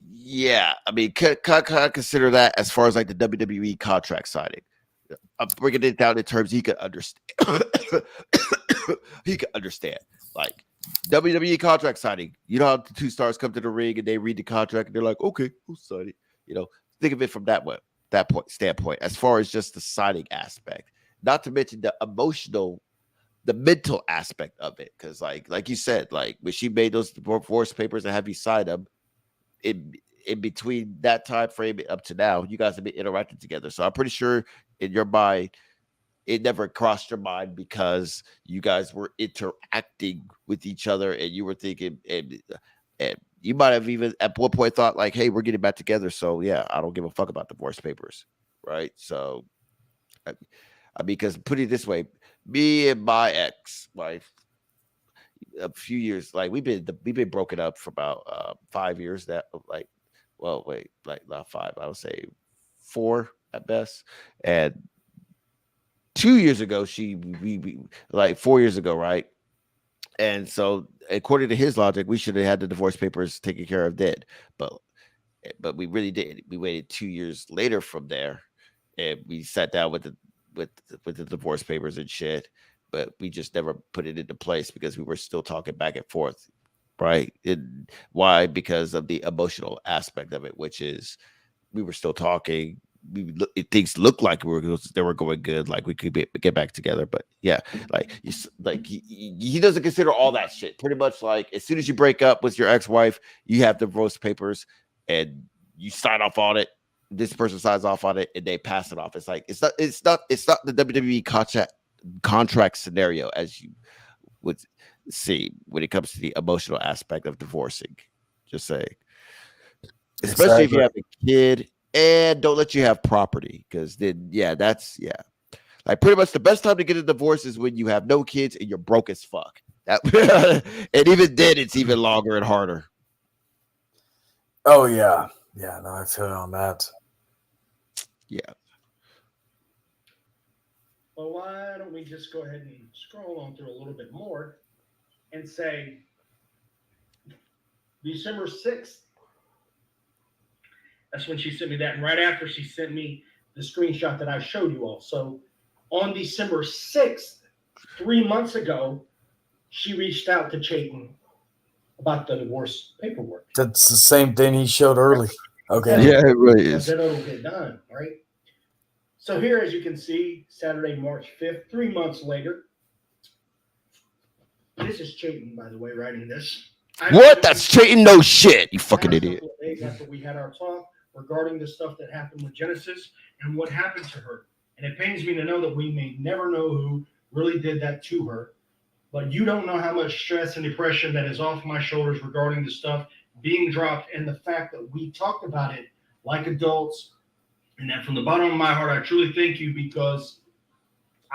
Yeah, I mean, could consider that as far as like the WWE contract signing. I'm bringing it down in terms he could understand. He could understand, like WWE contract signing. You know how the two stars come to the ring and they read the contract and they're like, "Okay, who's signing?" Think of it from that standpoint. As far as just the signing aspect, not to mention the emotional, the mental aspect of it, because like you said, like when she made those divorce papers and have you sign them, in between that time frame up to now, you guys have been interacting together. So I'm pretty sure in your mind, it never crossed your mind because you guys were interacting with each other and you were thinking, and you might have even at one point thought like, hey, we're getting back together. So yeah, I don't give a fuck about divorce papers. Right. So, I mean, because put it this way, me and my ex-wife, a few years, like we've been broken up for about 5 years. That like, well, wait, like not five, I would say 4 at best. And 2 years ago, we like 4 years ago, right? And so, according to his logic, we should have had the divorce papers taken care of dead, but we really did. We waited 2 years later from there, and we sat down with the divorce papers and shit. But we just never put it into place because we were still talking back and forth, right? Why? Because of the emotional aspect of it, which is we were still talking. Things looked like they were going good, like we could get back together. But yeah, like he doesn't consider all that shit. Pretty much like as soon as you break up with your ex-wife, you have divorce papers and you sign off on it. This person signs off on it and they pass it off. It's like it's not the WWE contract scenario as you would see when it comes to the emotional aspect of divorcing. Just say, especially if you have a kid. And don't let you have property because then, that's like pretty much the best time to get a divorce is when you have no kids and you're broke as fuck. That and even then, it's even longer and harder. Oh yeah, no, I feel on that. Yeah. Well, why don't we just go ahead and scroll on through a little bit more and say December 6th. That's when she sent me that. And right after she sent me the screenshot that I showed you all. So on December 6th, 3 months ago, she reached out to Chayton about the divorce paperwork. That's the same thing he showed early. Okay. Yeah, it really is. Then it'll get done, right? So here, as you can see, Saturday, March 5th, 3 months later. This is Chayton, by the way, writing this. What? That's Chayton? No shit, you fucking idiot. Days after we had our talk regarding the stuff that happened with Genesis and what happened to her. And it pains me to know that we may never know who really did that to her. But you don't know how much stress and depression that is off my shoulders regarding the stuff being dropped and the fact that we talked about it like adults. And that from the bottom of my heart, I truly thank you because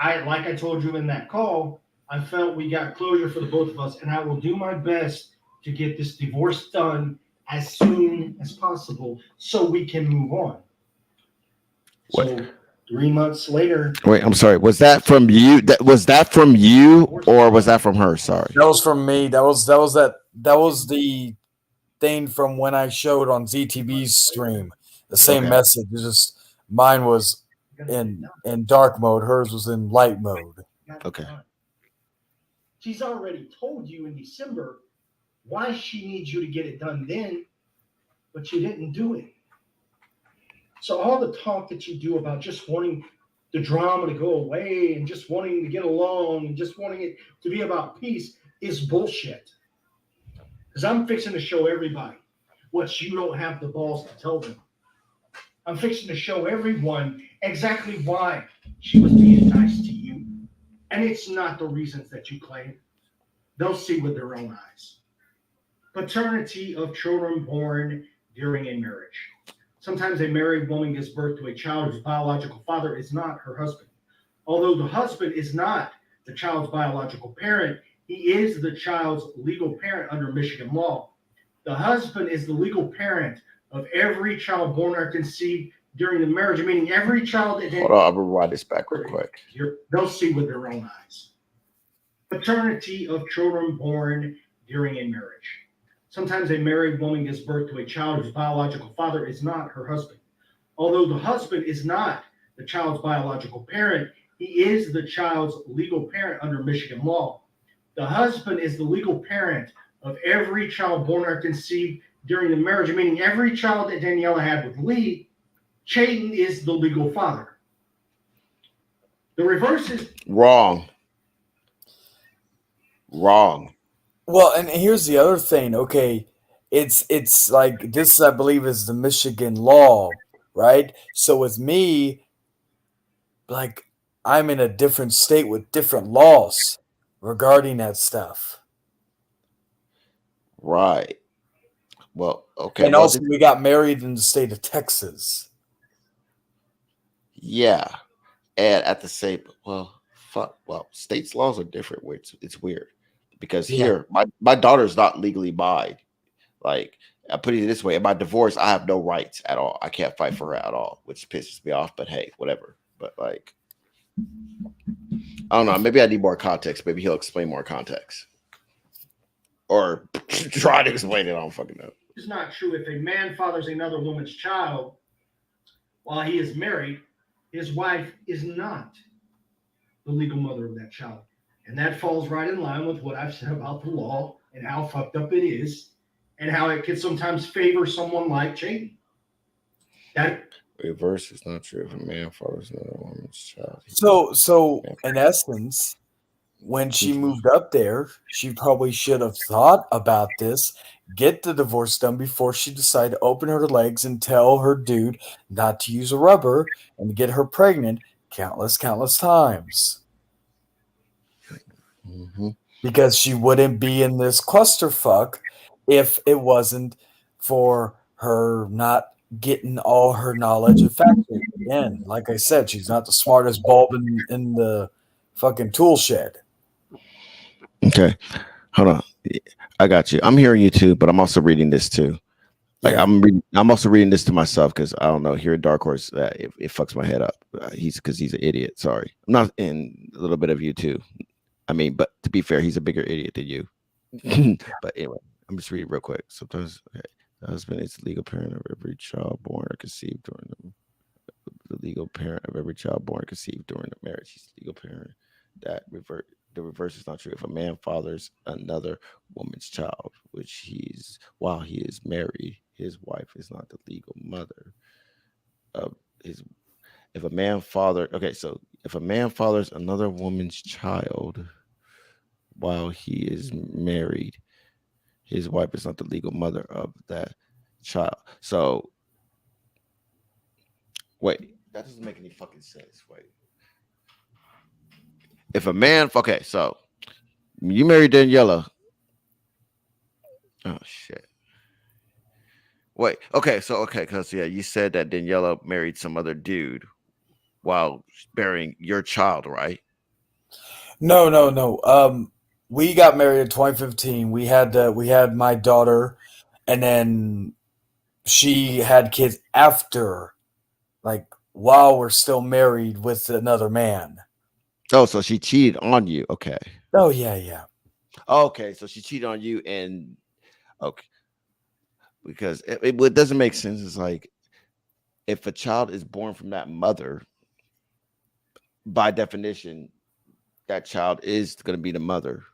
like I told you in that call, I felt we got closure for the both of us. And I will do my best to get this divorce done as soon as possible so we can move on. What? So 3 months later. Wait, I'm sorry. Was that from you? Was that from you or was that from her? Sorry. That was from me. That was the thing from when I showed on ZTV's stream. The same message. It's just mine was in dark mode. Hers was in light mode. Okay. She's already told you in December why she needs you to get it done then, but you didn't do it. So all the talk that you do about just wanting the drama to go away and just wanting to get along and just wanting it to be about peace is bullshit. Because I'm fixing to show everybody what you don't have the balls to tell them. I'm fixing to show everyone exactly why she was being nice to you. And it's not the reasons that you claim. They'll see with their own eyes. Paternity of children born during a marriage. Sometimes a married woman gives birth to a child whose biological father is not her husband. Although the husband is not the child's biological parent, he is the child's legal parent under Michigan law. The husband is the legal parent of every child born or conceived during the marriage, meaning every child that... Hold on, I'm going to rewind this back real quick. They'll see with their own eyes. Paternity of children born during a marriage. Sometimes a married woman gives birth to a child whose biological father is not her husband. Although the husband is not the child's biological parent, he is the child's legal parent under Michigan law. The husband is the legal parent of every child born or conceived during the marriage, meaning every child that Danella had with Lee. Chayton is the legal father. The reverse is wrong. Well, and here's the other thing. Okay, it's like this, I believe, is the Michigan law, right? So with me, like I'm in a different state with different laws regarding that stuff. Right. Well, okay. And Well, also, we got married in the state of Texas. yeah. And at the same, well, fuck. Well, states' laws are different. Where it's weird because Yeah. here, my daughter's not legally mine. Like, I put it this way: in my divorce, I have no rights at all. I can't fight for her at all, which pisses me off. But hey, whatever. But like, I don't know. Maybe I need more context. Maybe he'll explain more context, or try to explain it. I don't fucking know. It's not true. If a man fathers another woman's child while he is married, his wife is not the legal mother of that child. And that falls right in line with what I've said about the law and how fucked up it is and how it can sometimes favor someone like Jaden. That Reverse is not true. If a man fathers another woman's child, So in essence, when she moved up there, she probably should have thought about this, get the divorce done before she decided to open her legs and tell her dude not to use a rubber and get her pregnant countless times. Mm-hmm. Because she wouldn't be in this clusterfuck if it wasn't for her not getting all her knowledge of factory. Again, like I said, she's not the smartest bulb in the fucking tool shed. Okay, hold on. I got you. I'm hearing you too, but I'm also reading this too. Like Yeah. I'm also reading this to myself because I don't know. Here at Dark Horse, it fucks my head up. He's an idiot. Sorry, I'm not in a little bit of you too. I mean, but to be fair, he's a bigger idiot than you. But anyway, I'm just reading real quick. Sometimes the husband is the legal parent of every child born or conceived during the legal parent of every child born or conceived during the marriage. He's the legal parent. The reverse is not true. If a man fathers another woman's child, while he is married, his wife is not the legal mother of his. If a man if a man fathers another woman's child while he is married, his wife is not the legal mother of that child. So wait, that doesn't make any fucking sense. Wait. If a man, okay, so you married Daniela. Oh shit. Wait, okay, because yeah, you said that Daniela married some other dude while bearing your child, right? No. We got married in 2015. We had my daughter, and then she had kids after, like while we're still married with another man. Oh, so she cheated on you. Okay. Oh yeah. Okay, so she cheated on you and okay. Because it doesn't make sense. It's like if a child is born from that mother, by definition, that child is going to be the mother.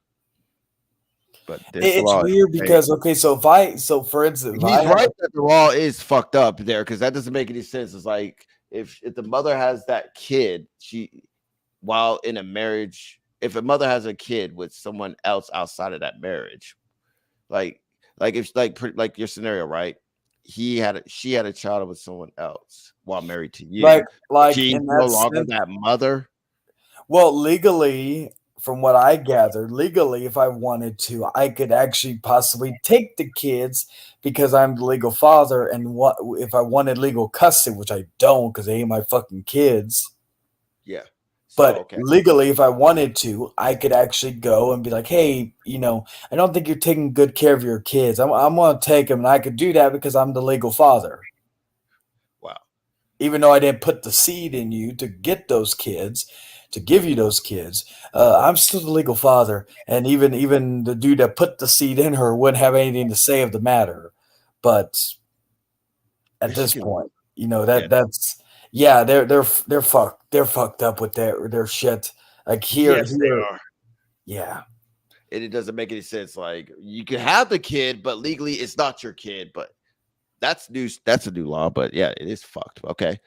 But this It's law, weird because okay, so for instance, if I he's have right that the law is fucked up there because that doesn't make any sense. It's like if the mother has that kid, while in a marriage, if a mother has a kid with someone else outside of that marriage, like if like your scenario, right? She had a child with someone else while married to you. like She's in no that longer sense, that mother. well, legally, from what I gathered, legally, if I wanted to, I could actually possibly take the kids because I'm the legal father, and what if I wanted legal custody, which I don't because they ain't my fucking kids. Yeah. But Okay. legally, if I wanted to, I could actually go and be like, hey, I don't think you're taking good care of your kids. I'm going to take them, and I could do that because I'm the legal father. Wow. Even though I didn't put the seed in you to get those kids, to give you those kids, I'm still the legal father. And even the dude that put the seed in her wouldn't have anything to say of the matter. But at this Michigan. point, that's yeah, they're fucked up with their shit. Like here, Yes, they are. yeah. And it doesn't make any sense. Like you can have the kid, but legally it's not your kid. But that's new. That's a new law. But yeah, it is fucked. Okay.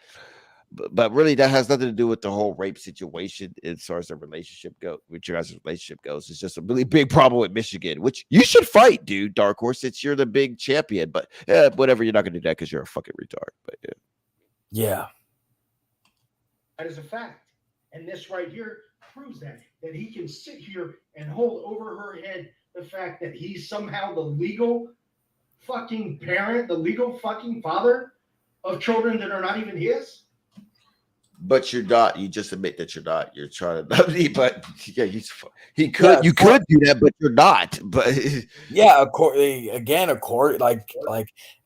But really, that has nothing to do with the whole rape situation as far as the relationship with your guys' relationship goes. It's just a really big problem with Michigan, which you should fight, dude. Dark Horse, since you're the big champion. But whatever, you're not gonna do that because you're a fucking retard. But yeah. Yeah. is a fact. And this right here proves that he can sit here and hold over her head the fact that he's somehow the legal fucking parent, the legal fucking father of children that are not even his. But you're not. You just admit that you're not. You're trying to. But yeah, he could. Yeah, You could do that, but you're not. But yeah,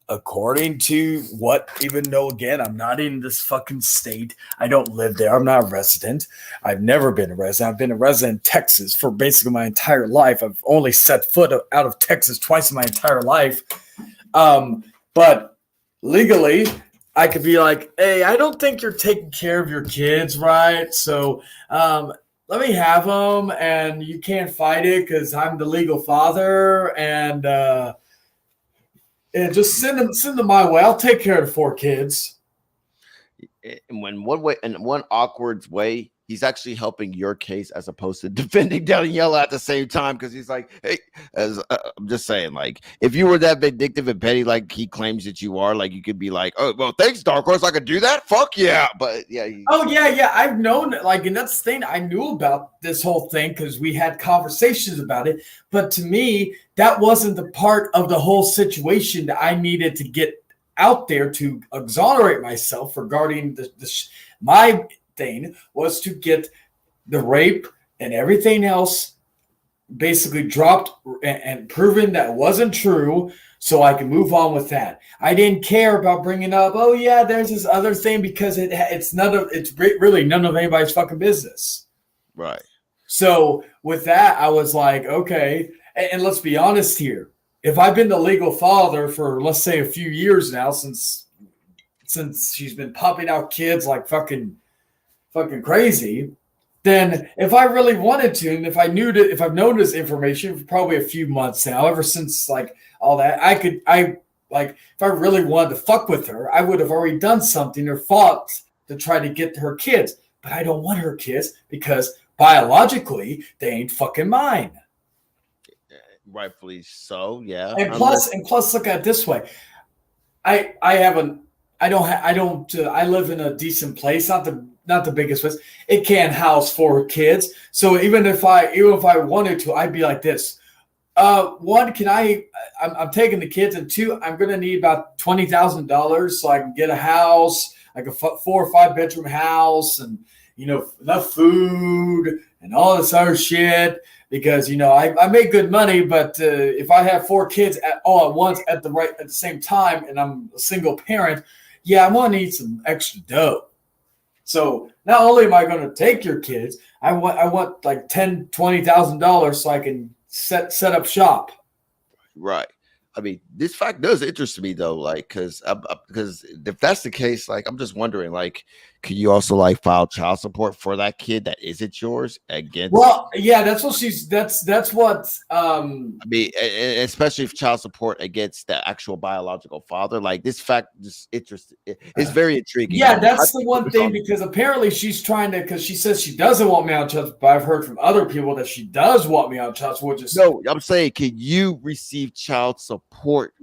according to what, even though again I'm not in this fucking state, I don't live there. I'm not a resident. I've never been a resident. I've been a resident in Texas for basically my entire life. I've only set foot out of Texas twice in my entire life. But legally, I could be like, hey, I don't think you're taking care of your kids right. So let me have them, and you can't fight it because I'm the legal father, and just send them my way. I'll take care of the 4 kids. in one awkward way, he's actually helping your case as opposed to defending Daniela at the same time. Because he's like, hey, I'm just saying, like, if you were that vindictive and petty, like he claims that you are, like, you could be like, oh, well, thanks, Dark Horse, I could do that. Fuck yeah, but yeah. Yeah. I've known, like, and that's the thing. I knew about this whole thing because we had conversations about it. But to me, that wasn't the part of the whole situation that I needed to get out there to exonerate myself regarding my thing was to get the rape and everything else basically dropped and proven that wasn't true, so I can move on with that. I didn't care about bringing up, oh yeah, there's this other thing, because it's really none of anybody's fucking business. Right. So with that, I was like, okay, and let's be honest here. If I've been the legal father for, let's say, a few years now, since she's been popping out kids like fucking crazy, then if I really wanted to, and if I've known this information for probably a few months now, ever since like all that, if I really wanted to fuck with her, I would have already done something or fought to try to get her kids. But I don't want her kids because biologically they ain't fucking mine. Rightfully so, yeah. And plus, look at it this way. I live in a decent place, not the biggest place. It can't house 4 kids. So even if I wanted to, I'd be like this. One, I'm taking the kids, and 2, I'm gonna need about $20,000 so I can get a house, like a 4 or 5 bedroom house, and enough food and all this other shit. Because I make good money, but if I have 4 kids all at once at the same time, and I'm a single parent, yeah, I'm gonna need some extra dough. So not only am I gonna take your kids, I want like $10,000-$20,000 so I can set up shop. Right. I mean, this fact does interest me though, like, because if that's the case, like, I'm just wondering, like, can you also like file child support for that kid that isn't yours against? Well, yeah, that's what that's what. I mean, especially if child support against the actual biological father, like this fact just interesting. It's very intriguing. Yeah, that's the one thing, because apparently she's trying to, because she says she doesn't want me on child support, but I've heard from other people that she does want me on child support. No, I'm saying, can you receive child support?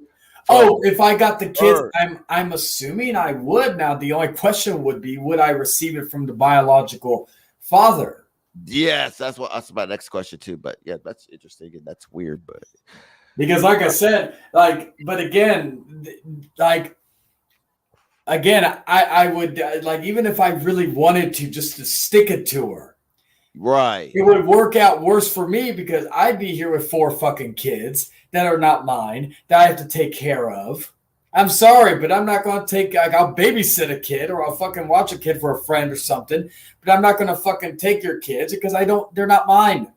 Oh, if I got the kids, I'm assuming I would. Now, the only question would be, would I receive it from the biological father? Yes, that's my next question too. But yeah, that's interesting and that's weird. But because, like I said, I would like, even if I really wanted to, just to stick it to her. Right. It would work out worse for me because I'd be here with 4 fucking kids that are not mine that I have to take care of. I'm sorry, but I'm not going to take, like, I'll babysit a kid or I'll fucking watch a kid for a friend or something, but I'm not going to fucking take your kids because they're not mine.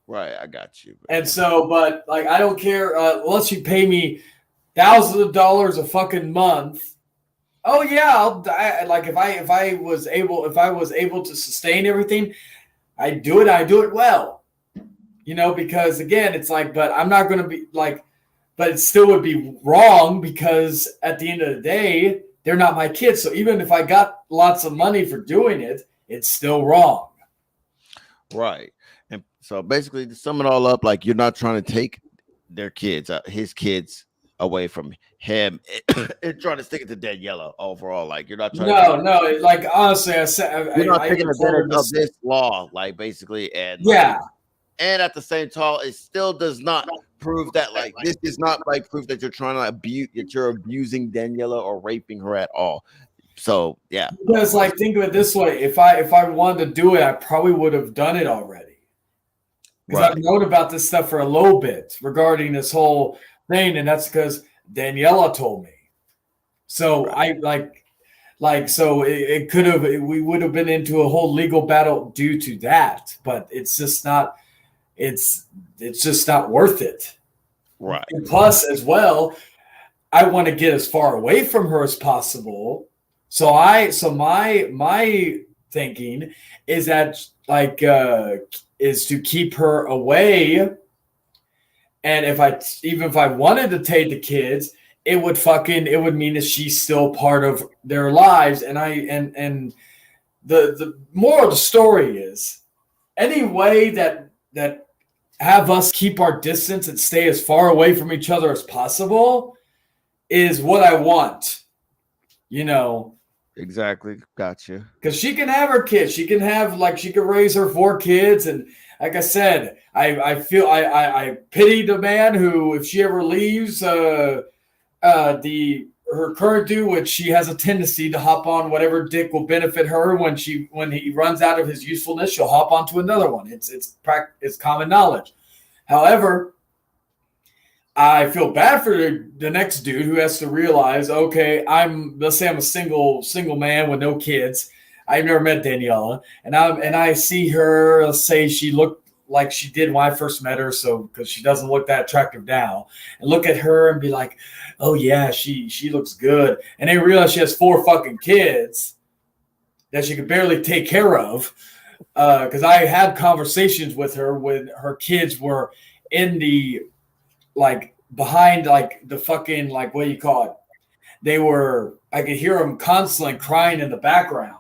Right. I got you. And so, but like, I don't care unless you pay me thousands of dollars a fucking month. Oh yeah. If I was able to sustain everything, I do it well, because again, it's like, but I'm not going to be like, but it still would be wrong because at the end of the day, they're not my kids. So even if I got lots of money for doing it, it's still wrong. Right. And so basically, to sum it all up, like, you're not trying to take their kids, his kids away from him and trying to stick it to Daniela overall. Like you're not trying to No, no. Like honestly, I said you're not I taking even told her advantage of this. this law, like basically, and Yeah, and at the same time, it still does not prove that like this is not like proof that you're trying to abuse that you're abusing Daniela or raping her at all. So yeah, because like think of it this way: if I wanted to do it, I probably would have done it already. Because right, I've known about this stuff for a little bit regarding this whole thing, and that's because Daniela told me. So right, I so it could have we would have been into a whole legal battle due to that, but it's just not it's just not worth it. right, And plus, as well, I want to get as far away from her as possible. So my thinking is that is to keep her away. And if I wanted to take the kids, it would mean that she's still part of their lives. And the moral of the story is any way that have us keep our distance and stay as far away from each other as possible is what I want. You know, exactly, gotcha. because she can have her kids. She can have she can raise her 4 kids, and like I said, I feel I pity the man who, if she ever leaves the her current dude, which she has a tendency to hop on whatever dick will benefit her when he runs out of his usefulness, she'll hop onto another one. It's common knowledge. However, I feel bad for the next dude who has to realize, okay, let's say I'm a single man with no kids. I've never met Daniela, and I see her. Let's say she looked like she did when I first met her, so because she doesn't look that attractive now, and look at her and be like, oh yeah, she looks good, and then realize she has 4 fucking kids that she could barely take care of. Because I had conversations with her when her kids were in the behind the fucking what do you call it? I could hear them constantly crying in the background.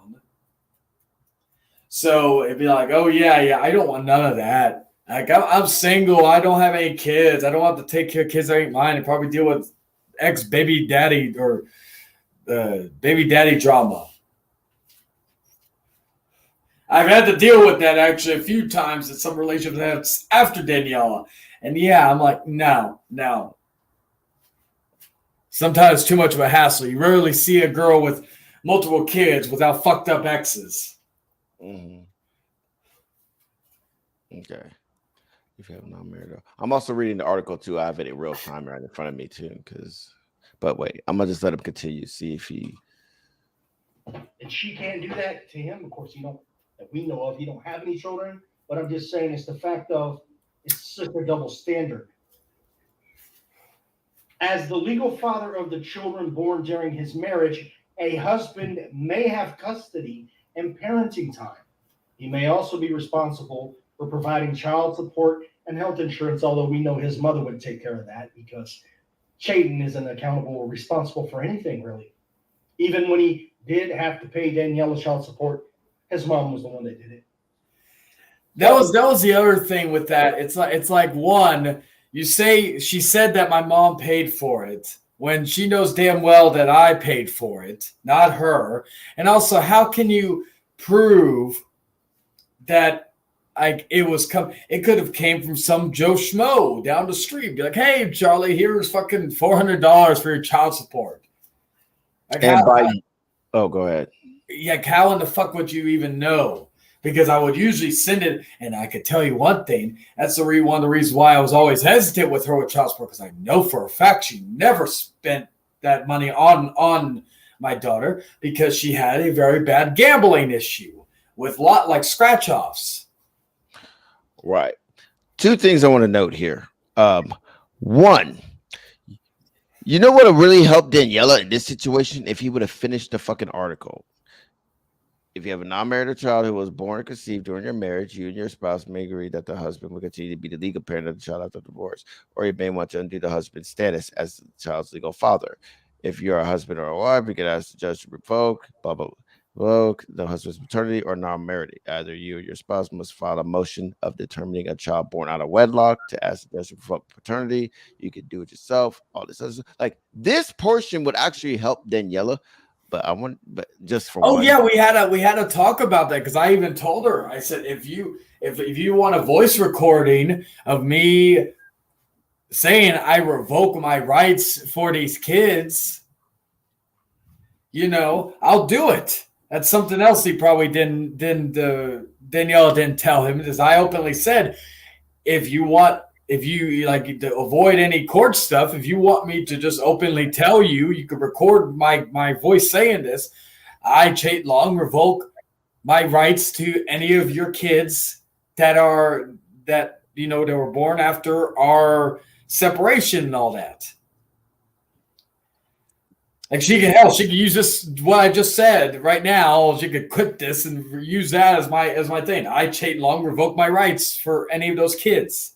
So it'd be like, oh yeah, I don't want none of that. Like I'm single, I don't have any kids, I don't have to take care of kids that ain't mine and probably deal with ex baby daddy or baby daddy drama. I've had to deal with that actually a few times in some relationships after Daniela. And yeah, I'm like, no. Sometimes it's too much of a hassle. You rarely see a girl with multiple kids without fucked up exes. Mm-hmm. Okay. If you have not married, I'm also reading the article too. I have it in real time right in front of me too. But wait, I'm gonna just let him continue. See if he. And she can't do that to him. Of course, that we know of. He don't have any children. But I'm just saying, it's the fact of it's such a double standard. As the legal father of the children born during his marriage, a husband may have custody and parenting time. He may also be responsible for providing child support and health insurance, although we know his mother would take care of that because Chayton isn't accountable or responsible for anything, really. Even when he did have to pay Daniela child support, his mom was the one that did it. That was the other thing with that. It's like one, you say she said that my mom paid for it when she knows damn well that I paid for it, not her. And also, how can you prove that it could have came from some Joe Schmo down the street? Be like, hey Charlie, here's fucking $400 for your child support. Like, oh, go ahead. Yeah, how in the fuck would you even know? Because I would usually send it, and I could tell you one thing. That's one of the reasons why I was always hesitant with her with child support, because I know for a fact she never spent that money on my daughter because she had a very bad gambling issue with scratch offs. Right. 2 things I want to note here. One, you know what would really help Daniela in this situation if he would have finished the fucking article. If you have a non-marital child who was born or conceived during your marriage, you and your spouse may agree that the husband will continue to be the legal parent of the child after divorce, or you may want to undo the husband's status as the child's legal father. If you're a husband or a wife, you can ask the judge to revoke, blah, blah, blah. revoke the husband's paternity or non-marriage. Either you or your spouse must file a motion of determining a child born out of wedlock to ask the judge to revoke paternity. You could do it yourself. All this other stuff. Like this portion would actually help Daniela, but I want, but just for Oh one. yeah, we had to talk about that because I even told her. I said if you want a voice recording of me saying I revoke my rights for these kids, I'll do it. That's something else he probably didn't Daniela didn't tell him, is I openly said, if you like to avoid any court stuff, if you want me to just openly tell you, you could record my voice saying this. I, Chait Long, revoke my rights to any of your kids that were born after our separation and all that. Like she could use this, what I just said right now. She could quit this and use that as my thing. I, Chait Long, revoke my rights for any of those kids.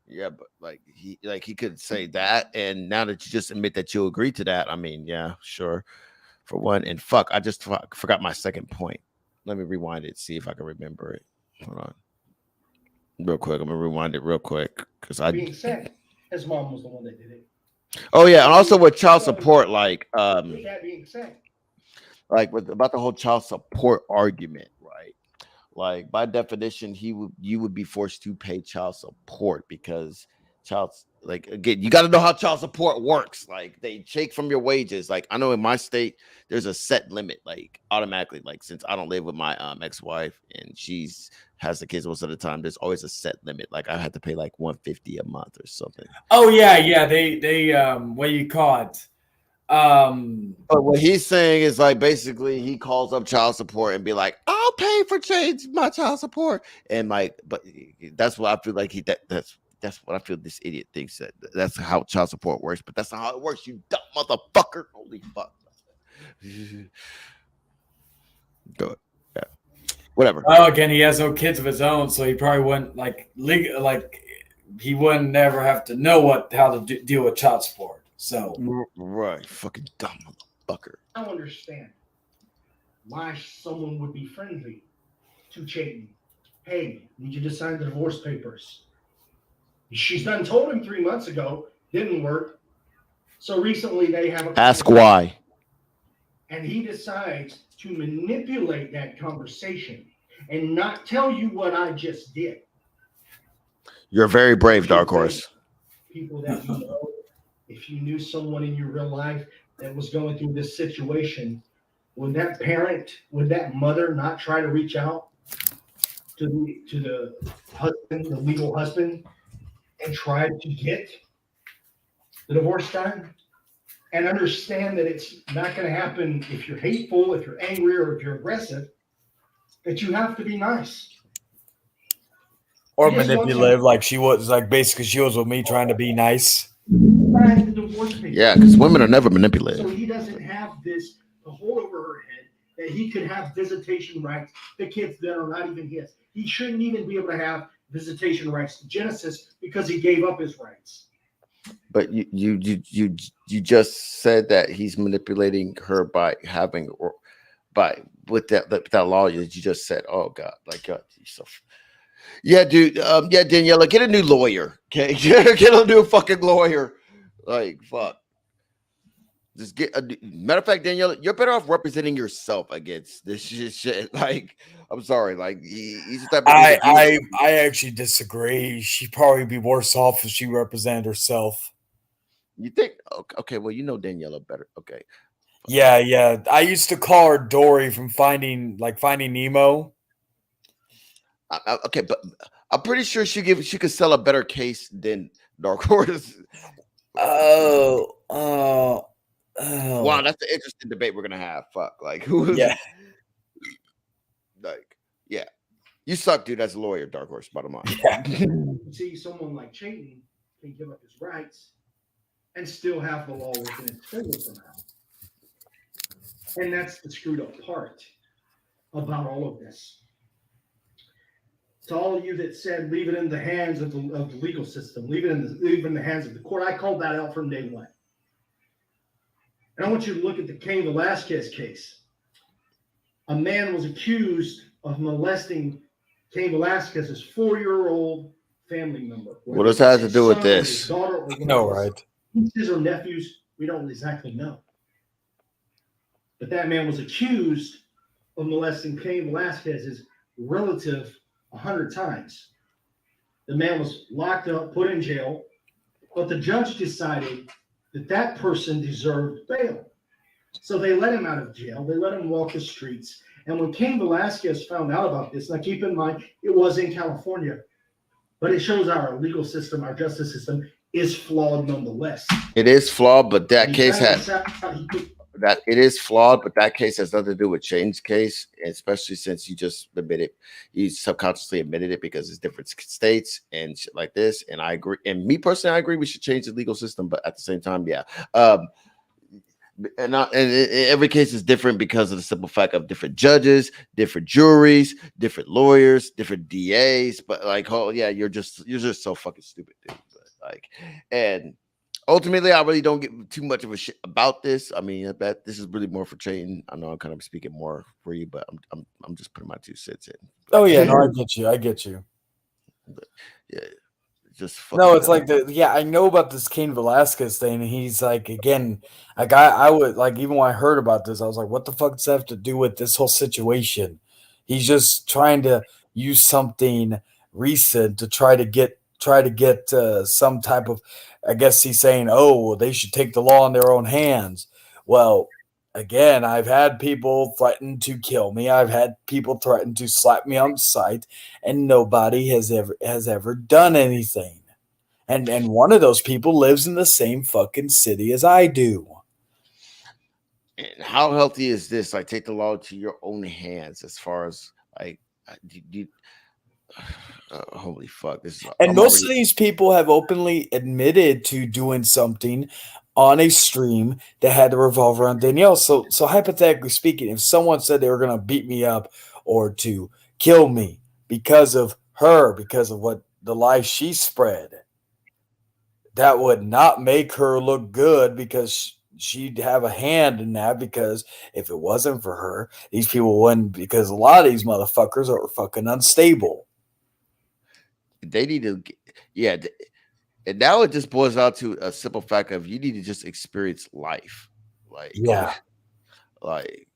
Yeah, but he could say that, and now that you just admit that you agree to that, I mean, yeah, sure. For one, and fuck, I just forgot my second point. Let me rewind it, see if I can remember it. Hold on, real quick. I'm gonna rewind it real quick because Being said, his mom was the one that did it. Oh yeah, and also with child support, like With that being said, about the whole child support argument, right? Like by definition, you would be forced to pay child support because again, you got to know how child support works. Like they take from your wages. Like I know in my state, there's a set limit, like automatically. Like since I don't live with my ex-wife and she's has the kids most of the time, there's always a set limit. Like I had to pay like $150 a month or something. Oh yeah. They what do you call it? But what he's saying is like basically he calls up child support and be like, "I'll pay for my child support," and like, but that's what I feel like that's what I feel this idiot thinks that that's how child support works, but that's not how it works. You dumb motherfucker! Holy fuck! Do it. Yeah. Whatever. Oh, again, he has no kids of his own, so he probably wouldn't he wouldn't never have to know how to deal with child support. So Right, fucking dumb motherfucker. I don't understand why someone would be friendly to Chayton. Hey, need you to sign the divorce papers. She's done told him 3 months ago, didn't work. So recently they have a Ask why. and he decides to manipulate that conversation and not tell you what I just did. You're very brave, Dark Horse. People that you know, if you knew someone in your real life that was going through this situation, would that mother not try to reach out to the husband, the legal husband, and try to get the divorce done? And understand that it's not going to happen if you're hateful, if you're angry, or if you're aggressive, that you have to be nice. or manipulative, like she was, like basically she was with me trying to be nice. Yeah, because women are never manipulated. So he doesn't have this to hold over her head that he could have visitation rights to kids that are not even his. He shouldn't even be able to have visitation rights to Genesis because he gave up his rights. But you just said that he's manipulating her by having or by with that law that you just said. Oh God, like God, so yeah, dude. Yeah, Daniela, get a new lawyer. Okay, get a new fucking lawyer. Like fuck. Just get a matter of fact, Daniela, you're better off representing yourself against this shit. Like, I'm sorry, like he's the type of I actually disagree. She'd probably be worse off if she represented herself. You think? Okay, well, you know Daniela better. Okay. Yeah. I used to call her Dory from Finding Nemo. Okay, but I'm pretty sure she could sell a better case than Dark Horse. Oh. Wow, that's an interesting debate we're gonna have. Fuck, like who is? Yeah. Like, yeah, you suck, dude. As a lawyer, Dark Horse. Bottom line. Yeah. See, someone like Chayton can give up his rights and still have the law within its favor somehow. And that's the screwed up part about all of this. To all of you that said, leave it in the hands of the legal system, leave it in the hands of the court, I called that out from day one. And I want you to look at the Cain Velasquez case. a man was accused of molesting Cain Velasquez's 4-year-old family member. What does that have to do with Son or his this? daughter or one No, of his right? nieces or nephews, we don't exactly know. But that man was accused of molesting Cain Velasquez's relative 100 times. The man was locked up, put in jail, but the judge decided that that person deserved bail. So they let him out of jail. They let him walk the streets. And when Cain Velasquez found out about this, now keep in mind, it was in California, but it shows our legal system, our justice system is flawed nonetheless. It is flawed, but that And he case found had this out, he put- that it is flawed, but that case has nothing to do with Shane's case, especially since you just admitted, you subconsciously admitted it because it's different states and shit like this. And I agree. And me personally, I agree we should change the legal system, but at the same time, yeah. Every case is different because of the simple fact of different judges, different juries, different lawyers, different DAs. But like, oh yeah, you're just so fucking stupid, dude. But like, and ultimately, I really don't give too much of a shit about this. I mean, I bet this is really more for Chayton. I know I'm kind of speaking more for you, but I'm just putting my 2 cents in. Oh yeah, no, I get you. I get you. But yeah, just No, fucking it's like I know about this Cain Velasquez thing, and he's like, again, like I would like, even when I heard about this, I was like, what the fuck does that have to do with this whole situation? He's just trying to use something recent to try to get some type of, I guess he's saying, oh, well, they should take the law in their own hands. Well, again, I've had people threaten to kill me. I've had people threaten to slap me on the site, and nobody has ever done anything. And one of those people lives in the same fucking city as I do. And how healthy is this? Like, take the law to your own hands, as far as like, holy fuck! This is, And I'm most of already, these people have openly admitted to doing something on a stream that had to revolve around Danielle. So hypothetically speaking, if someone said they were going to beat me up or to kill me because of her, because of what the lies she spread, that would not make her look good, because she'd have a hand in that, because if it wasn't for her, these people wouldn't, because a lot of these motherfuckers are fucking unstable. they need to, yeah. And now it just boils down to a simple fact of you need to just experience life, like, Yeah. like.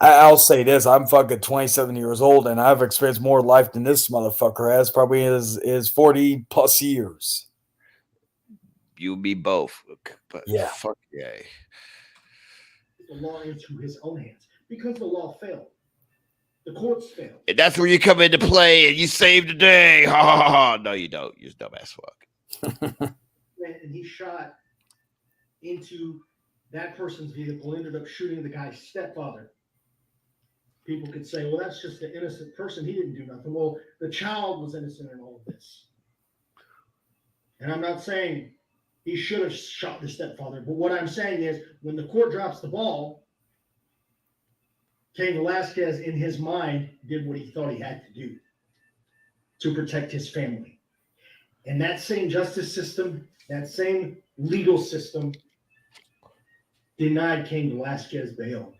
I'll say this: I'm fucking 27 years old, and I've experienced more life than this motherfucker has. Probably is 40 plus years. You be both, but Yeah. fuck yeah. the law into his own hands because the law failed. The courts failed. And that's where you come into play and you save the day. Ha ha ha. No, you don't. You're dumbass fuck. And he shot into that person's vehicle, ended up shooting the guy's stepfather. People could say, well, that's just an innocent person. He didn't do nothing. Well, the child was innocent in all of this. And I'm not saying he should have shot the stepfather, but what I'm saying is when the court drops the ball, Cain Velasquez, in his mind, did what he thought he had to do to protect his family. And that same justice system, that same legal system, denied Cain Velasquez bail.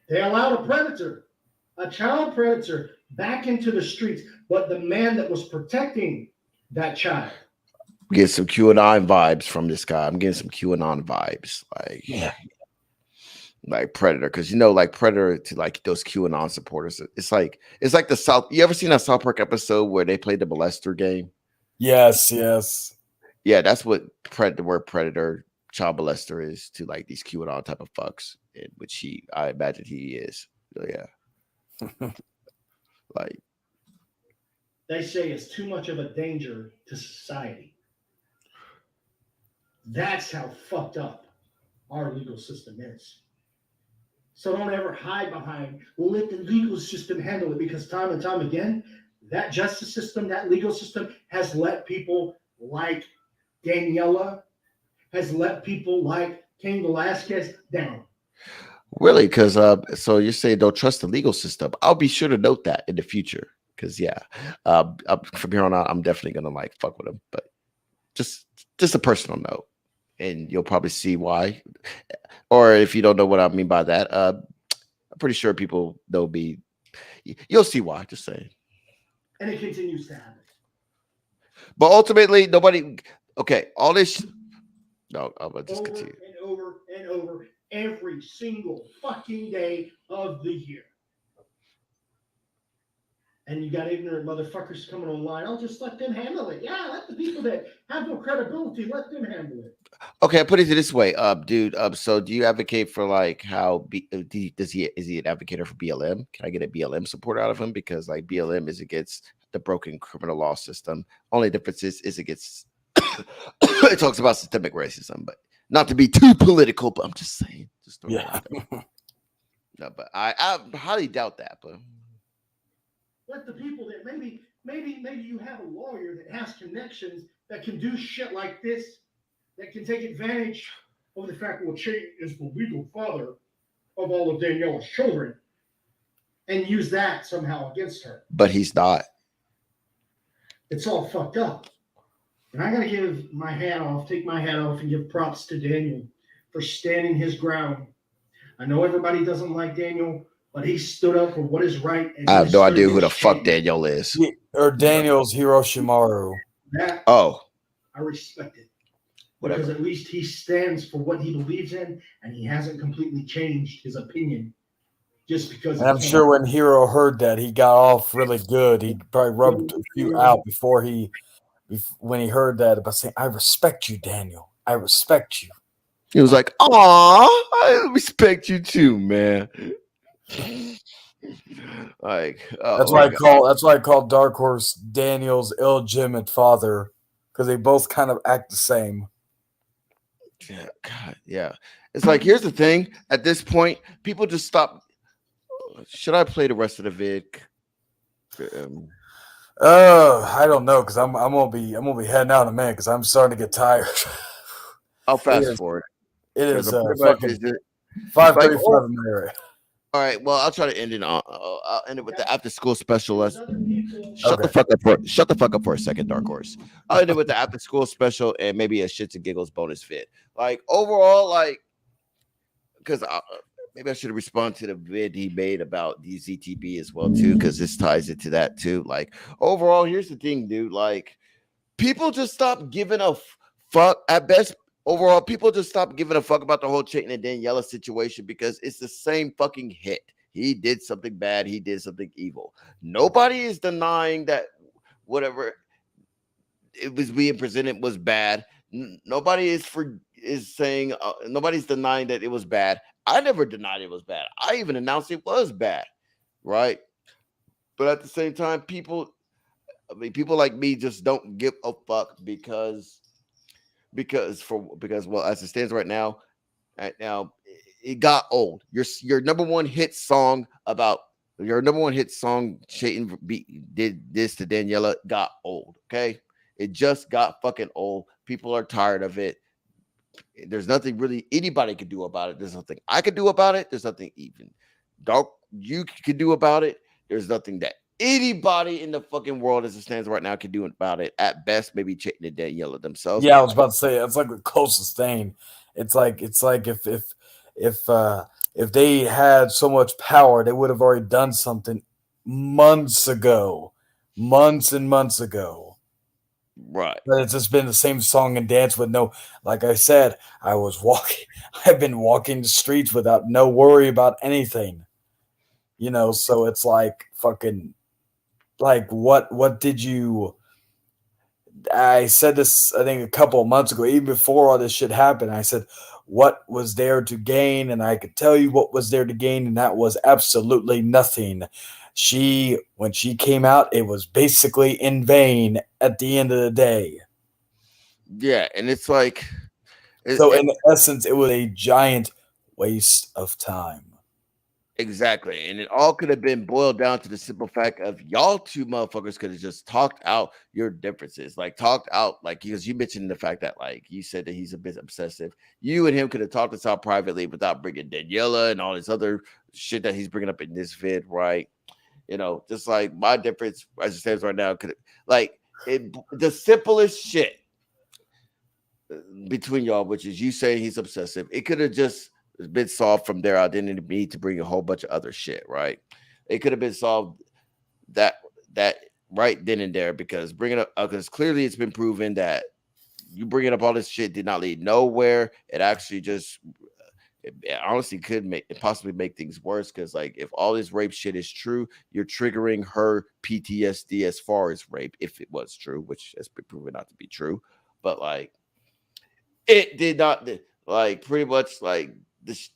They allowed a predator, a child predator, back into the streets, but the man that was protecting that child. Get some QAnon vibes from this guy. I'm getting some QAnon vibes, like Predator, because like Predator to like those QAnon supporters. It's like the South. You ever seen that South Park episode where they played the molester game? Yes. Yeah, that's what the word Predator, child molester, is to like these QAnon type of fucks, in which I imagine he is. So yeah. Like, They say it's too much of a danger to society. That's how fucked up our legal system is. So don't ever hide behind, well, let the legal system handle it, because time and time again, that justice system, that legal system has let people like Danella, has let people like Cain Velasquez down. really? Because so you're saying don't trust the legal system? I'll be sure to note that in the future, because from here on out, I'm definitely gonna like fuck with him. But just a personal note, and you'll probably see why. Or if you don't know what I mean by that, I'm pretty sure people know me. You'll see why. Just saying. And it continues to happen. But ultimately, nobody. Okay, all this. No, I'm gonna just Over continue. and over and over every single fucking day of the year. And you got ignorant motherfuckers coming online. I'll just let them handle it. Yeah, let the people that have no credibility, let them handle it. Okay, I put it this way, dude. So do you advocate for like how does he is he an advocate for BLM? Can I get a BLM support out of him because like BLM is against the broken criminal law system. Only difference is it gets it talks about systemic racism, but not to be too political. But I'm just saying, just throwing it Yeah. out there. No, but I highly doubt that. But Let the people that maybe you have a lawyer that has connections that can do shit like this, that can take advantage of the fact that Che is the legal father of all of Daniella's children and use that somehow against her. but he's not. It's all fucked up. And I gotta give my hat off, take my hat off and give props to Daniel for standing his ground. I know everybody doesn't like Daniel, but he stood up for what is right. And I he have no stood idea who the against fuck Che. Daniel is. Or Daniel's Hiroshimaru. That Oh, I respect it. whatever. Because at least he stands for what he believes in, and he hasn't completely changed his opinion just because. And I'm sure when Hiro heard that, he got off really good. He probably rubbed a few out when he heard that about saying, "I respect you, Daniel. I respect you." He was like, "Aw, I respect you too, man." Like, That's oh why my I god, call Dark Horse Daniel's illegitimate father, because they both kind of act the same. yeah, God, yeah. It's like here's the thing. At this point, people just stop. Should I play the rest of the vid? Um, I don't know, because I'm gonna be heading out in a minute, because I'm starting to get tired. I'll fast is- forward It because is I'm pretty much fucking is it, 5:35 like, in the area. all right. Well, I'll try to end it on. I'll end it with the after school special. There's other people. Shut the Okay. fuck up for a second, Dark Horse. I'll end it with the after school special and maybe a shits and giggles bonus fit. Like overall, like because maybe I should respond to the vid he made about the ZTB as well too, because this ties into that too. Like overall, here's the thing, dude. Like people just stop giving a fuck. At best, overall, people just stop giving a fuck about the whole Chayton and Daniela situation because it's the same fucking hit. He did something bad. He did something evil. Nobody is denying that whatever it was being presented was bad. Nobody is saying nobody's denying that it was bad. I never denied it was bad. I even announced it was bad, right? But at the same time, people like me just don't give a fuck because well, as it stands right now, it got old. Your number one hit song about your number one hit song, Chayton did this to Daniela, got old. Okay, it just got fucking old. People are tired of it. There's nothing really anybody could do about it. There's nothing I could do about it. There's nothing even Dark you could do about it. There's nothing that anybody in the fucking world as it stands right now can do about it. At best, maybe Chayton and Daniela themselves. Yeah, I was about to say it's like the closest thing. It's like if they had so much power, they would have already done something months ago, months and months ago. Right. But it's just been the same song and dance with no. Like I said, I've been walking the streets without no worry about anything. So it's like fucking like what did you? I said this, I think, a couple of months ago, even before all this shit happened. I said, what was there to gain? And I could tell you what was there to gain, and that was absolutely nothing. When she came out, it was basically in vain at the end of the day. Yeah, and it's like, So, in essence, it was a giant waste of time. exactly. And it all could have been boiled down to the simple fact of y'all two motherfuckers could have just talked out your differences. Like talked out, like because you mentioned the fact that like you said that he's a bit obsessive. You and him could have talked this out privately without bringing Daniela and all this other shit that he's bringing up in this vid, right? Just like my difference as it stands right now could like the simplest shit between y'all, which is you saying he's obsessive. It could have just been solved from their identity need to bring a whole bunch of other shit, right? It could have been solved that that right then and there because bringing up because clearly it's been proven that you bringing up all this shit did not lead nowhere. It actually just it honestly could make it possibly make things worse because like if all this rape shit is true, you're triggering her PTSD as far as rape, if it was true, which has been proven not to be true. But like it did not like pretty much like this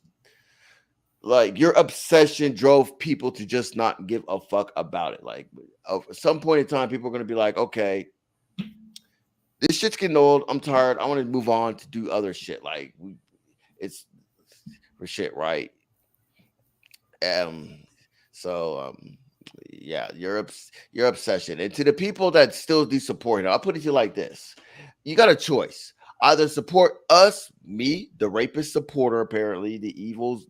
like your obsession drove people to just not give a fuck about it. Like at some point in time, people are gonna be like, okay, this shit's getting old. I'm tired. I want to move on to do other shit. Like it's for shit, right? Um, so yeah, your obsession, and to the people that still do support it, I'll put it to you like this: you got a choice. Either support us, me, the rapist supporter, apparently, the evil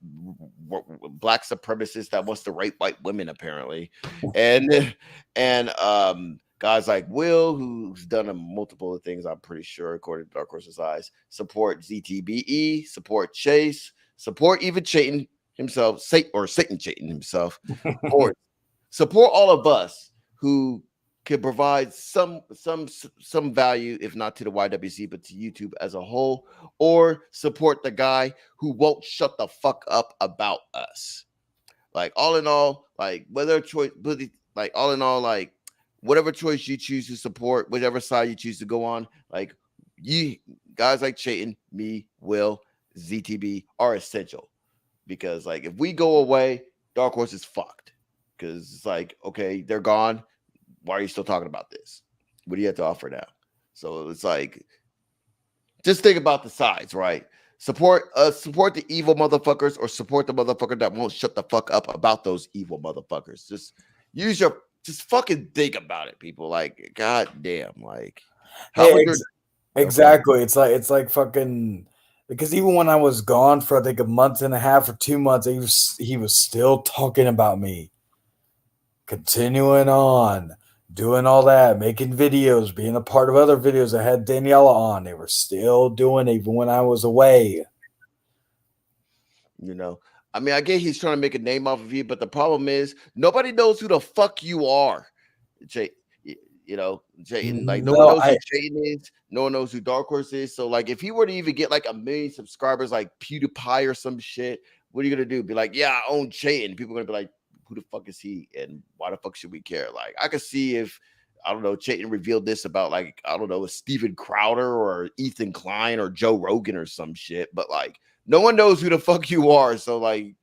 black supremacist that wants to rape white women, apparently, and guys like Will, who's done multiple of things, I'm pretty sure, according to Dark Horse's eyes, support ZTBE, support Chase, support even Chayton himself, Satan Chayton himself, or support all of us who can provide some value, if not to the YWC, but to YouTube as a whole, or support the guy who won't shut the fuck up about us. Like all in all, like whether choice, like all in all, like whatever choice you choose to support, whatever side you choose to go on, like you guys like Chayton, me, Will, ZTB are essential because like if we go away, Dark Horse is fucked because it's like okay, they're gone. Why are you still talking about this? What do you have to offer now? So it's like, just think about the sides, right? Support the evil motherfuckers or support the motherfucker that won't shut the fuck up about those evil motherfuckers. Just fucking think about it, people. Like, god damn, like how would exactly. It's like fucking because even when I was gone for I think a month and a half or 2 months, he was still talking about me. Continuing on, doing all that, making videos, being a part of other videos. I had Danella on. They were still doing it even when I was away. you know, I mean, I get he's trying to make a name off of you, but the problem is nobody knows who the fuck you are. Jay, Jayden, like no one No, knows who Jayden is, no one knows who Dark Horse is. So, like, if he were to even get like 1 million subscribers, like PewDiePie or some shit, what are you gonna do? Be like, yeah, I own Jayden. People are gonna be like, who the fuck is he, and why the fuck should we care? Like, I could see if I don't know, Chayton revealed this about like I don't know, Steven Crowder or Ethan Klein or Joe Rogan or some shit, but like no one knows who the fuck you are, so like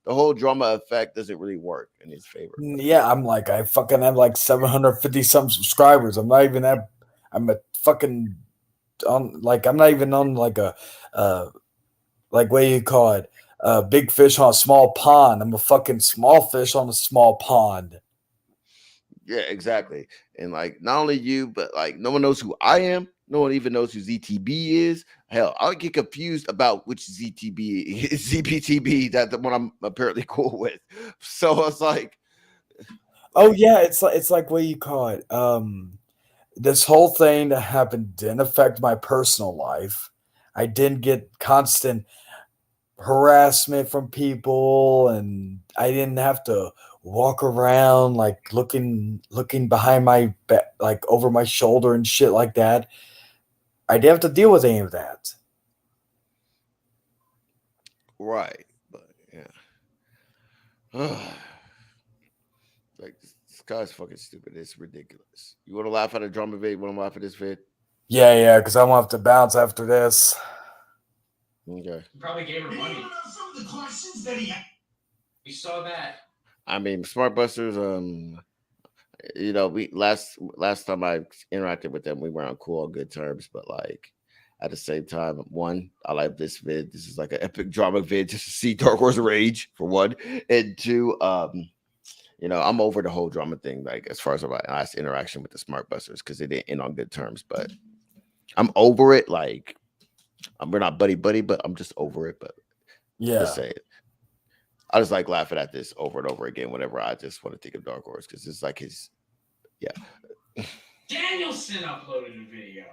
the whole drama effect doesn't really work in his favor. yeah, I'm like I fucking have like 750 some subscribers. I'm not even that. I'm a fucking on like I'm not even on like a like what do you call it? Big fish on a small pond. I'm a fucking small fish on a small pond. Yeah, exactly. And like not only you, but like no one knows who I am. No one even knows who ZTB is. Hell, I'll get confused about which ZTB is ZBTB that the one I'm apparently cool with. So it's like, Oh yeah, it's like what you call it. This whole thing that happened didn't affect my personal life. I didn't get constant harassment from people, and I didn't have to walk around like looking behind my back, like over my shoulder and shit like that. I didn't have to deal with any of that. right. But yeah. Like this guy's fucking stupid. It's ridiculous. You want to laugh at a drama vid? You want to laugh at this vid? Yeah, because I'm gonna have to bounce after this. Okay. You probably gave her money. Some of the questions that he We saw that. I mean, Smart Busters. We last time I interacted with them, we were on cool, on good terms. But like at the same time, one, I like this vid. This is like an epic drama vid just to see Dark Horse rage for one, and two, I'm over the whole drama thing. Like as far as my last interaction with the Smart Busters, because they didn't end on good terms. But I'm over it. Like we're not buddy, but I'm just over it. But Yeah, just say it. I just like laughing at this over and over again whenever I just want to think of Dark Horse because it's like his, yeah. Danielson uploaded a video.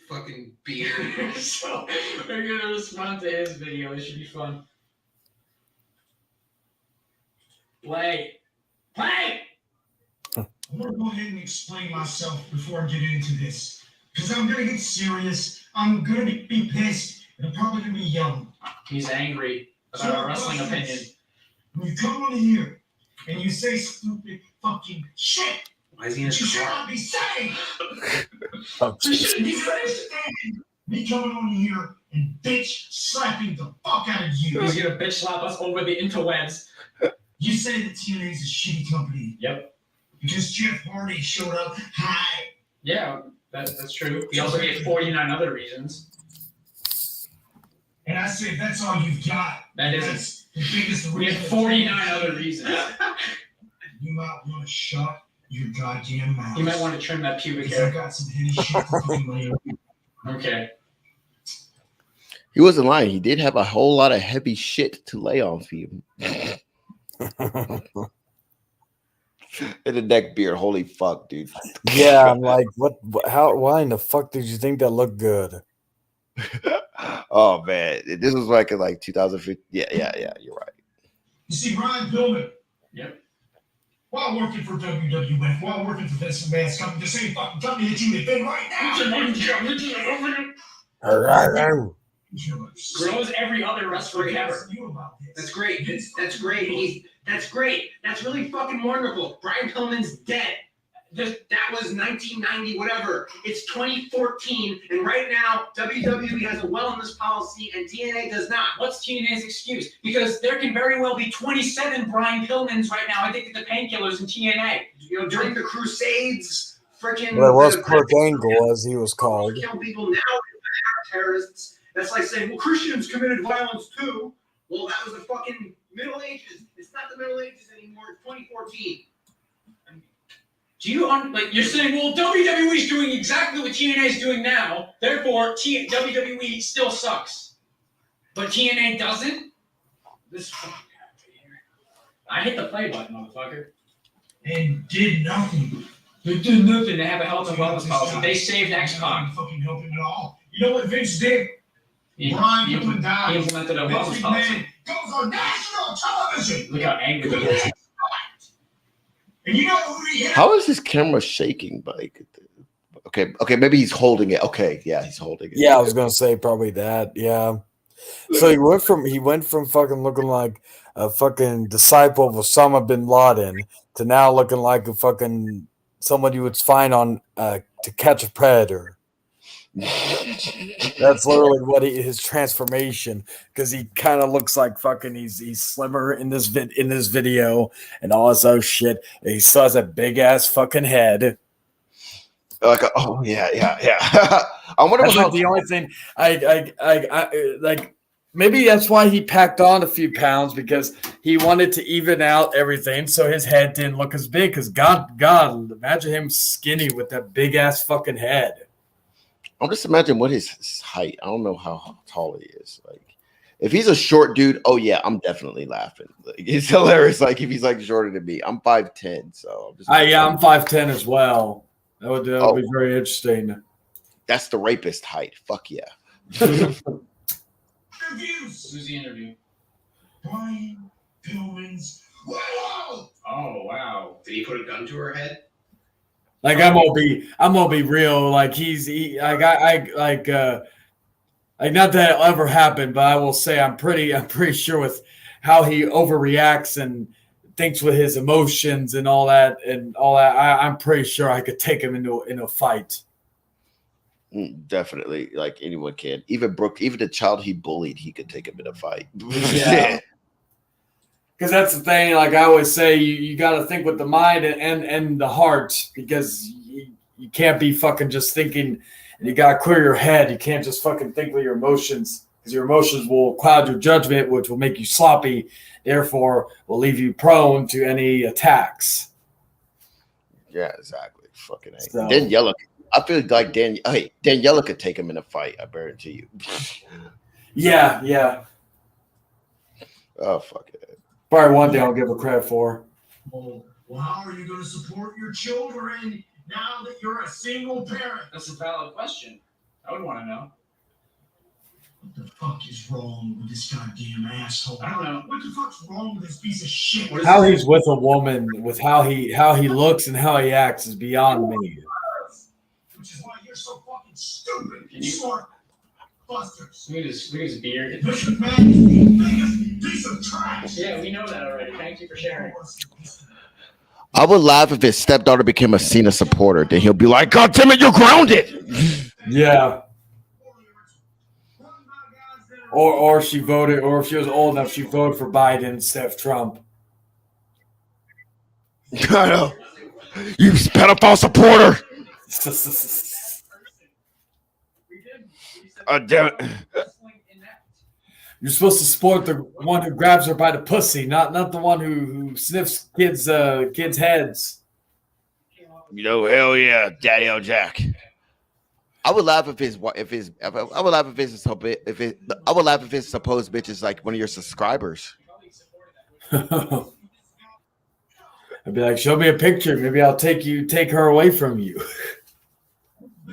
Fucking beard. So we're gonna respond to his video. It should be fun. Play. I'm gonna go ahead and explain myself before I get into this. Because I'm gonna get serious, I'm gonna be pissed, and I'm probably gonna be yelling. He's angry about our wrestling opinion. When you come on here and you say stupid fucking shit, Why is he in you his should car? not be saying. Oh, You shouldn't be understand me coming on here and bitch slapping the fuck out of you. He's gonna bitch slap us over the interwebs. You say that TNA is a shitty company. Yep. Because Jeff Hardy showed up. Hi. Yeah, that's true. He also gave 49 other reasons. And I say, if that's all you've got, That's the biggest we reason. had 49 other reasons. You might want to shut your goddamn mouth. You might want to trim that pubic Because I hair. got some heady shit to fucking lay on. Okay. He wasn't lying. He did have a whole lot of heavy shit to lay on for you. And the neck beard. Holy fuck, dude. Yeah, I'm like, what? How? Why in the fuck did you think that looked good? Oh man, this was like in like 2015. Yeah. You're right. You see, Brian Pillman, Yep. while working for WWF, while working for Vince McMahon's company, the same fucking company that you defend right now. Grows every other wrestler ever. That's great. That's great. That's great. That's really fucking wonderful. Brian Pillman's dead. That was 1990, whatever. It's 2014, and right now WWE has a wellness policy, and TNA does not. What's TNA's excuse? Because there can very well be 27 Brian Pillmans right now addicted to painkillers in TNA. You know, during the Crusades, freaking. Well, it was Kurt Angle, as he was called. Kill people now. Terrorists. That's like saying, well, Christians committed violence too. Well, that was the fucking Middle Ages. It's not the Middle Ages anymore. It's 2014. Do you like you're saying? Well, WWE's doing exactly what TNA's doing now. Therefore, WWE still sucks, but TNA doesn't. This fucking here. I hit the play button, motherfucker. And did nothing. They did nothing. They have a health and wellness policy. They saved X-Pac. Fucking help him at all. You know what Vince did? He Brian died. implemented a Vince wellness policy. McMahon goes on national television. Look how angry he is. And you know who he hit? How is his camera shaking? Like, okay, maybe he's holding it. Okay, yeah, he's holding it. Yeah, I was gonna say probably that. Yeah. So he went from fucking looking like a fucking disciple of Osama bin Laden to now looking like a fucking somebody you would find on To Catch a Predator. That's literally what his transformation, because he kind of looks like fucking he's slimmer in this video and all this other shit. And he still has a big ass fucking head. Like, oh yeah. I wonder That's how not the only thing I like. Maybe that's why he packed on a few pounds, because he wanted to even out everything so his head didn't look as big. Because God, imagine him skinny with that big ass fucking head. I'm just imagine what his height. I don't know how tall he is. Like, if he's a short dude, oh yeah, I'm definitely laughing. Like, it's hilarious. Like if he's like shorter than me, I'm 5'10", so I'm just. I'm 5'10" as well. That would be very interesting. That's the rapist height. Fuck yeah. Reviews. Who's the interview? Brian Pillman's. Whoa! Oh wow! Did he put a gun to her head? Like I'm gonna be real. Like not that it'll ever happen, but I will say I'm pretty sure with how he overreacts and thinks with his emotions and all that. I'm pretty sure I could take him into a fight. Definitely, like anyone can. Even Brooke, even the child he bullied, he could take him in a fight. Yeah. Because that's the thing, like I always say, you got to think with the mind and the heart, because you can't be fucking just thinking, and you got to clear your head. You can't just fucking think with your emotions, because your emotions will cloud your judgment, which will make you sloppy, therefore will leave you prone to any attacks. Yeah, exactly. Fucking A. So- Daniela, I feel like Daniela could take him in a fight. I guarantee you. Yeah. Oh, fuck it. Probably one day I'll give her credit for. Well, how are you going to support your children now that you're a single parent? That's a valid question. I would want to know. What the fuck is wrong with this goddamn asshole? I don't know. What the fuck's wrong with this piece of shit? How he's with a woman, with how he looks and how he acts is beyond me. Which is why you're so fucking stupid. You smart busters. Look at his beard. This man is the biggest piece of trash. Yeah, we know that already. Thank you for sharing. I would laugh if his stepdaughter became a Cena supporter. Then he'll be like, "God damn it, you're grounded." Yeah. Or she voted, or if she was old enough, she voted for Biden instead of Trump. I know. You pedophile supporter. Damn it. You're supposed to support the one who grabs her by the pussy, not the one who sniffs kids' heads. You know, hell yeah, Daddy O Jack. I would laugh if his I would laugh if his I would laugh if his supposed bitch is like one of your subscribers. I'd be like, show me a picture. Maybe I'll take her away from you.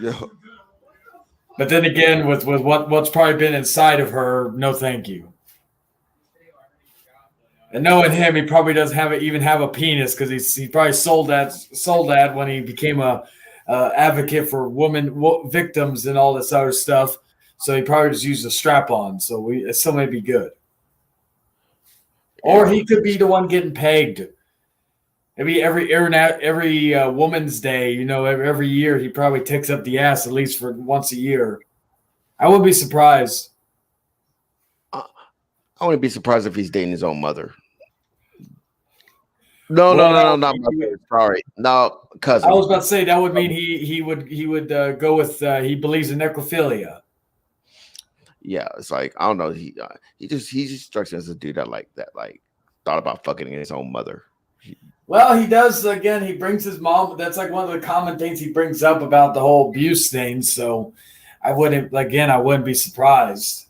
Yeah. But then again, with what's probably been inside of her, no thank you. And knowing him, he probably doesn't even have a penis because he probably sold that when he became a advocate for victims and all this other stuff. So he probably just used a strap on. So it still may be good. Or he could be the one getting pegged. Maybe every Woman's Day, every year he probably takes up the ass at least for once a year. I wouldn't be surprised. I wouldn't be surprised if he's dating his own mother. No, not mother. Sorry, no, cousin. I was about to say that would mean he would go with he believes in necrophilia. Yeah, it's like I don't know. He just strikes me as a dude that thought about fucking his own mother. Well, he does. Again, he brings his mom. That's like one of the common things he brings up about the whole abuse thing. So I wouldn't be surprised.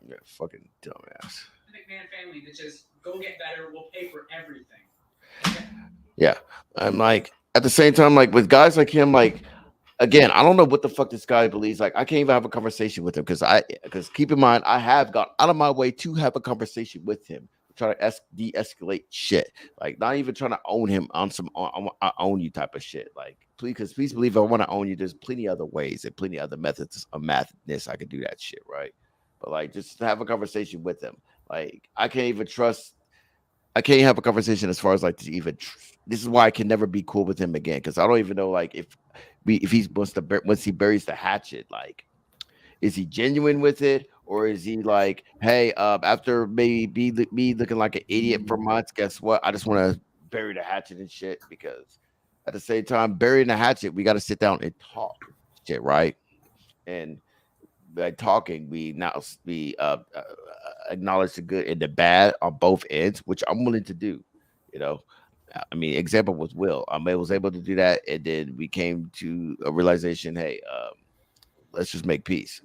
Yeah, fucking dumbass. McMahon family that just go get better. We'll pay for everything. Yeah, I'm like at the same time, like with guys like him, like again, I don't know what the fuck this guy believes. Like I can't even have a conversation with him because keep in mind, I have gone out of my way to have a conversation with him. Trying to de-escalate shit, like not even trying to own him on some I own you type of shit. Like please believe I want to own you. There's plenty other ways and plenty other methods of madness I could do that shit, right? But like just to have a conversation with him, like I can't have a conversation as far as like to even. This is why I can never be cool with him again because I don't even know like if he once he buries the hatchet, like is he genuine with it? Or is he like, hey, after maybe me looking like an idiot for months, guess what? I just want to bury the hatchet and shit because at the same time, burying the hatchet, we got to sit down and talk shit, right? And by talking, we acknowledge the good and the bad on both ends, which I'm willing to do. I mean, example was Will. I was able to do that, and then we came to a realization, hey, let's just make peace.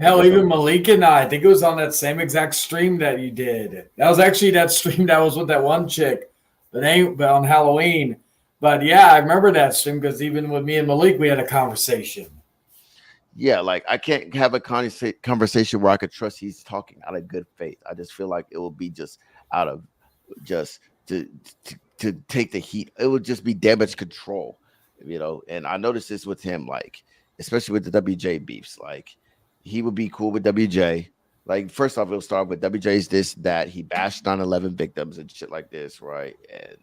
Hell, even Malik and I think it was on that same exact stream that you did. That was actually that stream that was with that one chick, but on Halloween. But yeah, I remember that stream because even with me and Malik, we had a conversation. Yeah, like I can't have a conversation where I could trust he's talking out of good faith. I just feel like it will be just out of just to take the heat. It would just be damage control, And I noticed this with him, like especially with the WJ beefs, like. He would be cool with WJ. Like, first off, it'll start with WJ's this, that. He bashed 9/11 victims and shit like this, right? And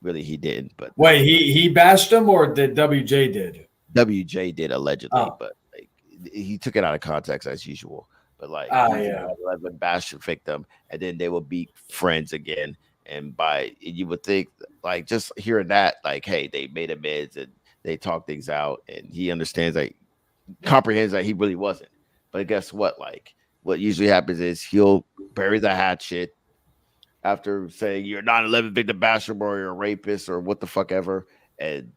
really, he didn't. But wait, he bashed them or did WJ did? WJ did allegedly, but like he took it out of context as usual. But like, 9/11 bashed victim, and then they would be friends again. And you would think, like, just hearing that, like, hey, they made amends and they talked things out, and he understands, like, comprehends that he really wasn't. But guess what? Like, what usually happens is he'll bury the hatchet after saying you're 9/11 victim basher or you're a rapist or what the fuck ever. And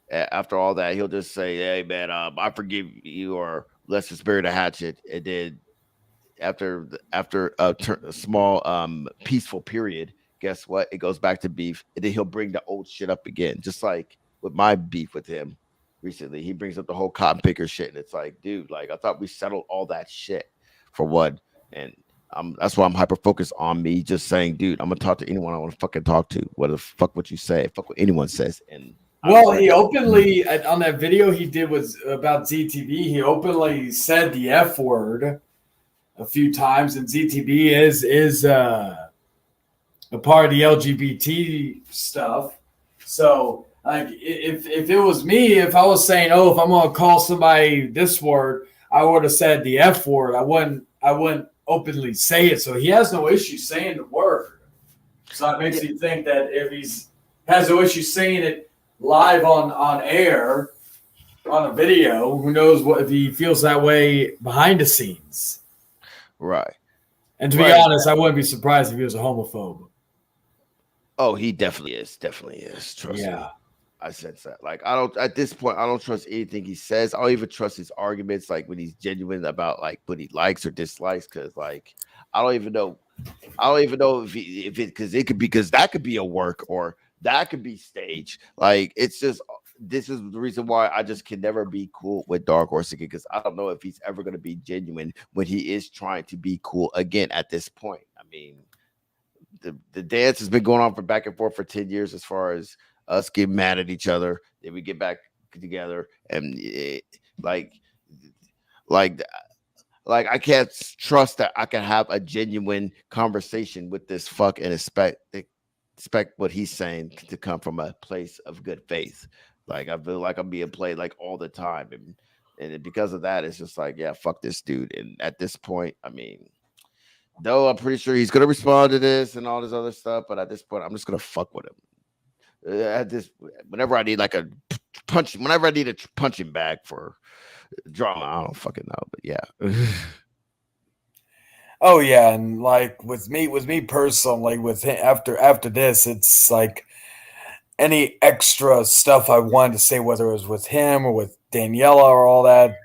after all that, he'll just say, hey, man, I forgive you, or let's just bury the hatchet. And then after a small peaceful period, guess what? It goes back to beef. And then he'll bring the old shit up again, just like with my beef with him. recently. He brings up the whole cotton picker shit, and it's like, dude, like I thought we settled all that shit for what, and that's why I'm hyper focused on me just saying, dude, I'm gonna talk to anyone I want to fucking talk to. What the fuck what you say? Fuck what anyone says, and Well, honestly, he openly on that video he did was about ZTV. He openly said the F word a few times, and ZTV is a part of the LGBT stuff. So, like, if it was me, if I was saying, oh, if I'm gonna call somebody this word, I would have said the F word. I wouldn't openly say it. So he has no issue saying the word. So that makes you think that if he's has no issue saying it live on air on a video, who knows what if he feels that way behind the scenes. right. And to be honest, I wouldn't be surprised if he was a homophobe. Oh, he definitely is. Definitely is. Trust me. I sense that. Like, I don't at this point, I don't trust anything he says. I don't even trust his arguments, like when he's genuine about like what he likes or dislikes, because like I don't even know. I don't even know if it because it could be because that could be a work or that could be stage. Like it's just this is the reason why I just can never be cool with Dark Horse again because I don't know if he's ever gonna be genuine when he is trying to be cool again at this point. I mean, the dance has been going on for back and forth for 10 years as far as us getting mad at each other, then we get back together and like like like I can't trust that I can have a genuine conversation with this fuck and expect what he's saying to come from a place of good faith. Like I feel like I'm being played like all the time, and because of that, it's just like yeah, fuck this dude. And at this point, I mean, though I'm pretty sure he's gonna respond to this and all this other stuff, but at this point, I'm just gonna fuck with him. At this, whenever I need like a punch, whenever I need a punching bag for drama, I don't fucking know, but yeah. Oh yeah, and like with me personally, with him, after this, it's like any extra stuff I wanted to say, whether it was with him or with Daniela or all that.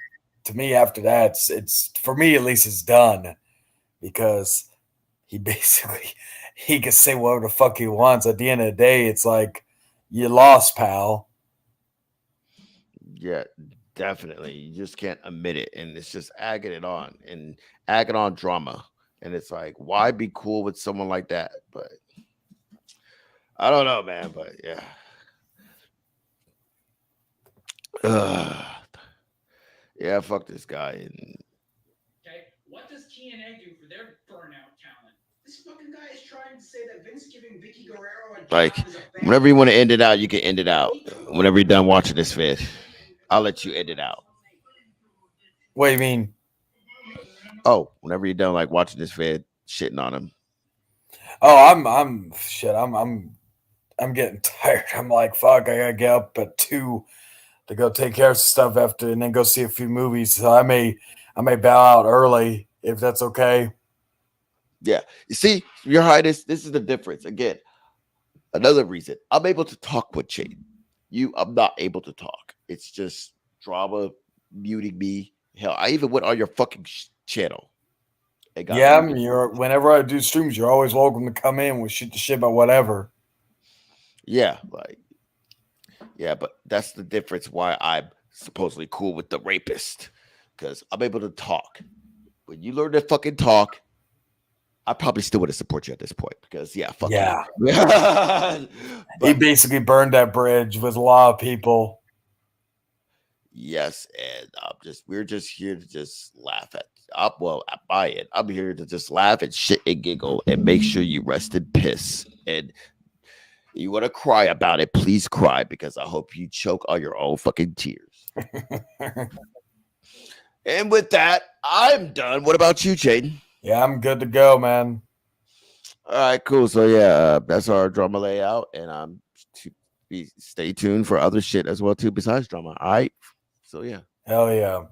To me, after that, it's for me at least, it's done because he basically he can say whatever the fuck he wants. At the end of the day, it's like you lost, pal. Yeah, definitely. You just can't admit it, and it's just agging it on and agging on drama. And it's like, why be cool with someone like that? But I don't know, man. But yeah, yeah, fuck this guy. And Okay, what does TNA do for their burnout talent? This fucking guy is trying to say that Vince giving Vicky Guerrero a like, job is a bad whenever you want to end it out, you can end it out. Whenever you're done watching this vid, I'll let you end it out. What do you mean? Oh, whenever you're done, like watching this vid, shitting on him. Oh, I'm shit. I'm getting tired. I'm like, fuck. I gotta get up at 2 to go take care of some stuff after, and then go see a few movies. So I may bow out early if that's okay. Yeah, you see, Your Highness, this is the difference. Again, another reason I'm able to talk with Shane. I'm not able to talk. It's just drama muting me. Hell, I even went on your fucking channel. Yeah, whenever I do streams, you're always welcome to come in. We shoot the shit about whatever. Yeah, like, yeah, but that's the difference why I'm supposedly cool with the rapist because I'm able to talk. When you learn to fucking talk, I probably still would have support you at this point because fuck you. He basically burned that bridge with a lot of people. Yes, and we're just here to just laugh at. I buy it. I'm here to just laugh and shit and giggle and make sure you rest in piss. And you want to cry about it, please cry because I hope you choke on your own fucking tears. And with that, I'm done. What about you, Jaden? Yeah, I'm good to go, man. All right, cool. So that's our drama layout, and stay tuned for other shit as well too besides drama. All right. So yeah. Hell yeah.